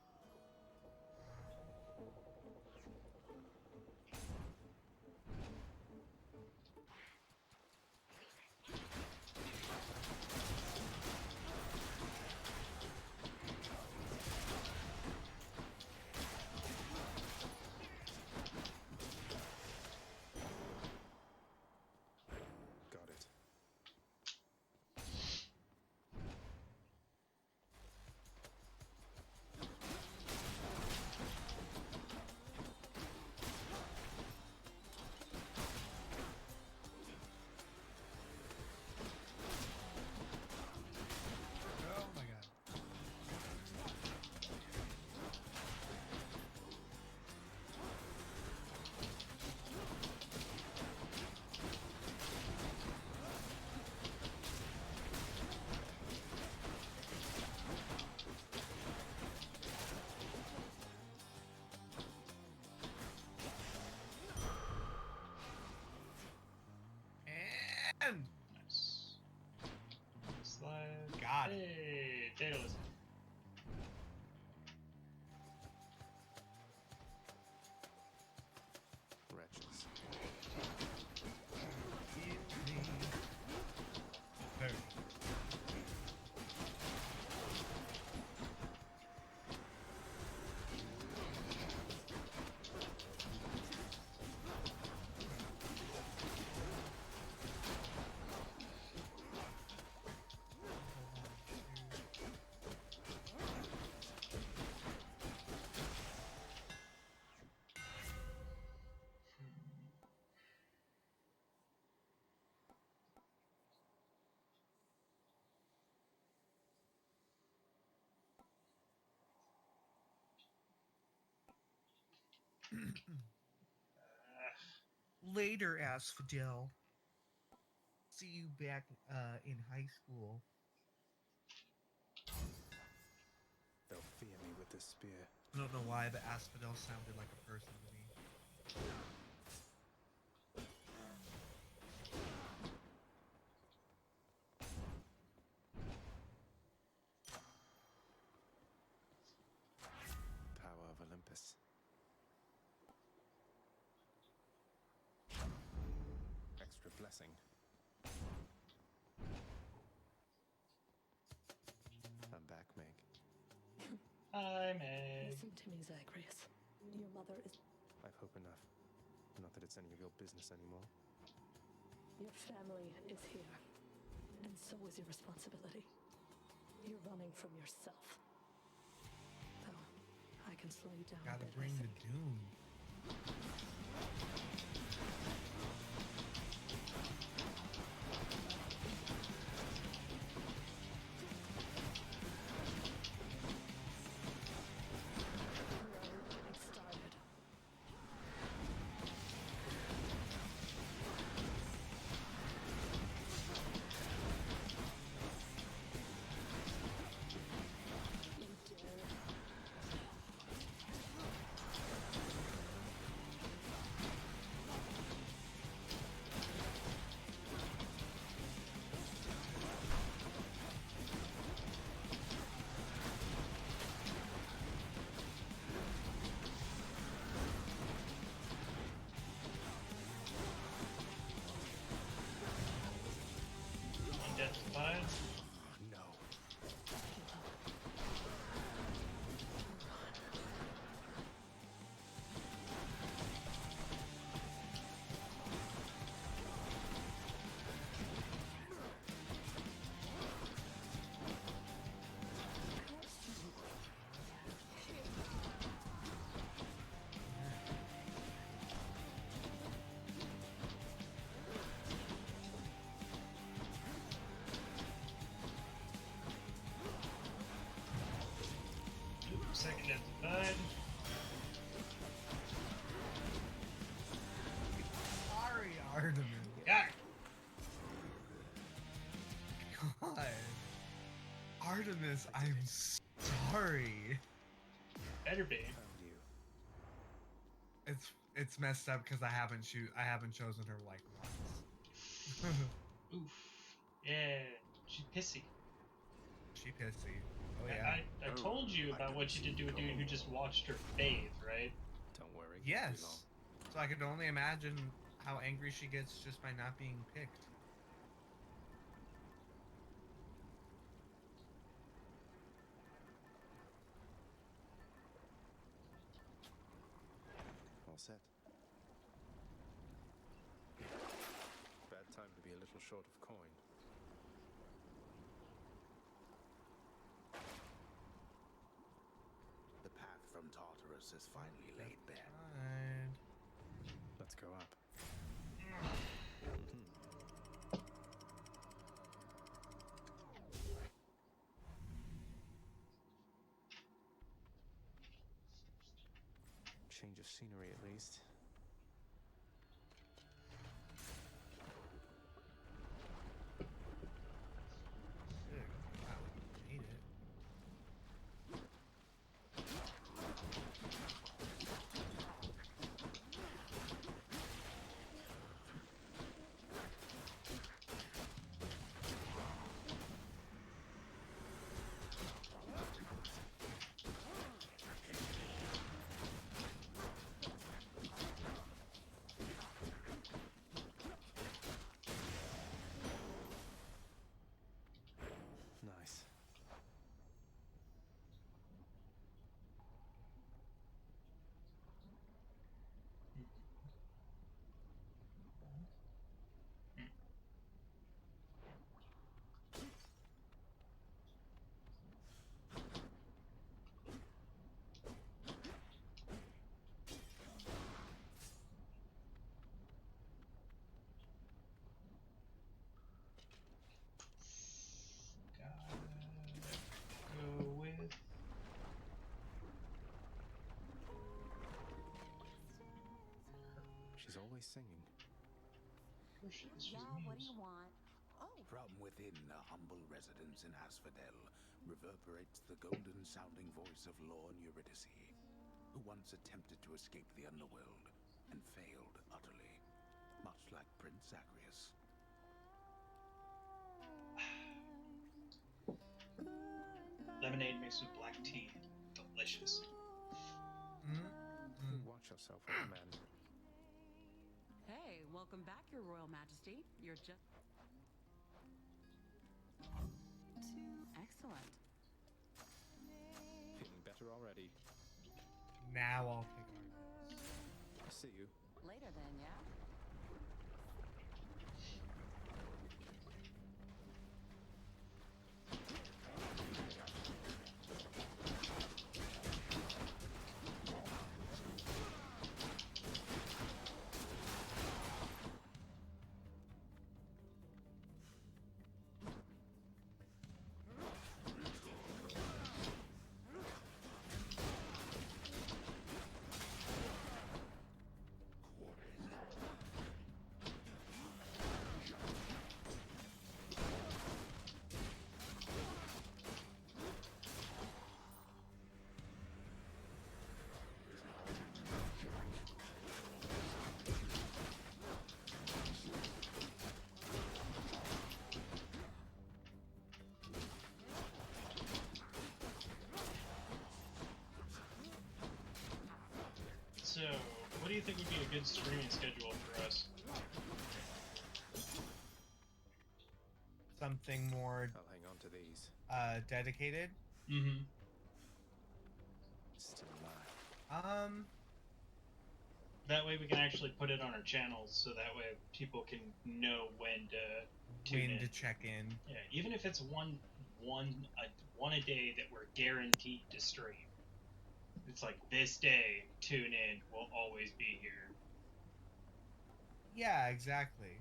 Got it. Oh my god. And Nice. Slide. Got it. Hey, there it was. Wretches. Boom. Later, Asphodel. See you back in high school. They'll fear me with this spear. I don't know why, but Asphodel sounded like a person to me. Power of Olympus. Extra blessing. I'm back, Meg. Hi, Meg. Listen to me, Zagreus. Your mother is... I've hope enough. Not that it's any of your business anymore. Your family is here. And so is your responsibility. You're running from yourself. Though, I can slow you down a Gotta bit, bring I the think. doom. We're only getting started. You dare. God. Sorry, Artemis. God. God. Artemis, I'm sorry. Better be. It's messed up because I haven't chosen her like once. Oof. Yeah. She's pissy. She pissy. Oh yeah. I told you about what she did to a dude who just watched her bathe, right? Don't worry. Yes. So I could only imagine how angry she gets just by not being picked. All set. Bad time to be a little short of coin. The path from Tartarus is finally laid bare. Let's go up. Change of scenery at least. Nice. Go with. She's always singing. Yeah, what do you want? Oh. From within a humble residence in Asphodel reverberates the golden-sounding voice of Lorne Eurydice, who once attempted to escape the underworld and failed utterly, much like Prince Zagreus. Lemonade mixed with black tea. Delicious. Watch yourself, old man. Hey, welcome back, Your Royal Majesty. You're just... Excellent. Feeling better already. Now I'll pick Artemis. See you. Later then, yeah? So, what do you think would be a good streaming schedule for us? Something more I'll hang on to these. dedicated. Mm-hmm. Still alive. That way we can actually put it on our channels, so that way people can know when to tune in. To check in. Yeah, even if it's one a day that we're guaranteed to stream. It's like this day, tune in. We'll always be here. Yeah, exactly.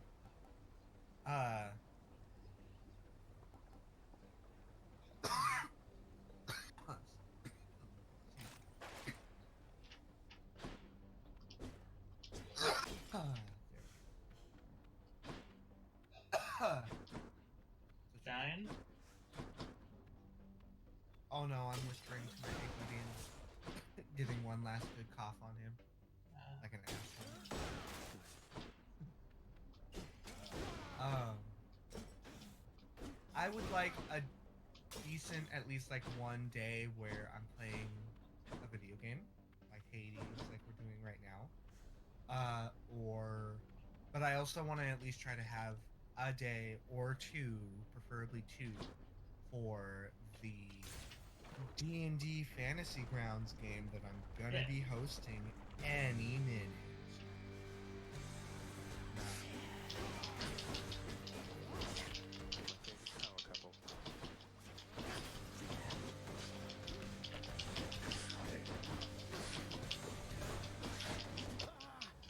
Oh no, I'm whispering to my big buddy and giving one last good cough on him. Like an asshole. I would like a decent, at least like one day where I'm playing a video game, like Hades, like we're doing right now. But I also want to at least try to have a day or two, preferably two, for the D&D Fantasy Grounds game that I'm gonna be hosting any minute.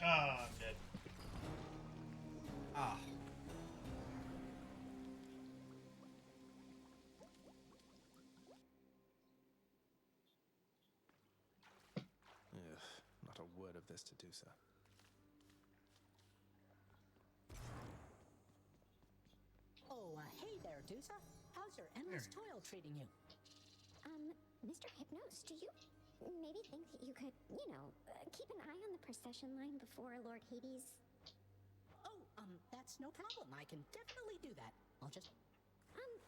I'm dead. Ah. Ugh, not a word of this to do, sir. Oh, hey there, Dusa. How's your endless toil treating you? Mr. Hypnos, do you maybe think that you could, keep an eye on the procession line before Lord Hades? Oh, that's no problem. I can definitely do that. I'll just... Good.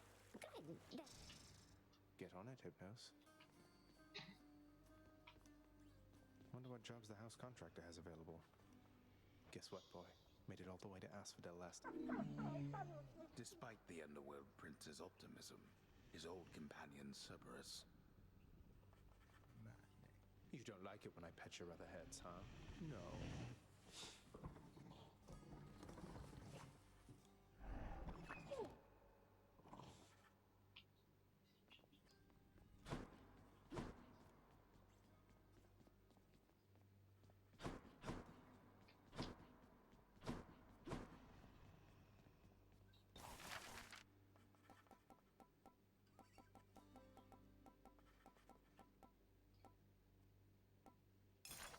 Get on it, Hypnos. Wonder what jobs the house contractor has available. Guess what, boy? Made it all the way to Asphodel last time. Despite the Underworld Prince's optimism, his old companion Cerberus. You don't like it when I pet your other heads, huh? No.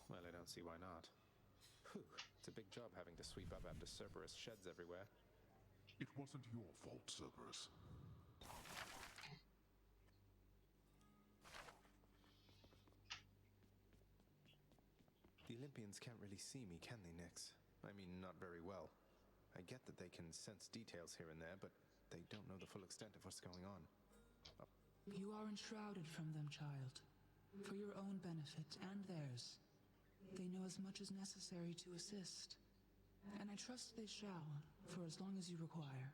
Well, I don't see why not. Whew, it's a big job having to sweep up after Cerberus sheds everywhere. It wasn't your fault, Cerberus. The Olympians can't really see me, can they, Nyx? I mean, not very well. I get that they can sense details here and there, but they don't know the full extent of what's going on. You are enshrouded from them, child. For your own benefit and theirs. They know as much as necessary to assist. And I trust they shall, for as long as you require.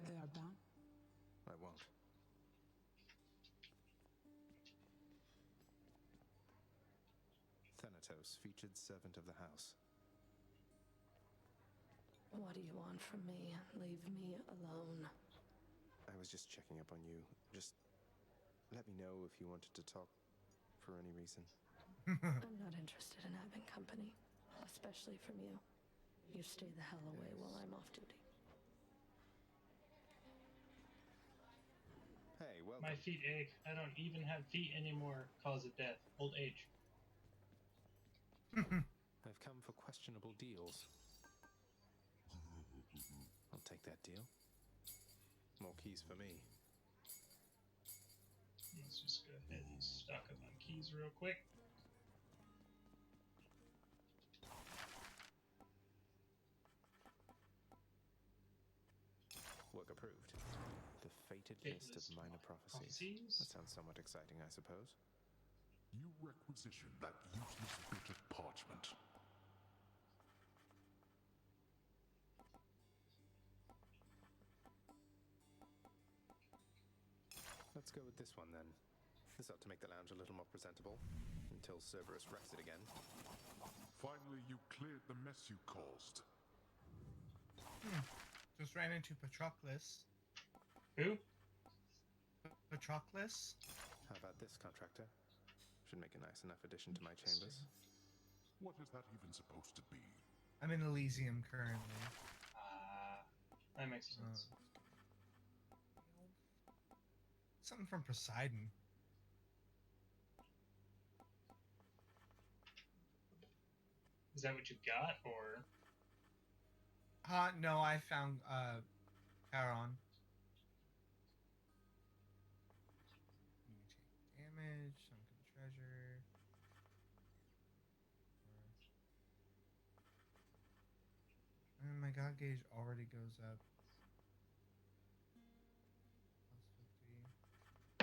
They are bound. I won't. Thanatos, featured servant of the house. What do you want from me? Leave me alone. I was just checking up on you. Just let me know if you wanted to talk for any reason. I'm not interested in having company, especially from you. You stay the hell away while I'm off duty. Hey, welcome. My feet ache. I don't even have feet anymore. Cause of death. Old age. I've come for questionable deals. I'll take that deal. More keys for me. Let's just go ahead and stock up on keys real quick. Work approved. The fated list of minor prophecies. That sounds somewhat exciting, I suppose. You requisition that useless bit of parchment. Let's go with this one then. This ought to make the lounge a little more presentable. Until Cerberus wrecks it again. Finally, you cleared the mess you caused. Just ran into Patroclus. Who? Patroclus? How about this, contractor? Should make a nice enough addition to my chambers. What is that even supposed to be? I'm in Elysium currently. That makes sense. Something from Poseidon. Is that what you got, or? No, I found Charon. treasure. And my god gauge already goes up. +50.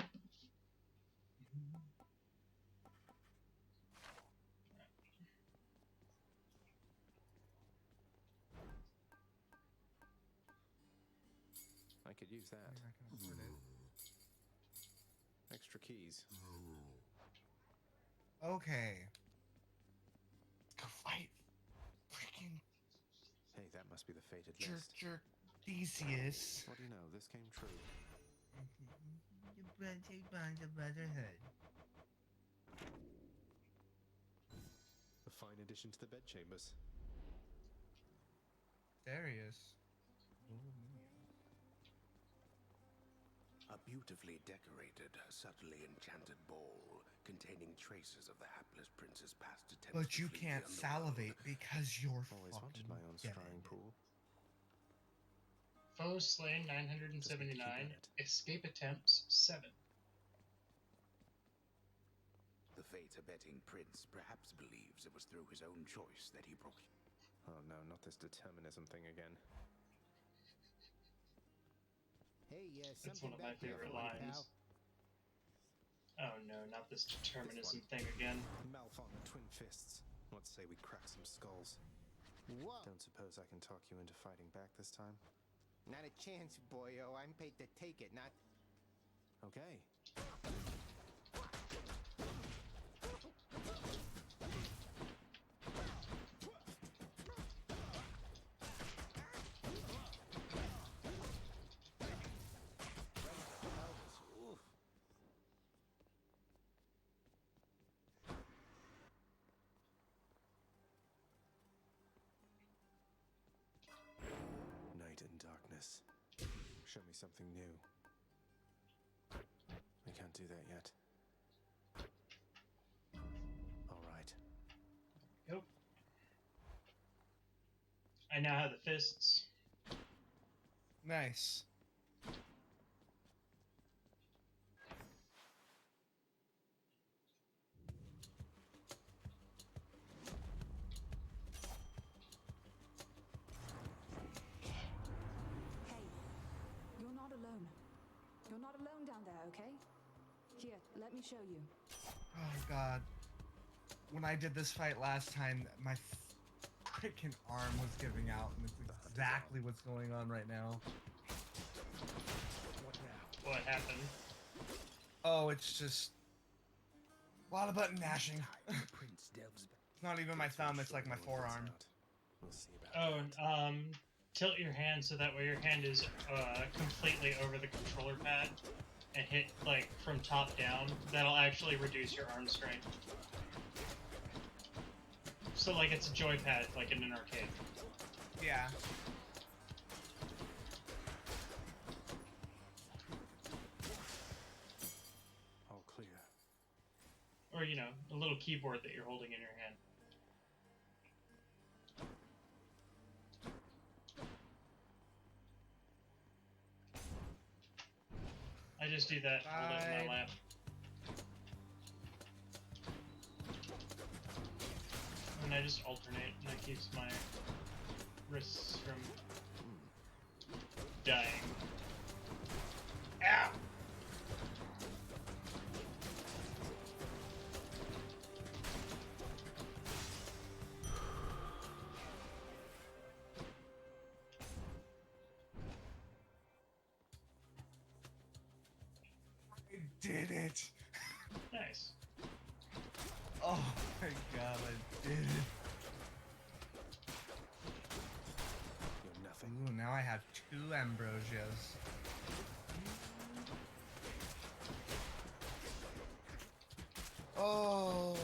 I could use that. I mean, I can afford it. Extra keys. Okay. Go fight. Freaking Hey, that must be the fated jerk, list. jerk, Theseus. What do you know? This came true. You better take a brotherhood. A fine addition to the bedchambers. Darius. A beautifully decorated, subtly enchanted ball containing traces of the hapless prince's past attempts. But you to flee can't the underworld salivate because you're Always wanted fucking my own dead. scrying pool. Foes slain 979. Escape attempts 7. The fate-abetting prince perhaps believes it was through his own choice that he broke. Oh no, not this determinism thing again. Hey, That's something one of my back there favorite for you, lines. pal. Oh no, not this determinism thing again. Malphon, twin fists. Let's say we crack some skulls. Whoa! Don't suppose I can talk you into fighting back this time? Not a chance, boyo. I'm paid to take it, not... Okay. Night and darkness. Show me something new. I can't do that yet. All right. Nope. I now have the fists. Nice. Hey, you're not alone. You're not alone down there, okay? Here, let me show you. Oh god. When I did this fight last time, my freaking arm was giving out, and it's exactly what's going on right now. What now? What happened? Oh, it's just a lot of button mashing. Prince delves back. It's not even my thumb, it's like my forearm. We'll see about Oh, tilt your hand so that way your hand is completely over the controller pad and hit like from top down. That'll actually reduce your arm strength. So like it's a joypad like in an arcade. Yeah. All clear. Or, you know, a little keyboard that you're holding in your hand. I just do that, hold it in my lap. And I just alternate, and that keeps my wrists from dying. Ow! I did it! Nice. Oh my god, I did it. You're nothing. Ooh, now I have 2 Ambrosias. Oh.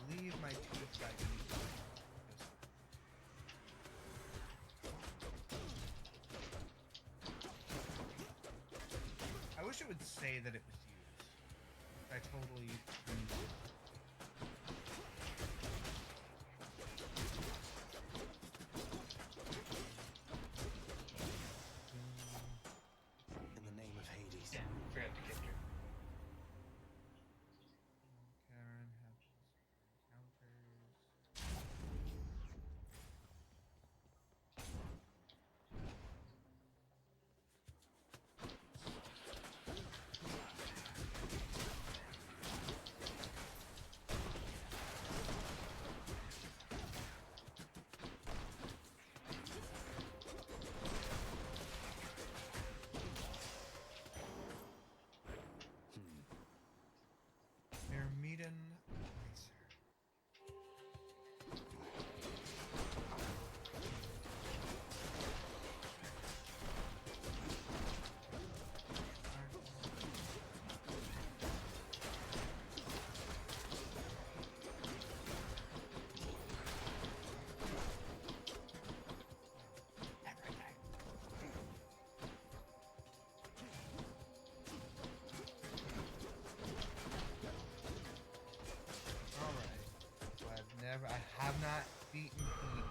I believe my teeth got eaten. I wish it would say that it was used. I totally. I have not beaten Hades.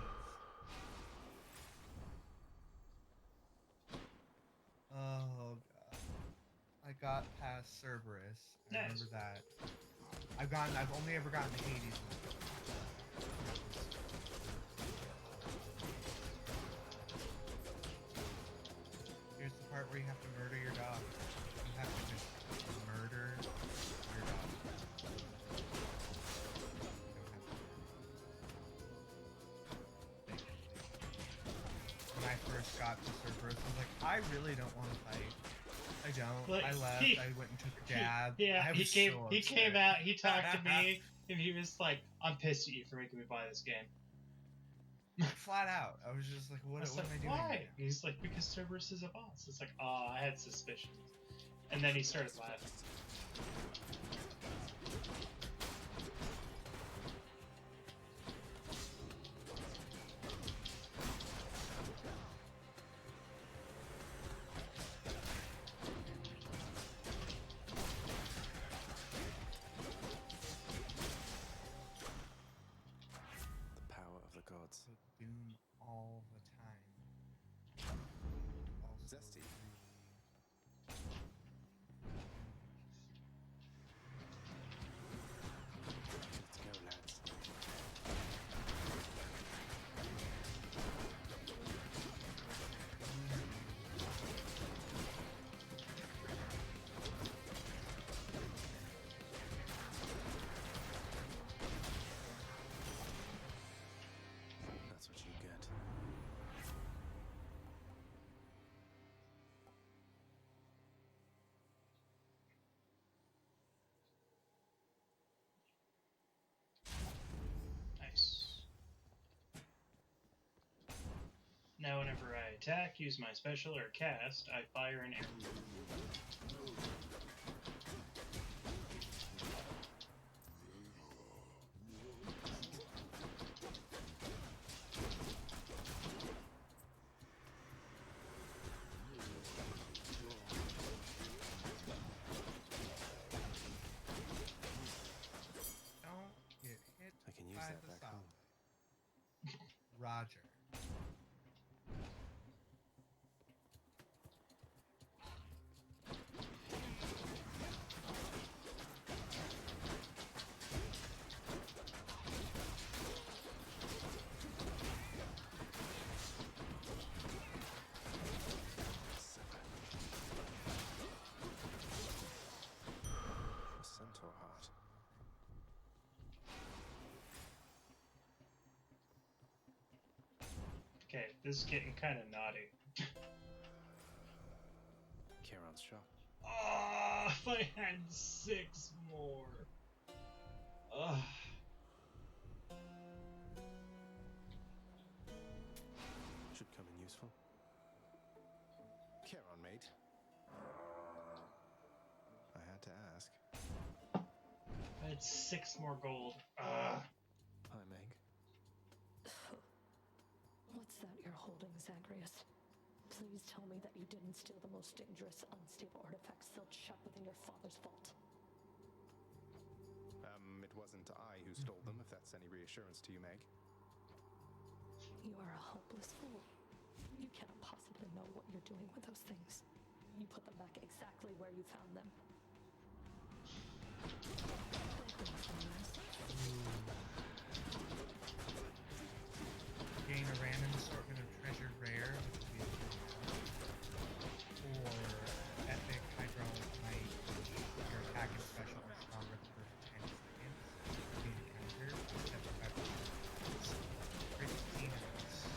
Oh god. I got past Cerberus. I remember that. I've only ever gotten to Hades. Here's the part where you have to murder your dog. You have to just murder your dog. When I first got to Cerberus, I was like, I really don't want to fight. I don't. Like, I left. I went and took a dab. He came upset. out. He talked to me, and he was like, "I'm pissed at you for making me buy this game." Flat out, I was just like, "What, what am I doing?" Why? Right now? He's like, "Because Cerberus is a boss." It's like, "Oh, I had suspicions," and then he started laughing. Gods. Doom all the time. Also Zesty. Let's go, lads. That's what you get. Nice. Now, whenever I attack, use my special, or cast, I fire an arrow. Don't get hit I can use by that the back saw. home. Roger. A centaur heart. Okay, this is getting kind of naughty. Charon's shop. Oh, if I had 6 more. Ugh. Should come in useful. Charon, mate. I had to ask. I had 6 more gold. Ugh. Hi, Meg. What's that you're holding, Zagreus? Please tell me that you didn't steal the most dangerous, unstable artifact sealed shut within your father's vault. It wasn't I who stole them, if that's any reassurance to you, Meg. You are a hopeless fool. You cannot possibly know what you're doing with those things. You put them back exactly where you found them. Gain a random assortment of treasure rare, which will be or epic hydraulic might. Your attack is special or stronger for 10 seconds. The encounter is 75%. 15 of this.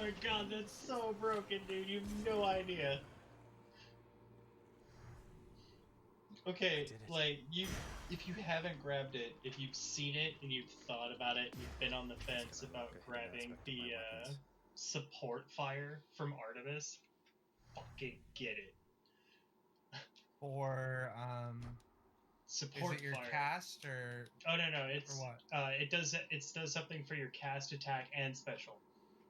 my god, that's so broken, dude. You have no idea. Okay, like, if you haven't grabbed it, if you've seen it and you've thought about it, you've been on the fence about grabbing the support fire from Artemis, fucking get it. Or support is it your fire. cast or? Oh no, it's what? It does something for your cast, attack, and special.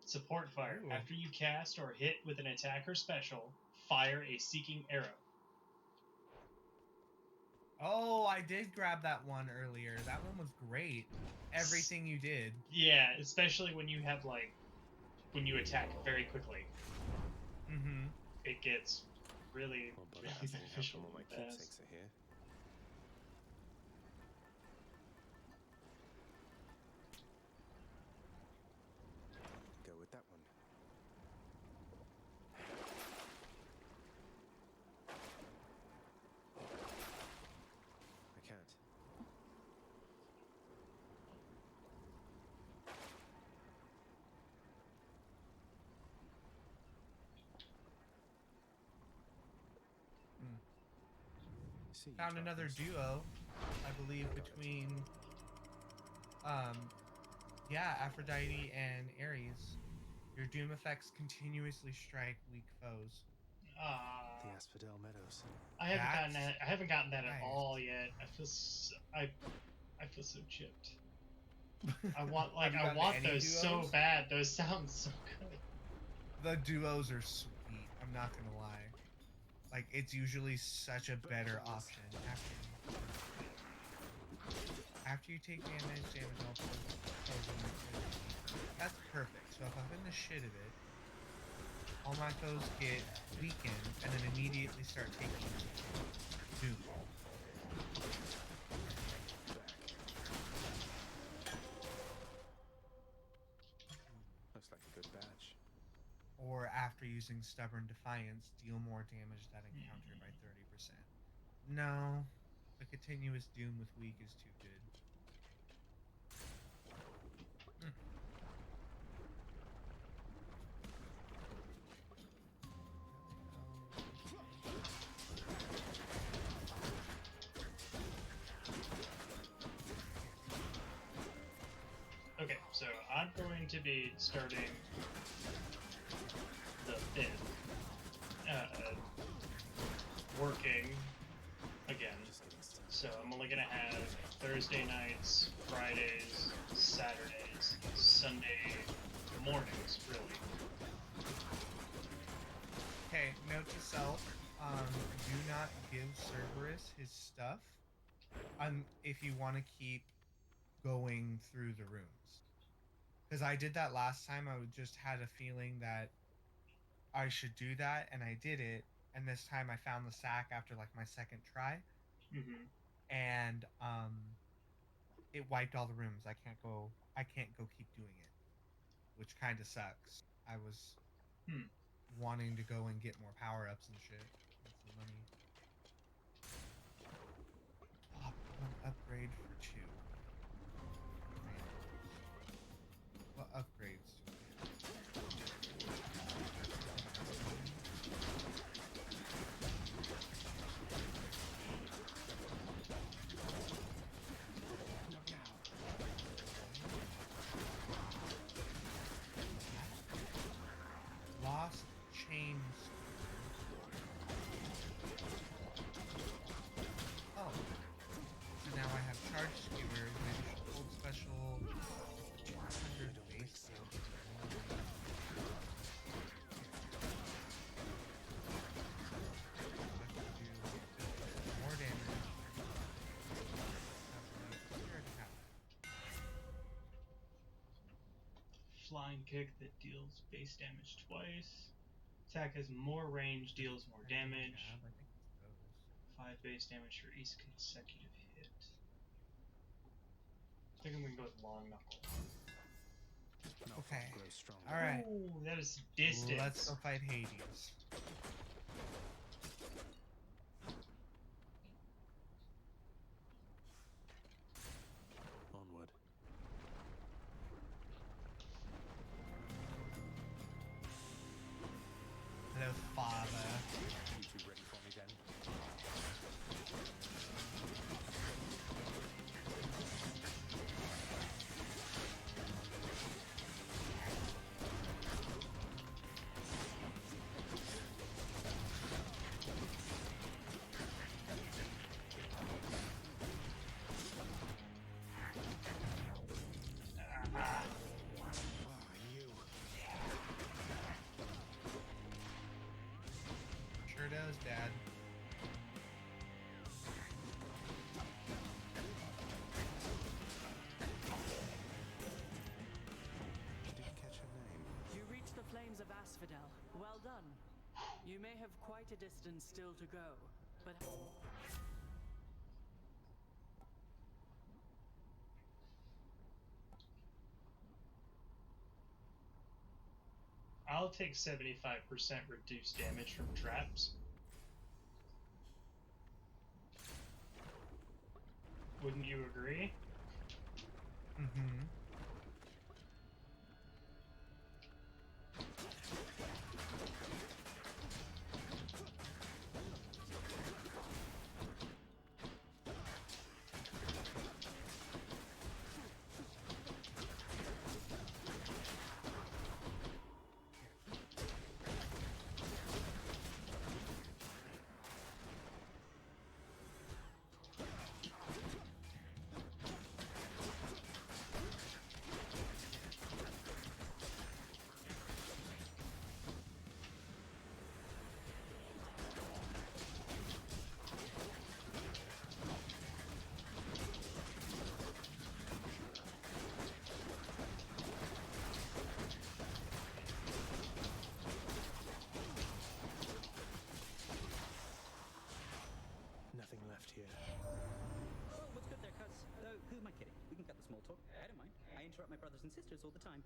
Support fire. Ooh. After you cast or hit with an attack or special, fire a seeking arrow. Oh, I did grab that one earlier. That one was great. Everything you did. Yeah, especially when you have when you attack very quickly. Mm-hmm. It gets really, really beneficial. All my keepsakes are here. Go with that one. I can't. Found another duo, I believe, between yeah, Aphrodite and Ares. Your doom effects continuously strike weak foes. The Asphodel Meadows. I haven't gotten that at all yet. I feel so chipped. I want those so bad. Those sound so good. The duos are sweet. I'm not gonna lie. Like, it's usually such a better option after you take damage off that's perfect. So if I'm in the shit of it, all my foes get weakened and then immediately start taking doom. Looks like a good badge. Or after using Stubborn Defiance, deal more damage that encounter by 30%. No, the continuous doom with weak is too good. Okay, so I'm going to be starting the 5th, working again. So I'm only gonna have Thursday nights, Fridays, Saturdays, Sunday mornings, really. Okay, note to self, do not give Cerberus his stuff if you want to keep going through the rooms. Because I did that last time, I just had a feeling that I should do that, and I did it, and this time I found the sack after like my second try. Mm-hmm. And it wiped all the rooms. I can't go keep doing it, which kind of sucks. I was wanting to go and get more power-ups and shit, and some money. One upgrade for 2. What upgrades do we have? Lost chain. Oh. So now I have charge skewer, hold special, 200 base. More damage. Flying kick that deals base damage twice. Attack has more range, deals more damage. 5 base damage for each consecutive hit. I think I'm gonna go with long knuckle. Okay. Alright. Ooh, that is distance. Let's go fight Hades. Onward. does, Dad. Didn't catch her name. You reached the flames of Asphodel. Well done. You may have quite a distance still to go, but... I'll take 75% reduced damage from traps. Wouldn't you agree? Mm-hmm. Nothing left here. Oh, what's good there, cuz? Who am I kidding? We can cut the small talk. I don't mind. I interrupt my brothers and sisters all the time.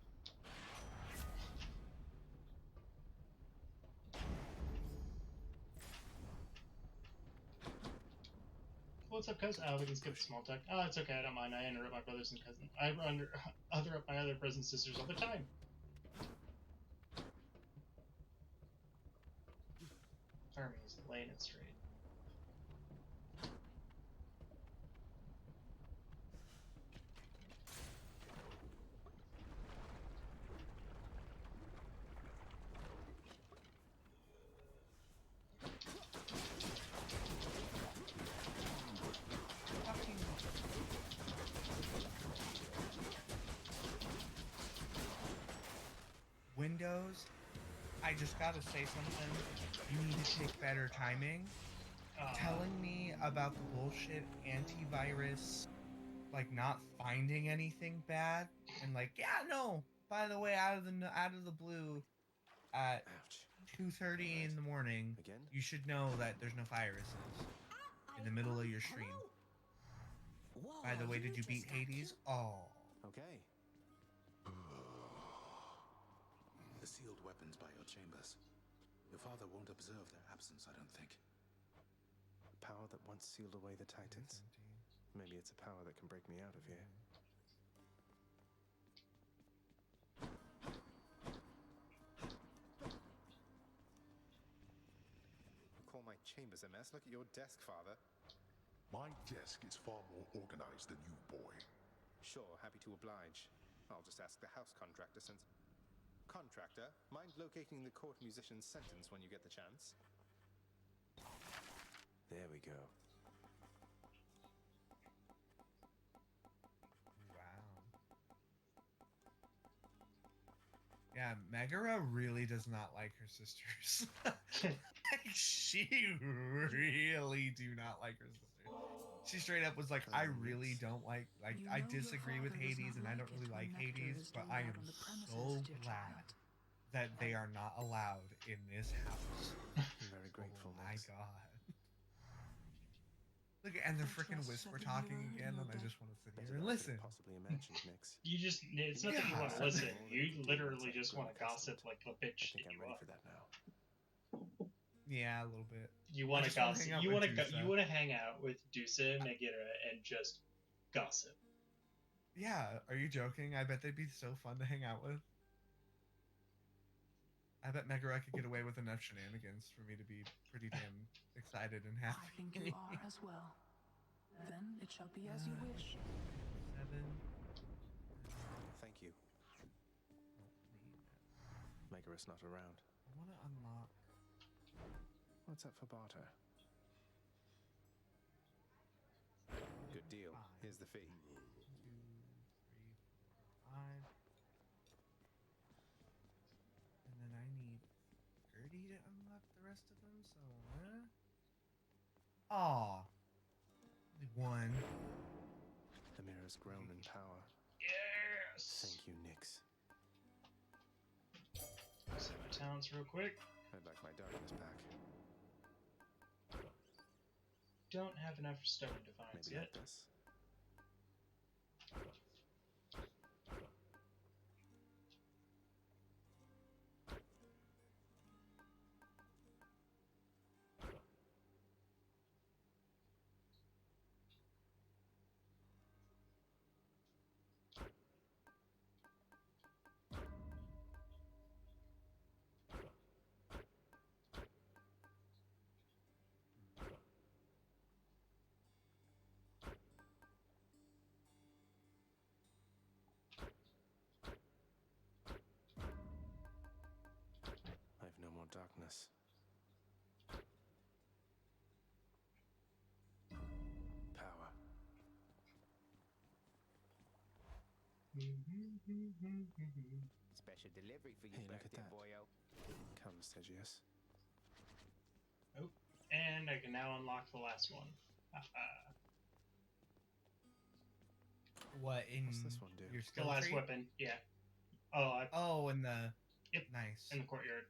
What's up, cuz? Oh, we can skip the small talk. Oh, it's okay. I don't mind. I interrupt my brothers and cousins. I interrupt my other brothers and sisters all the time. Army is laying it straight. Windows, I just gotta say something. You need to take better timing. Telling me about the bullshit antivirus, like not finding anything bad, and like, yeah, no. By the way, out of the blue, at 2:30 in the morning, you should know that there's no viruses in the middle of your stream. Whoa, By the way, did you beat Hades? Oh. Okay. The sealed weapons by your chambers. Your father won't observe their absence, I don't think. The power that once sealed away the Titans. Maybe it's a power that can break me out of here. You call my chambers a mess? Look at your desk, Father. My desk is far more organized than you, boy. Sure, happy to oblige. I'll just ask the house contractor since... Contractor, mind locating the court musician's sentence when you get the chance? There we go. Wow. Yeah, Megara really does not like her sisters. She really do not like her sisters. She straight up was like, I really don't like I disagree with Hades and I don't really like Hades, but I am so glad that they are not allowed in this house. I'm very grateful, oh my god. Look, and they're freaking whisper talking again, and I just want to sit here and listen. Possibly imagined, Nix. You just, it's not that you want to listen. You literally just want to gossip like a bitch. I think I'm ready for that now. Yeah, a little bit. You want to gossip. You want to hang out with Dusa, Megara, and just gossip. Yeah, are you joking? I bet they'd be so fun to hang out with. I bet Megara could get away with enough shenanigans for me to be pretty damn excited and happy. I think you are as well. Then it shall be as you wish. 7. Thank you. Megara's not around. I want to unlock. What's up for barter? Good deal. Here's the fee. 1, 2, 3, 4, 5. And then I need 30 he didn't unlock the rest of them, so Aw. Only one. The mirror's grown in power. Yes! Thank you, Nyx. Set my talents real quick. I'd like my darkness back. Don't have enough for Stubborn Defiance Maybe yet. like this. I've no more darkness. Power. Special delivery for you, Hey, look at birthday that. boyo. Come, Stygius. Oh, and I can now unlock the last one. What in What's this one do? your The skill last tree? weapon, yeah. Oh, Oh, in the Yep. nice. In the courtyard.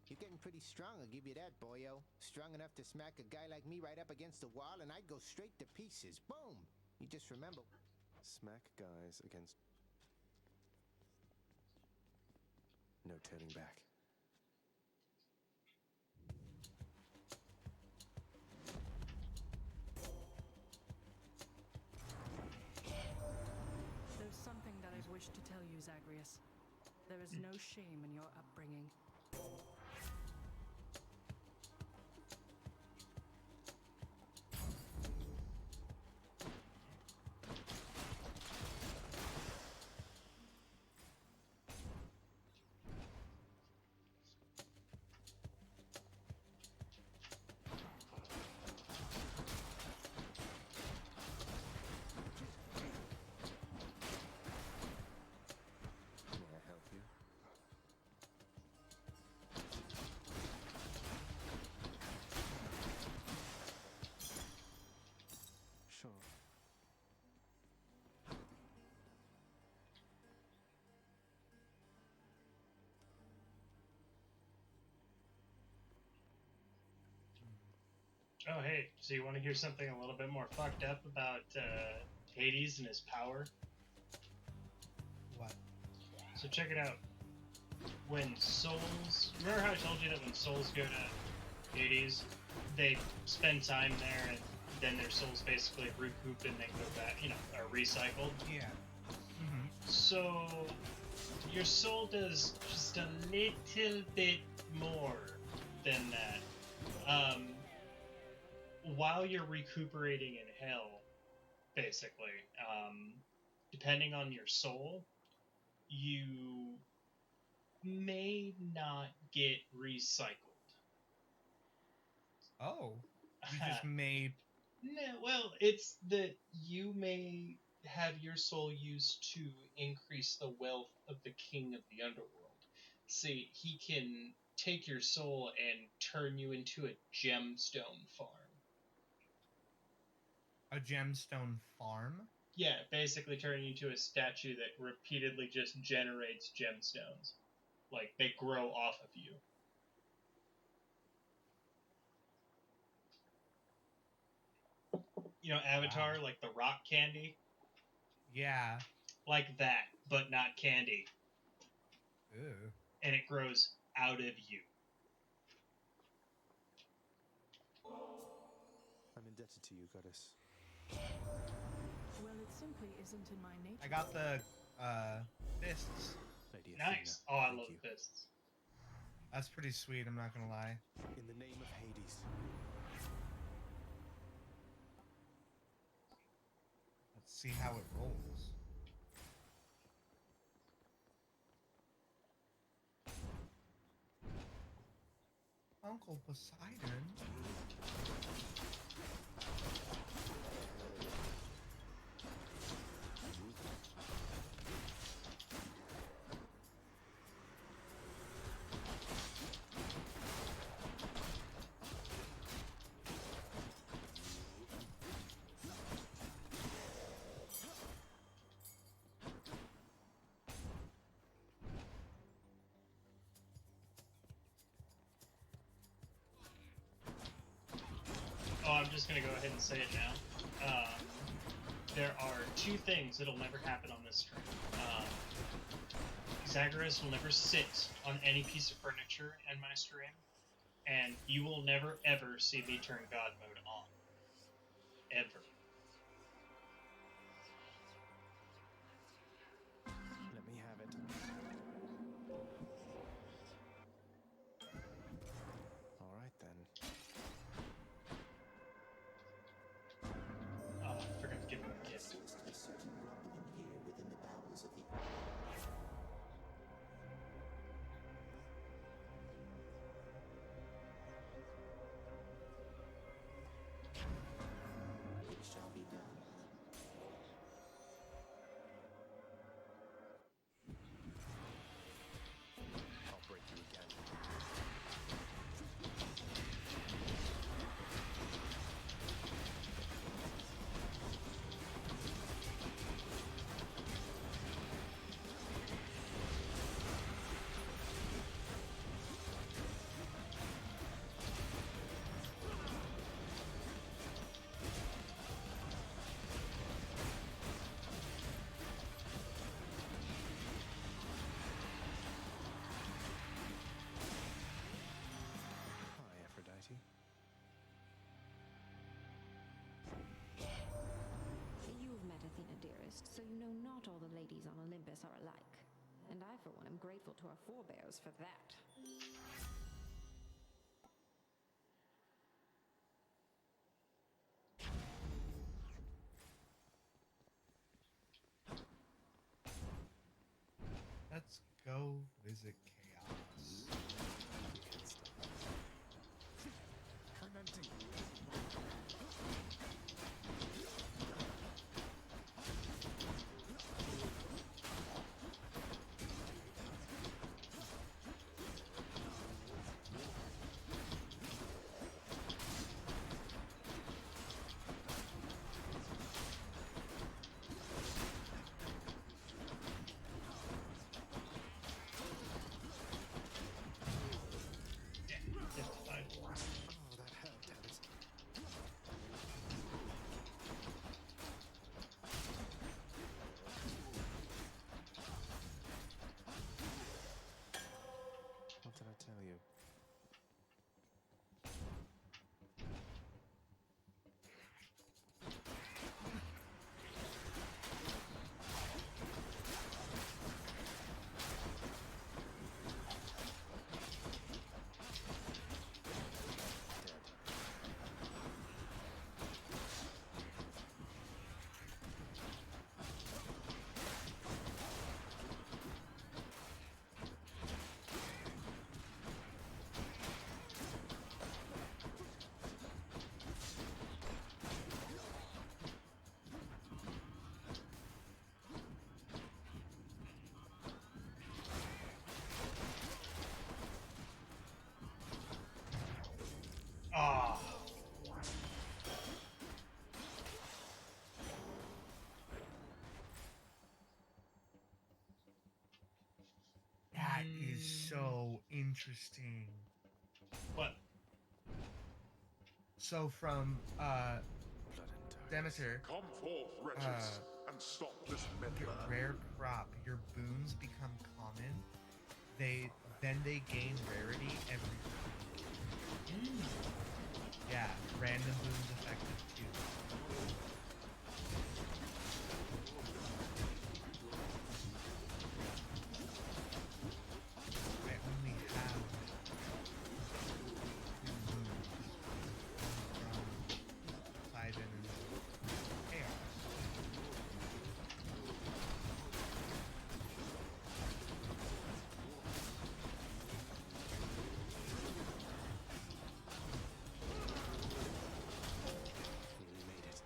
You're getting pretty strong, I'll give you that, boyo. Strong enough to smack a guy like me right up against the wall and I'd go straight to pieces. Boom! You just remember. Smack guys against... No turning back. There's something that I wish to tell you, Zagreus. There is no shame in your upbringing. May I help you? Sure. Oh, hey, so you want to hear something a little bit more fucked up about Hades and his power? What? So check it out. When souls... Remember how I told you that when souls go to Hades, they spend time there and then their souls basically recoup and then go back, are recycled? Yeah. Mm-hmm. So your soul does just a little bit more than that. While you're recuperating in hell, basically, depending on your soul, you may not get recycled. Oh. You just may... No, well, it's that you may have your soul used to increase the wealth of the king of the underworld. See, he can take your soul and turn you into a gemstone farm. A gemstone farm? Yeah, basically turning you into a statue that repeatedly just generates gemstones. Like, they grow off of you. You know, Avatar, Wow. like the rock candy? Yeah. Like that, but not candy. Ew. And it grows out of you. I'm indebted to you, goddess. Well, it simply isn't in my nature. I got the fists. Lady Nice. Athena, Oh, I thank love you. the fists. That's pretty sweet, I'm not gonna lie. In the name of Hades. Let's see how it rolls. Uncle Poseidon? gonna go ahead and say it now. There are two things that'll never happen on this stream. Zagreus will never sit on any piece of furniture in my stream, and you will never ever see me turn God mode on. Ever. Let me have it. All right then. Oh, I forgot to give him a gift. Seems to be certain rumbling here within the bowels of the It shall be done. I'll break you again. Hi, Aphrodite. You've met Athena, dearest, so you know not all the ladies on Olympus are alike. And I, for one, am grateful to our forebears for that. Let's go visit Chaos. Fermenting. Oh, that hurt, damn it. What did I tell you? Ah. That is so interesting. What? So from Demeter, Come forth, wretches, and stop this meddler. rare crop, your boons become common. Then they gain rarity every time. Yeah, random boons effective too. I only have 2 boons from Poseidon and Chaos. We made it.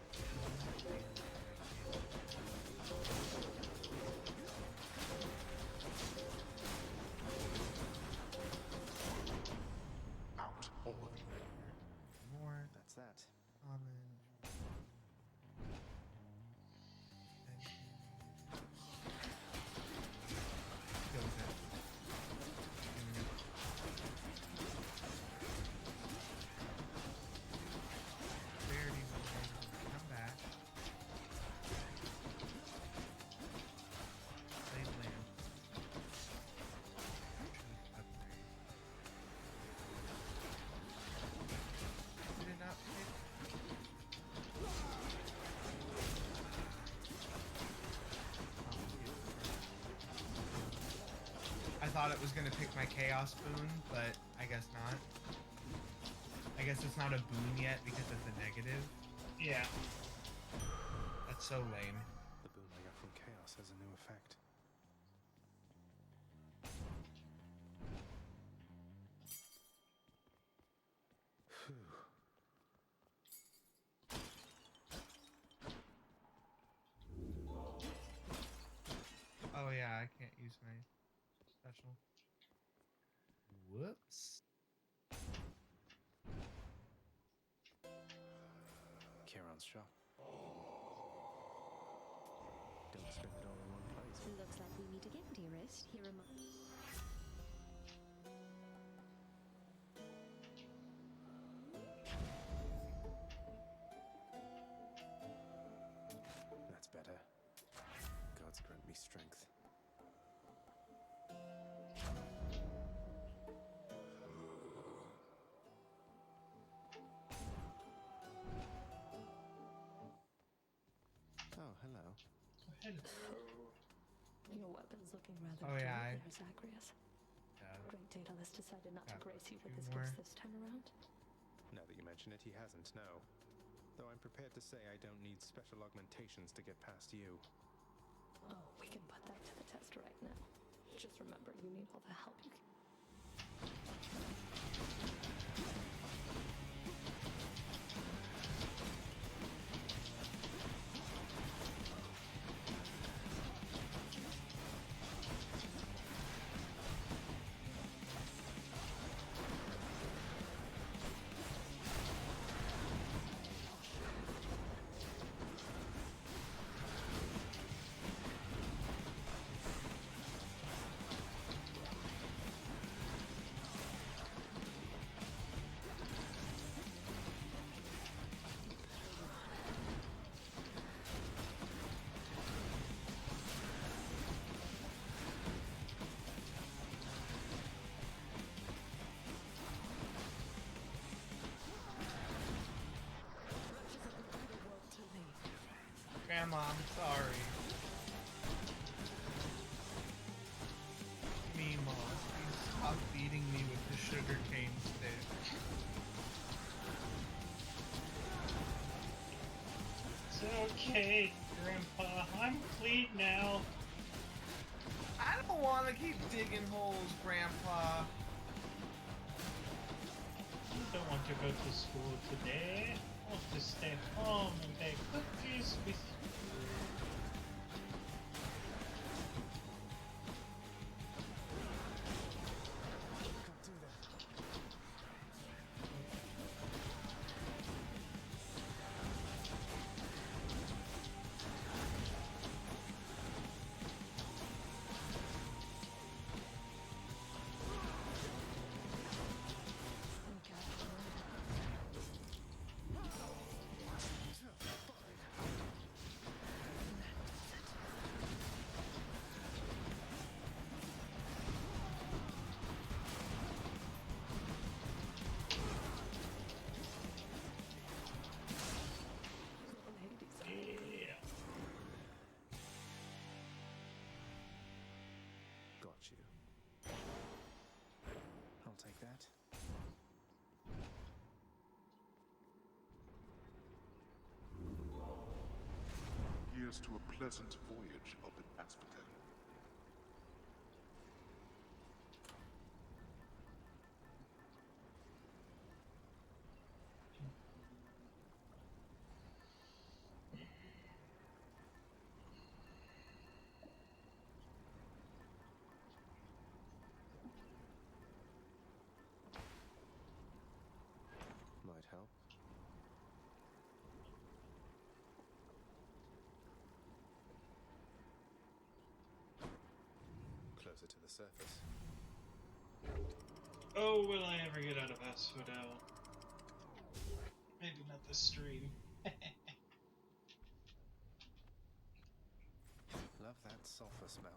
thought it was gonna pick my Chaos boon, but I guess not. I guess it's not a boon yet because of the negative. Yeah. That's so lame. The boon I got from Chaos has a new effect. Oh yeah, I can't use my special. Whoops. Charon's shop. Don't spend it all in one place. Looks like we meet again, dearest. Here am I. That's better. Gods grant me strength. Oh, hello. Your weapon's looking rather Oh, yeah, there, Zacharias. Great Daedalus decided not to grace you with his more. gifts this time around. Now that you mention it, he hasn't, no. Though I'm prepared to say I don't need special augmentations to get past you. Oh, we can put that to the test right now. Just remember, you need all the help you can. Grandma, I'm sorry. Me, Mom, please stop beating me with the sugarcane stick. It's okay, Grandpa. I'm clean now. I don't want to keep digging holes, Grandpa. I don't want to go to school today. I want to stay home and bake cookies with you. Got you. I'll take that. Here's to a pleasant voyage up in Asphodel. Might help. Closer to the surface. Oh, will I ever get out of Asphodel? Maybe not this stream. Love that sulfur smell.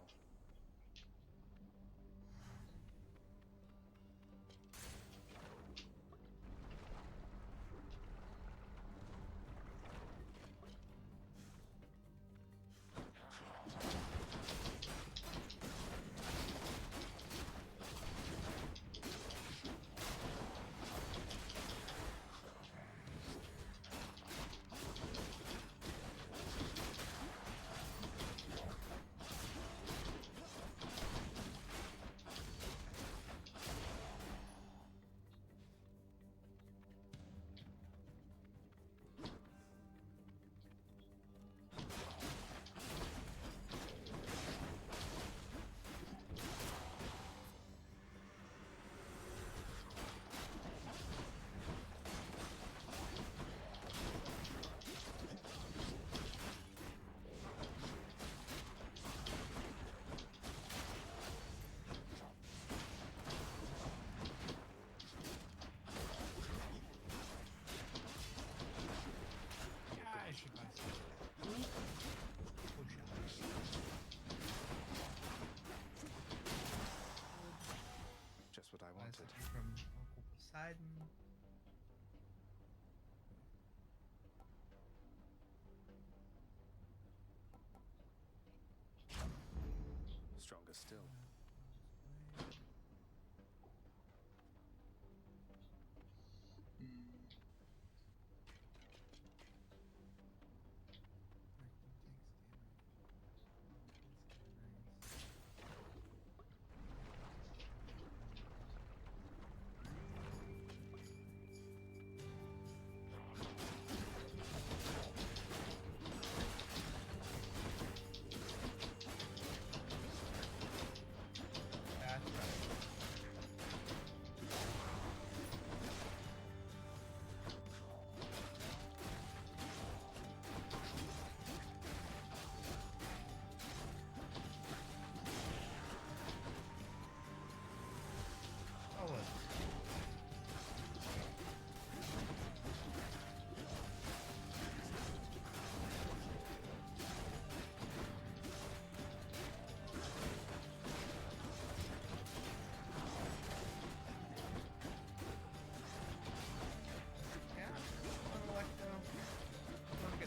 from Uncle Poseidon. Stronger still.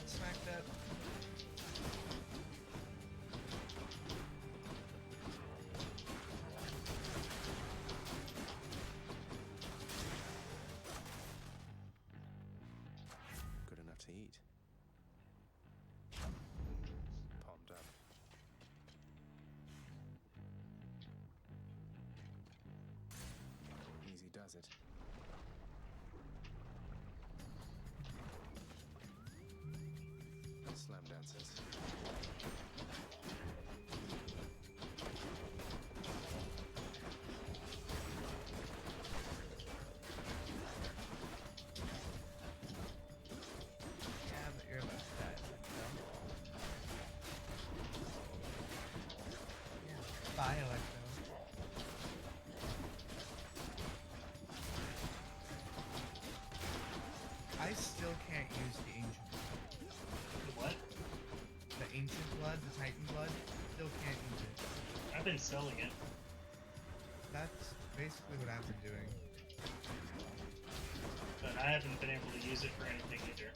Smacked up. Good enough to eat. Palmed up. Easy does it. Slam dances. Yeah, but you're about to die. Yeah, bye, Electro. I still can't use the ancient. What? The ancient blood, the Titan blood, still can't use it. I've been selling it. That's basically what I've been doing. But I haven't been able to use it for anything either.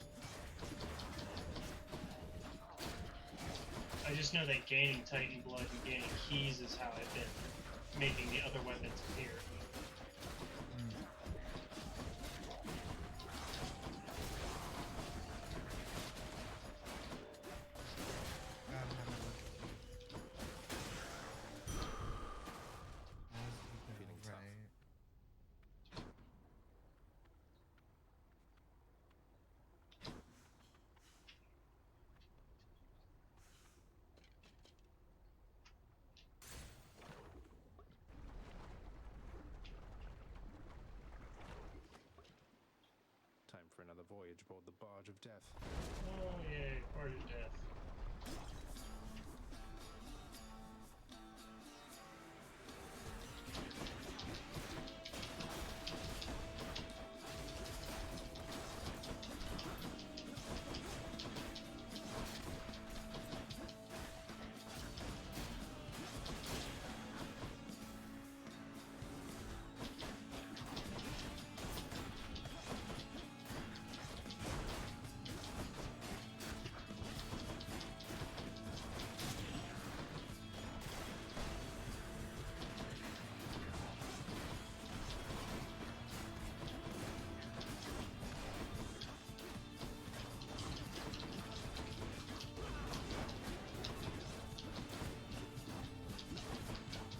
I just know that gaining Titan blood and gaining keys is how I've been making the other weapons appear. Time for another voyage aboard the Barge of Death. Oh yay, Barge of Death.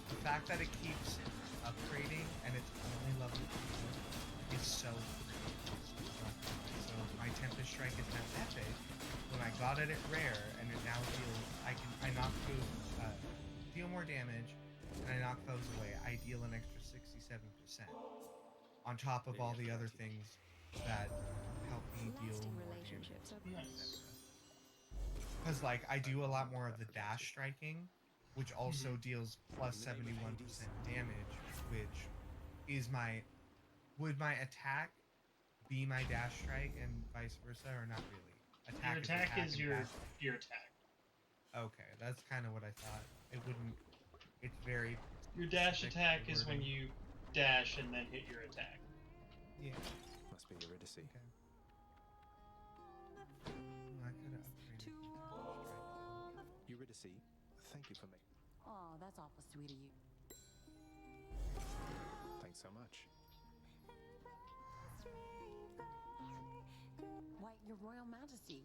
The fact that it keeps upgrading and it's only level 2 is so pretty. So my Tempest Strike is now epic. When I got it at rare, and it now deals, I knock those, deal more damage, and I knock those away. I deal an extra 67%. On top of all the other things that help me deal more damage. Because, like, I do a lot more of the dash striking, which also deals plus 71% damage, which is would my attack be my dash strike and vice versa, or not really? Your attack is your attack. Okay, that's kind of what I thought. It wouldn't. It's very. Your dash attack is when you dash and then hit your attack. Yeah. Must be Eurydice. Okay. Well, I could have upgraded to strike. Eurydice, thank you for me. Oh, that's awful sweet of you. Thanks so much. Why, your Royal Majesty.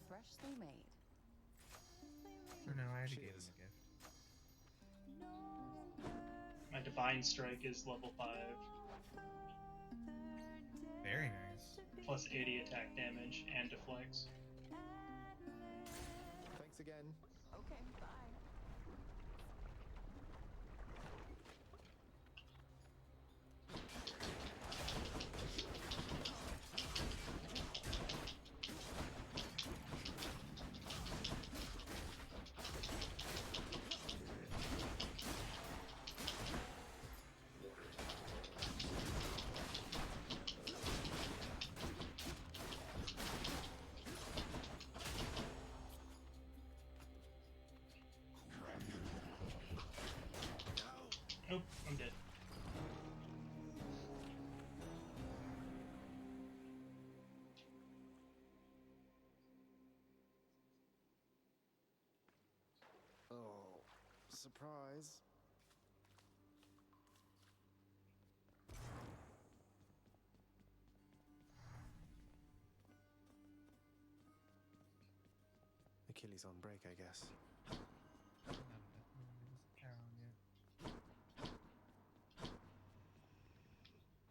Freshly made. Or no, I already Cheers. gave him a gift. My Divine Strike is level 5, Very nice. plus 80 attack damage and deflects. Thanks again. Okay, bye. Nope, I'm dead. Oh, surprise. Achilles on break, I guess.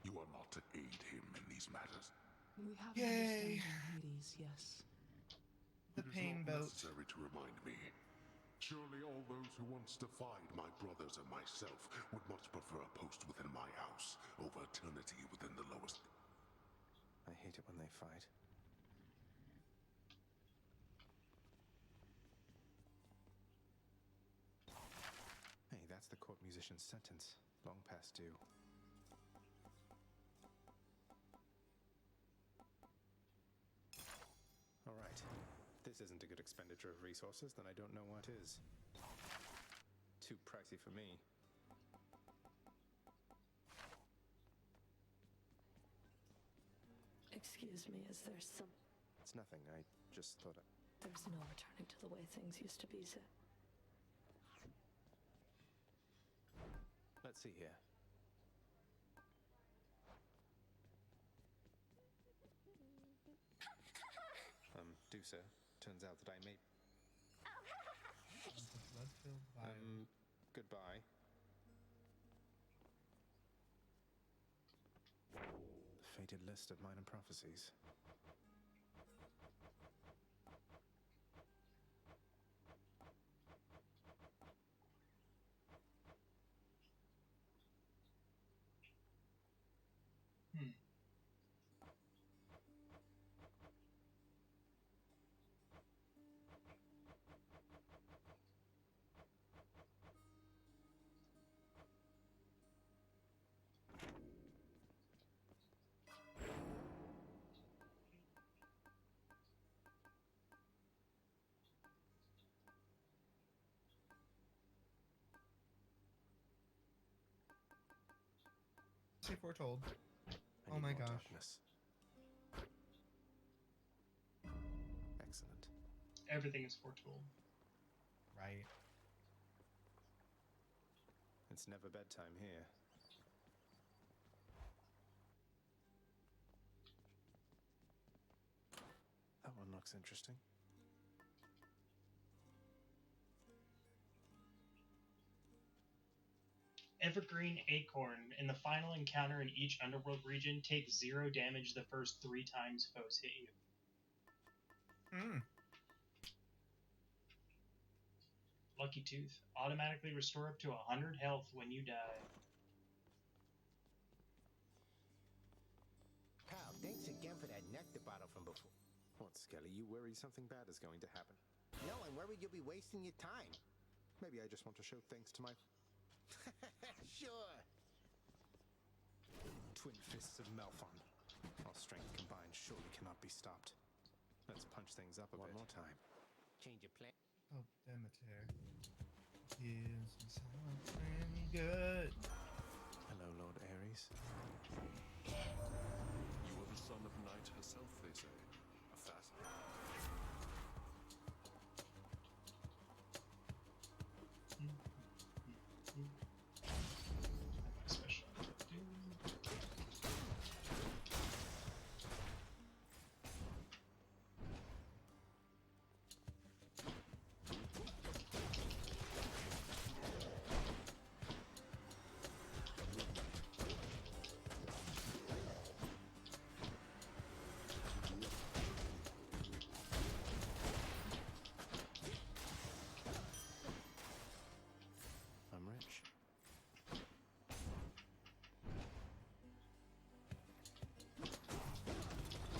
You are not to aid him in these matters. We have Yay. an understanding, Hades, yes. The It is pain not boat. necessary to remind me. Surely all those who once defied my brothers and myself would much prefer a post within my house over eternity within the lowest. I hate it when they fight. Hey, that's the court musician's sentence. Long past due. All right. If this isn't a good expenditure of resources, then I don't know what is. Too pricey for me. Excuse me, is there some... It's nothing. I just thought There's no returning to the way things used to be, sir. Let's see here. Dusa, turns out that I may... The blood-filled vial. Goodbye. The fated list of minor prophecies. Say foretold. I Oh need my more gosh. darkness. Excellent. Everything is foretold. Right. It's never bedtime here. That one looks interesting. Evergreen Acorn. In the final encounter in each underworld region, take 0 damage the first 3 times foes hit you. Lucky Tooth. Automatically restore up to 100 health when you die. Pal, thanks again for that nectar bottle from before. What, Skelly? You worry something bad is going to happen? No, I'm worried you'll be wasting your time. Maybe I just want to show thanks to my... Sure. twin fists of Malphon. Our strength combined surely cannot be stopped. Let's punch things up a bit. One more time. Change your plan. Oh, Demeter. Gives me something good. Hello, Lord Ares. You are the son of Night herself, they say. A fascinating. Special. I'm rich.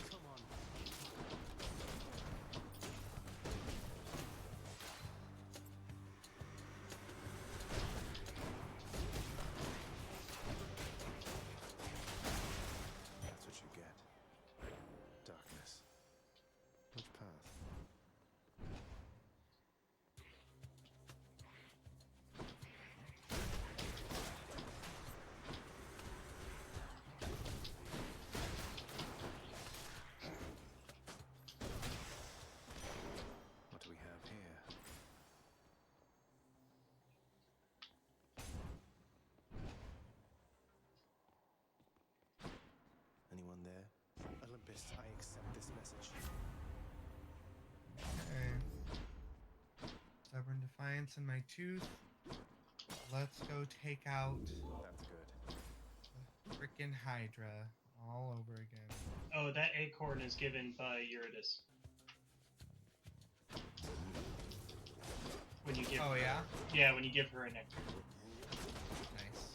Come on. That's what you get. Darkness. Which path? What do we have here? Anyone there? Olympus, I accept this message. Okay. Stubborn defiance in my tooth. Let's go take out That's good. the frickin' Hydra all over again. Oh, that acorn is given by Eurydice. When you give Oh, her, yeah? Yeah, when you give her a nectar. Nice.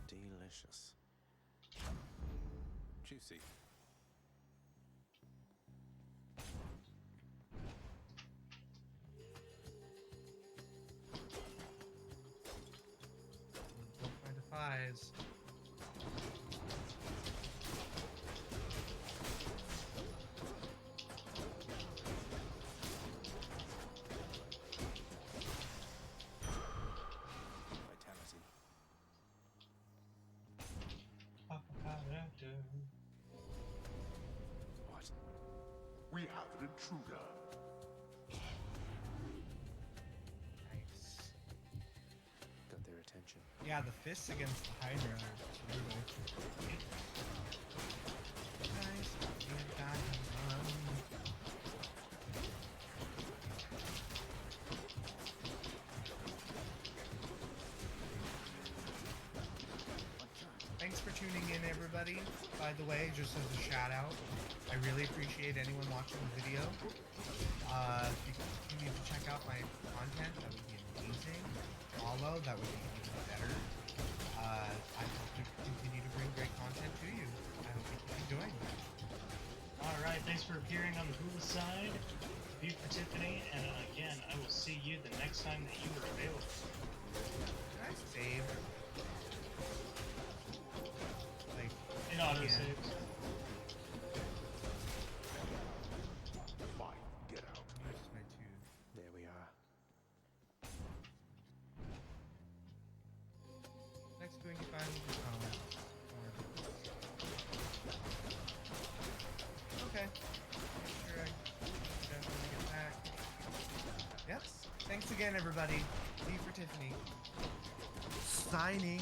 Delicious. Juicy. Both my defies. Vitality. What? We have an intruder. Nice. Got their attention. Yeah, the fists against the Hydra are brutal. Nice. You got him. Thanks for tuning in, everybody. By the way, just as a shout out, I really appreciate anyone watching the video. If you continue to check out my content, that would be amazing. Follow, that would be even better. I hope to continue to bring great content to you. I hope you keep enjoying that. Alright, thanks for appearing on the Gulocide. View for Tiffany, and again, I will see you the next time that you are available. Can I save? Like, It auto yeah. saves. Fine, get out. Use my tooth. There we are. Next thing you find with your phone. Okay. Make sure I definitely get back. Yes. Thanks again, everybody. V for Tiffany. Signing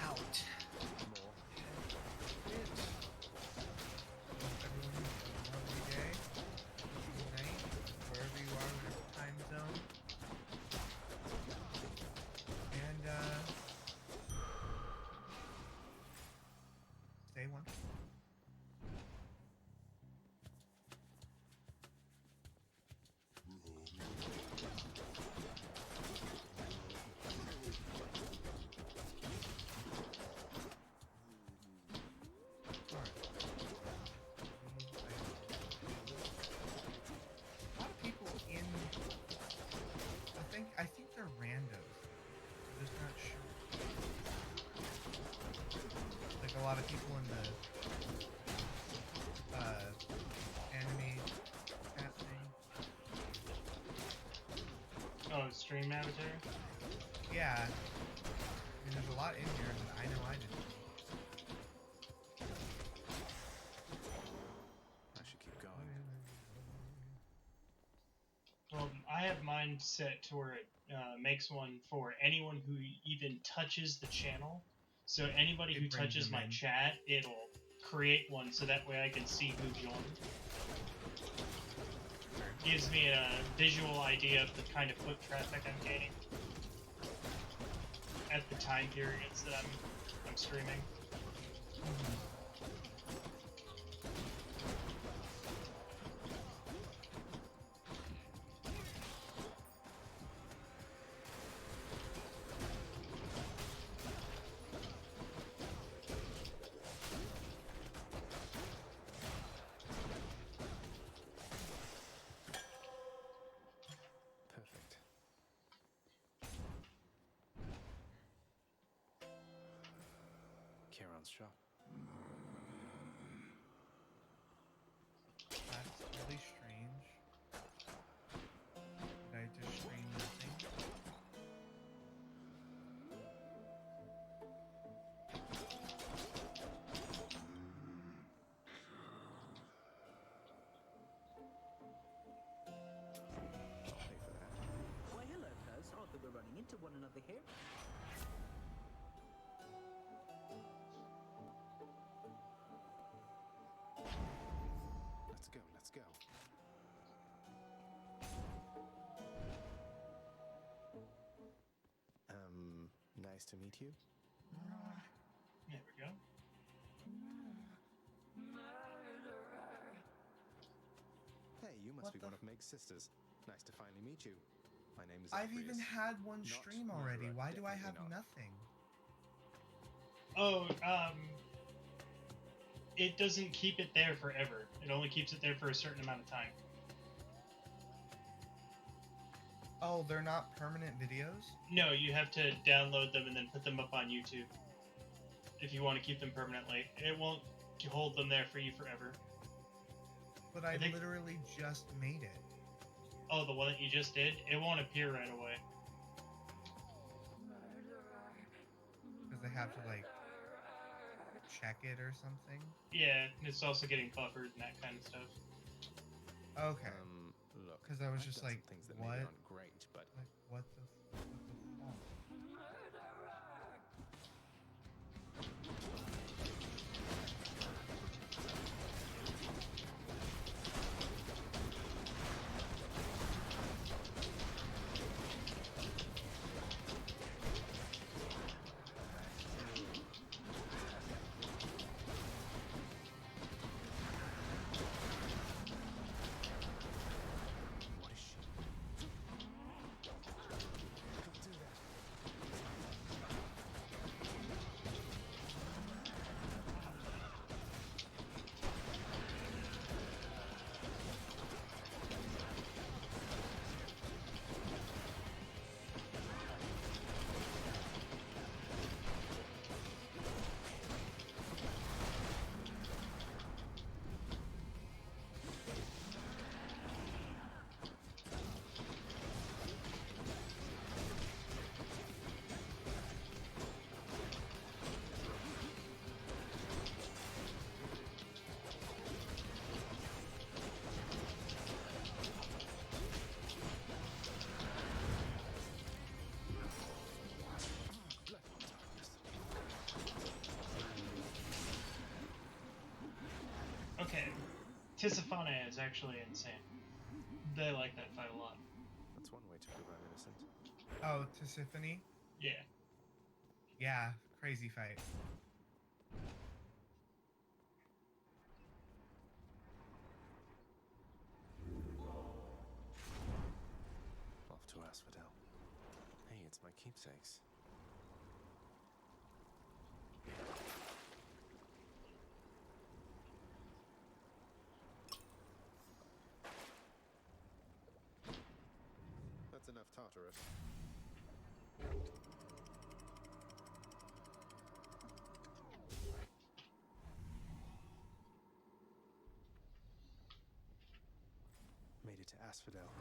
out. More. Everyone have a lovely day. Oh, stream avatar? Yeah. I mean, there's a lot in here that I know I didn't. I should keep going. Well, I have mine set to where it makes one for anyone who even touches the channel. So anybody who touches my chat, it'll create one so that way I can see who joined. Gives me a visual idea of the kind of foot traffic I'm gaining at the time periods that I'm streaming. Perfect. Kieran's shop. That's really strange. Did I just stream nothing? I'll pay for that. Why, hello, Cuz. Odd that we're running into one another here. Let's go, let's go. Nice to meet you. There we go. Hey, you must What be the one of Meg's sisters. Nice to finally meet you. My name is I've even Alpheus. had one Not stream already. murderer, Why do I definitely have not. nothing? Oh, it doesn't keep it there forever. It only keeps it there for a certain amount of time. Oh, they're not permanent videos? No, you have to download them and then put them up on YouTube. If you want to keep them permanently. It won't hold them there for you forever. But I literally just made it. Oh, the one that you just did? It won't appear right away. Because they have to, like, check it or something? Yeah, it's also getting buffered and that kind of stuff. Okay. Look, Because I was I've just done like, some things that what? maybe aren't great, but Like, what the fuck? what is she? Don't do that. Okay. Tizafane is actually insane. They like that fight a lot. That's one way to prove I'm innocent. Oh, Tisiphone? Yeah. Yeah, crazy fight. Off to Asphodel. Hey, it's my keepsakes. That's enough Tartarus. Made it to Asphodel.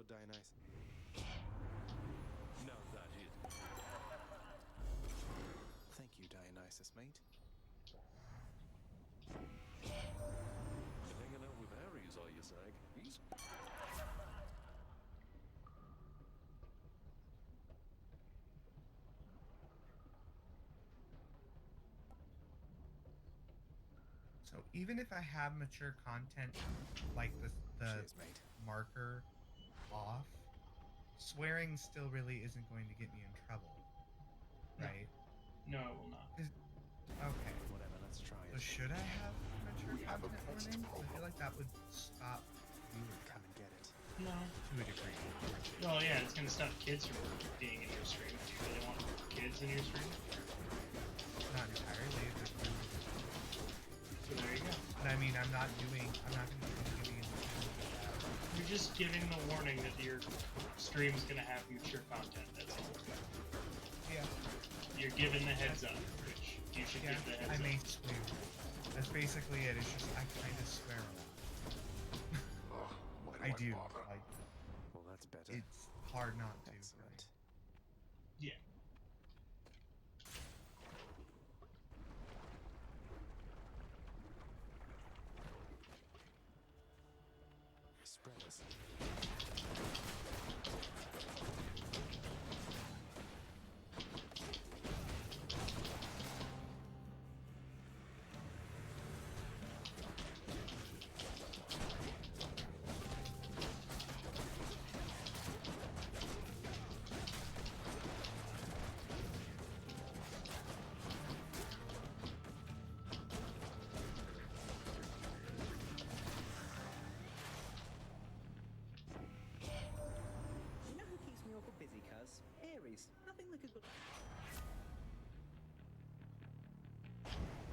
Lord Dionysus. Now that is. Thank you, Dionysus, mate. You're hanging out with Ares, are you, Zag? He's... So even if I have mature content like the Cheers, mate. marker off, swearing still really isn't going to get me in trouble, right? No, it will not. Okay. Whatever, let's try So it. should I have mature content warnings? I feel like that would stop viewers. Come and get it. No. To a degree. Well, yeah, it's gonna stop kids from being in your stream. Do you really want kids in your stream? Not entirely. So there you go. But I mean, I'm not going to be giving it. You're just giving the warning that your stream is gonna have mature content. That's all. Yeah. You're giving the heads up, Rich. You should give the heads I up. may swear. That's basically it. It's just I kind of swear a lot. I do. Like, well, that's better. It's hard not to. Excellent. Yeah. Spread us. You know who keeps me awful busy, cuz? Ares. Nothing like a good...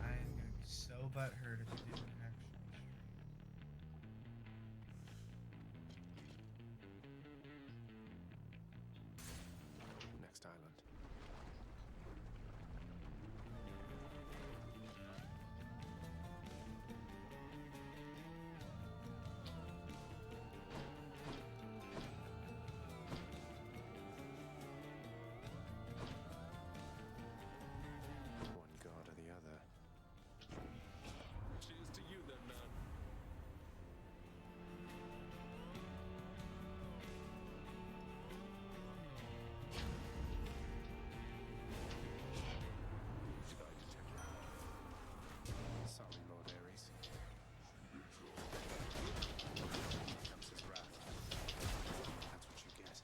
I am gonna be so butthurt if it didn't actually. Next island. One god or the other. Cheers to you then, man. Did I detect you? Sorry, Lord Ares. Here comes his wrath. That's what you get.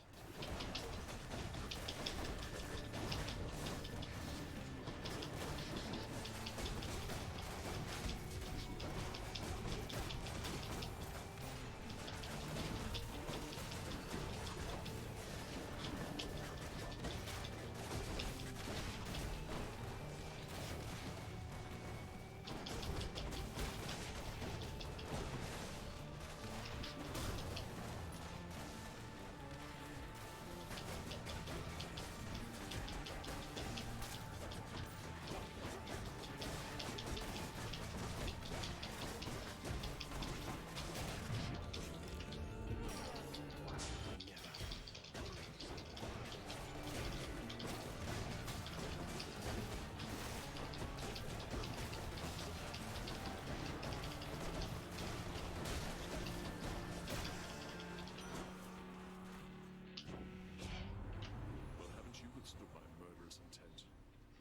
Well, haven't you withstood my murderous intent?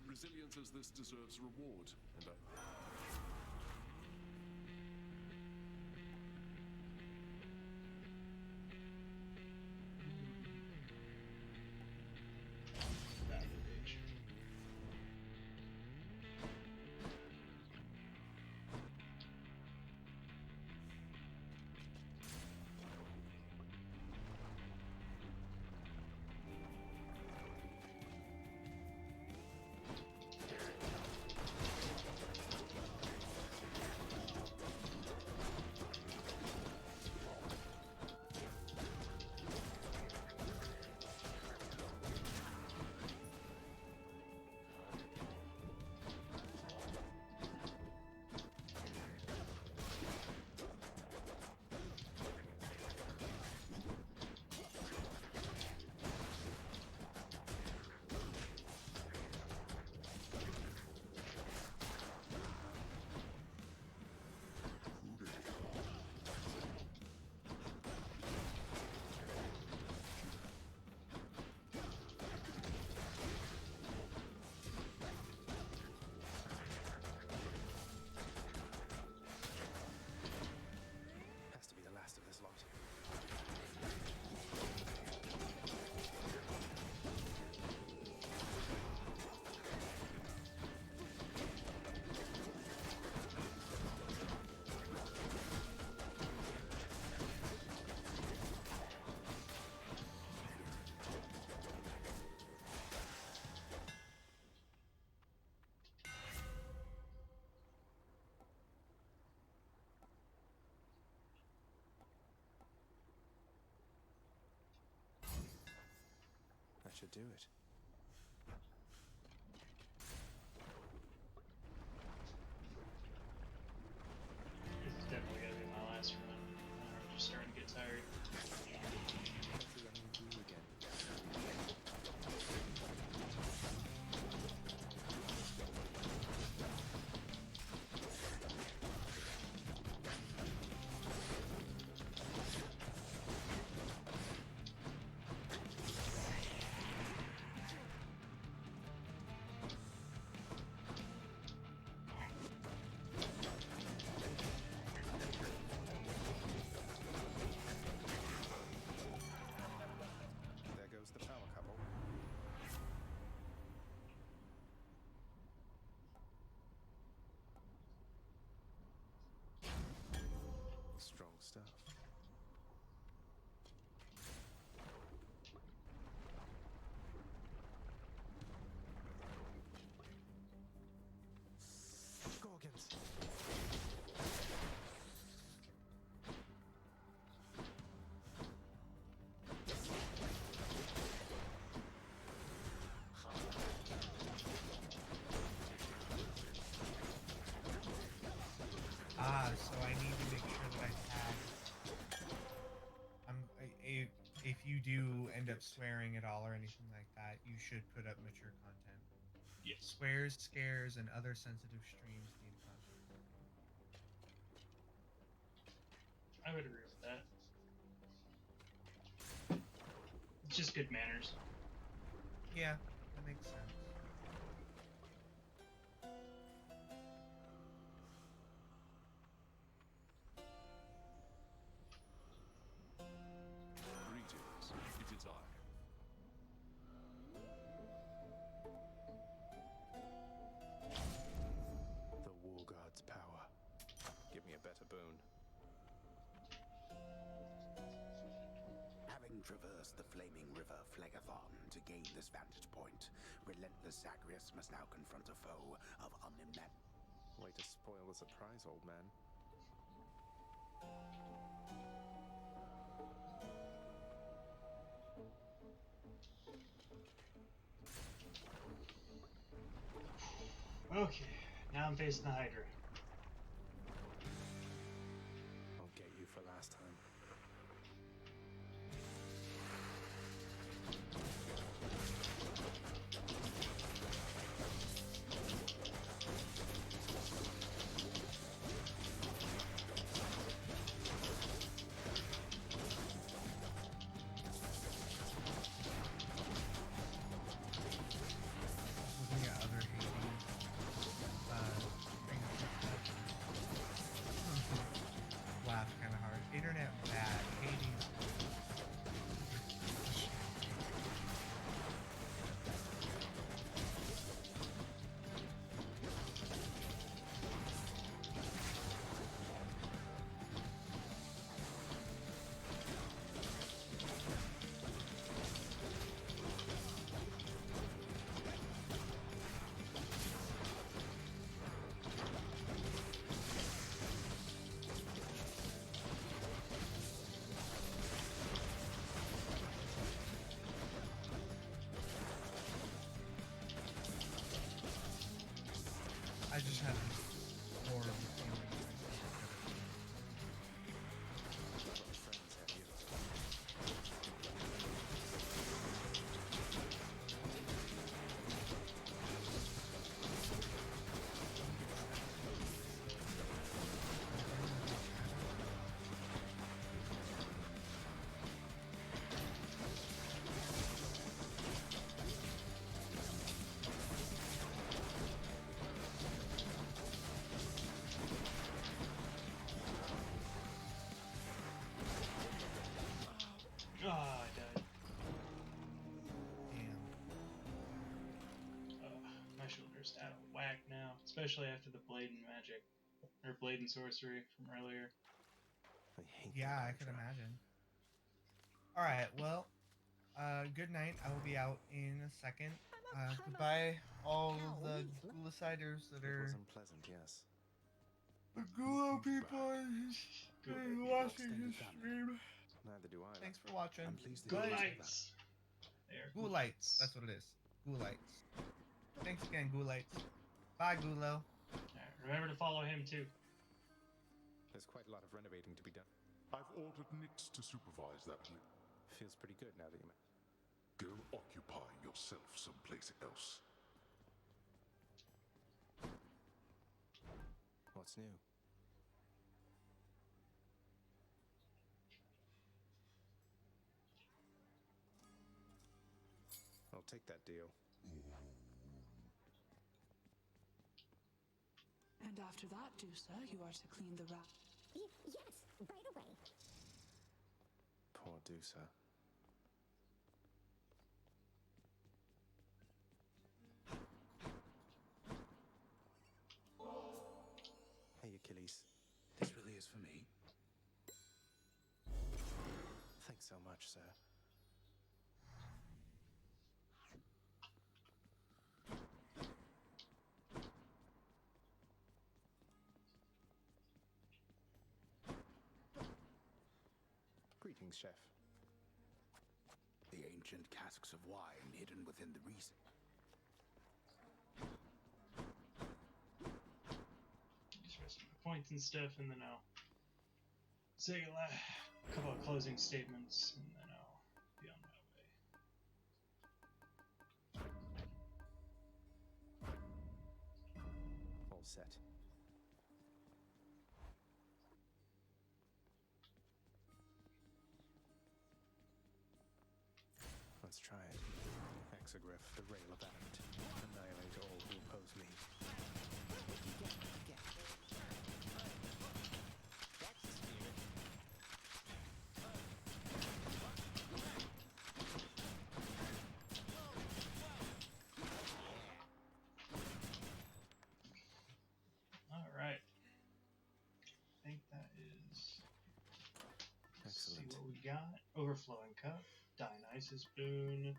Resilience as this deserves reward, and I... Validation. That should do it. This is definitely gonna be my last run. I'm just starting to get tired. Hopefully let me do again. There goes the power couple. Strong stuff. Gorgons. So I need to make sure that I tag. If you do end up swearing at all or anything like that, you should put up mature content. Yes. Swears, scares, and other sensitive streams need content. I would agree with that. It's just good manners. Yeah, that makes sense. Greetings, it is I. The War God's power. Give me a better boon. Having traversed the flaming river Phlegethon to gain this vantage point, relentless Zagreus must now confront a foe of unimaginable. Way to spoil the surprise, old man. Okay, now I'm facing the Hydra. I'll get you for last time. Looking at other Hades things like that. Laugh kind of hard. Internet bad. Hades. I just had this horrible feeling. What friends have you? Oh, I died. Damn. My shoulder's out of whack now, especially after the blade and magic, or blade and sorcery from earlier. I hate Yeah, I could imagine. Alright, well, good night. I will be out in a second. Goodbye, all of the Gulociders that It are was unpleasant, yes. the Gulo people watching his stream. Neither do I. Thanks for watching. I'm pleased to Good hear Bye. that. nights. They are Gulites. That's what it is. Gulites. Thanks again, Gulites. Bye, Gulo. Alright, remember to follow him too. There's quite a lot of renovating to be done. I've ordered Nix to supervise that. Feels pretty good now that you... Go occupy yourself someplace else. What's new? I'll take that deal. And after that, Dusa, you are to clean the rat. Yes, right away. Poor Dusa. Hey, Achilles. This really is for me. Thanks so much, sir. Greetings, Chef. The ancient casks of wine hidden within the reason. Just rest my points and stuff, and then I'll say a couple of closing statements, and then I'll be on my way. All set. Let's try it. Exegriff, the rail of adamant. Annihilate all who oppose me. That's the spirit. Alright. I think that is... Let's see Excellent. what we got. Overflowing Cup, Dionysus Boon,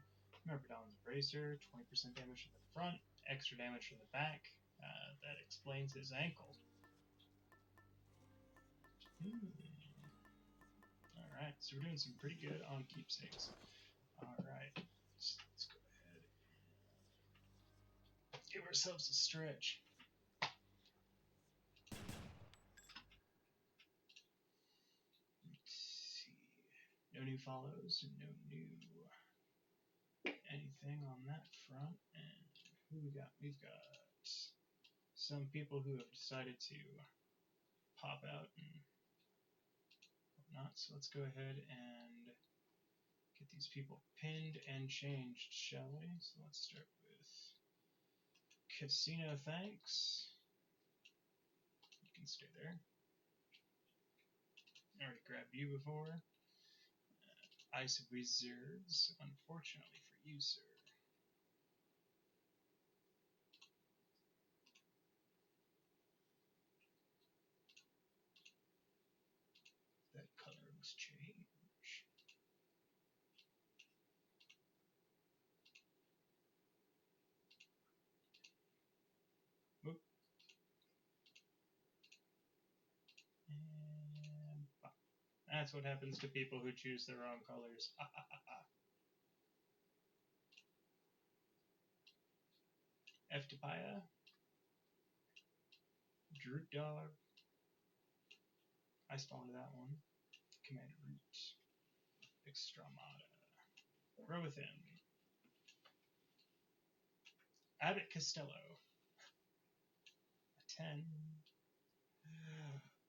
Myrmidon's Bracer, 20% damage from the front, extra damage from the back. That explains his ankle. Alright, so we're doing some pretty good on keepsakes. Alright, let's go ahead and give ourselves a stretch. Let's see. No new follows, no new anything on that front. And who we got? We've got some people who have decided to pop out and whatnot. So let's go ahead and get these people pinned and changed, shall we? So let's start with Casino Thanks. You can stay there. I already grabbed you before. Ice Wizards, unfortunately for you, sir. That color must change. Whoop. And pop. That's what happens to people who choose the wrong colors. Eftapia. Droop Dog. I spawned that one. Commander Root. Extremata. Grow with him. Abbot Costello. A 10.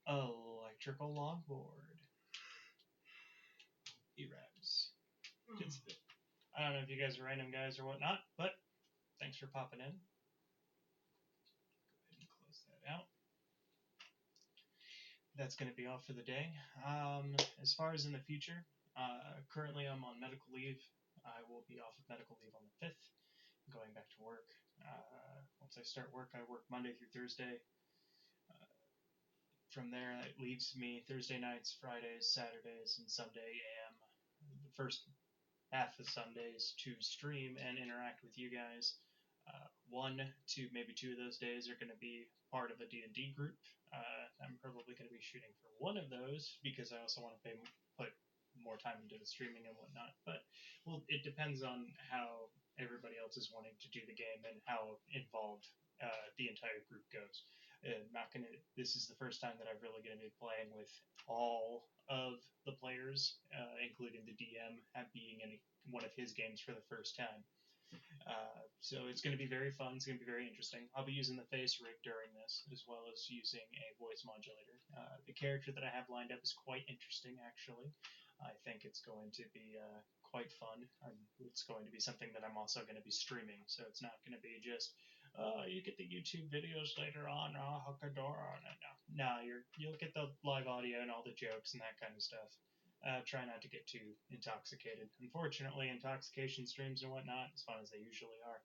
Electrical Longboard. E-Rabs. I don't know if you guys are random guys or whatnot, but thanks for popping in. Go ahead and close that out. That's going to be all for the day. As far as in the future, currently I'm on medical leave. I will be off of medical leave on the 5th, going back to work. Once I start work, I work Monday through Thursday. From there, it leaves me Thursday nights, Fridays, Saturdays, and Sunday AM. The first half of Sundays to stream and interact with you guys. One to maybe 2 of those days are going to be part of a D&D group. I'm probably going to be shooting for one of those because I also want to put more time into the streaming and whatnot. But well, it depends on how everybody else is wanting to do the game and how involved the entire group goes. Not gonna. This is the first time that I'm really gonna be playing with all of the players, including the DM, being in one of his games for the first time. So it's going to be very fun. It's going to be very interesting. I'll be using the face rig during this, as well as using a voice modulator. The character that I have lined up is quite interesting, actually. I think it's going to be quite fun. It's going to be something that I'm also going to be streaming, so it's not going to be just, oh, you get the YouTube videos later on, oh, Hakadora. No, you'll get the live audio and all the jokes and that kind of stuff. Try not to get too intoxicated. Unfortunately, intoxication streams and whatnot, as fun as they usually are,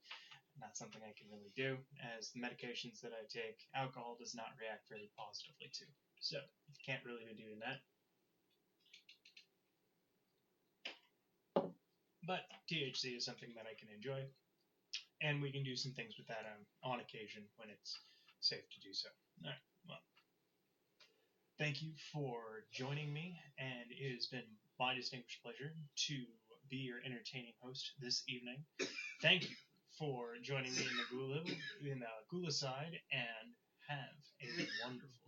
not something I can really do, as the medications that I take, alcohol does not react very positively to. So, you can't really be doing that. But THC is something that I can enjoy, and we can do some things with that on occasion when it's safe to do so. Alright, well, thank you for joining me, and it has been my distinguished pleasure to be your entertaining host this evening. Thank you for joining me in the Gulocide, and have a wonderful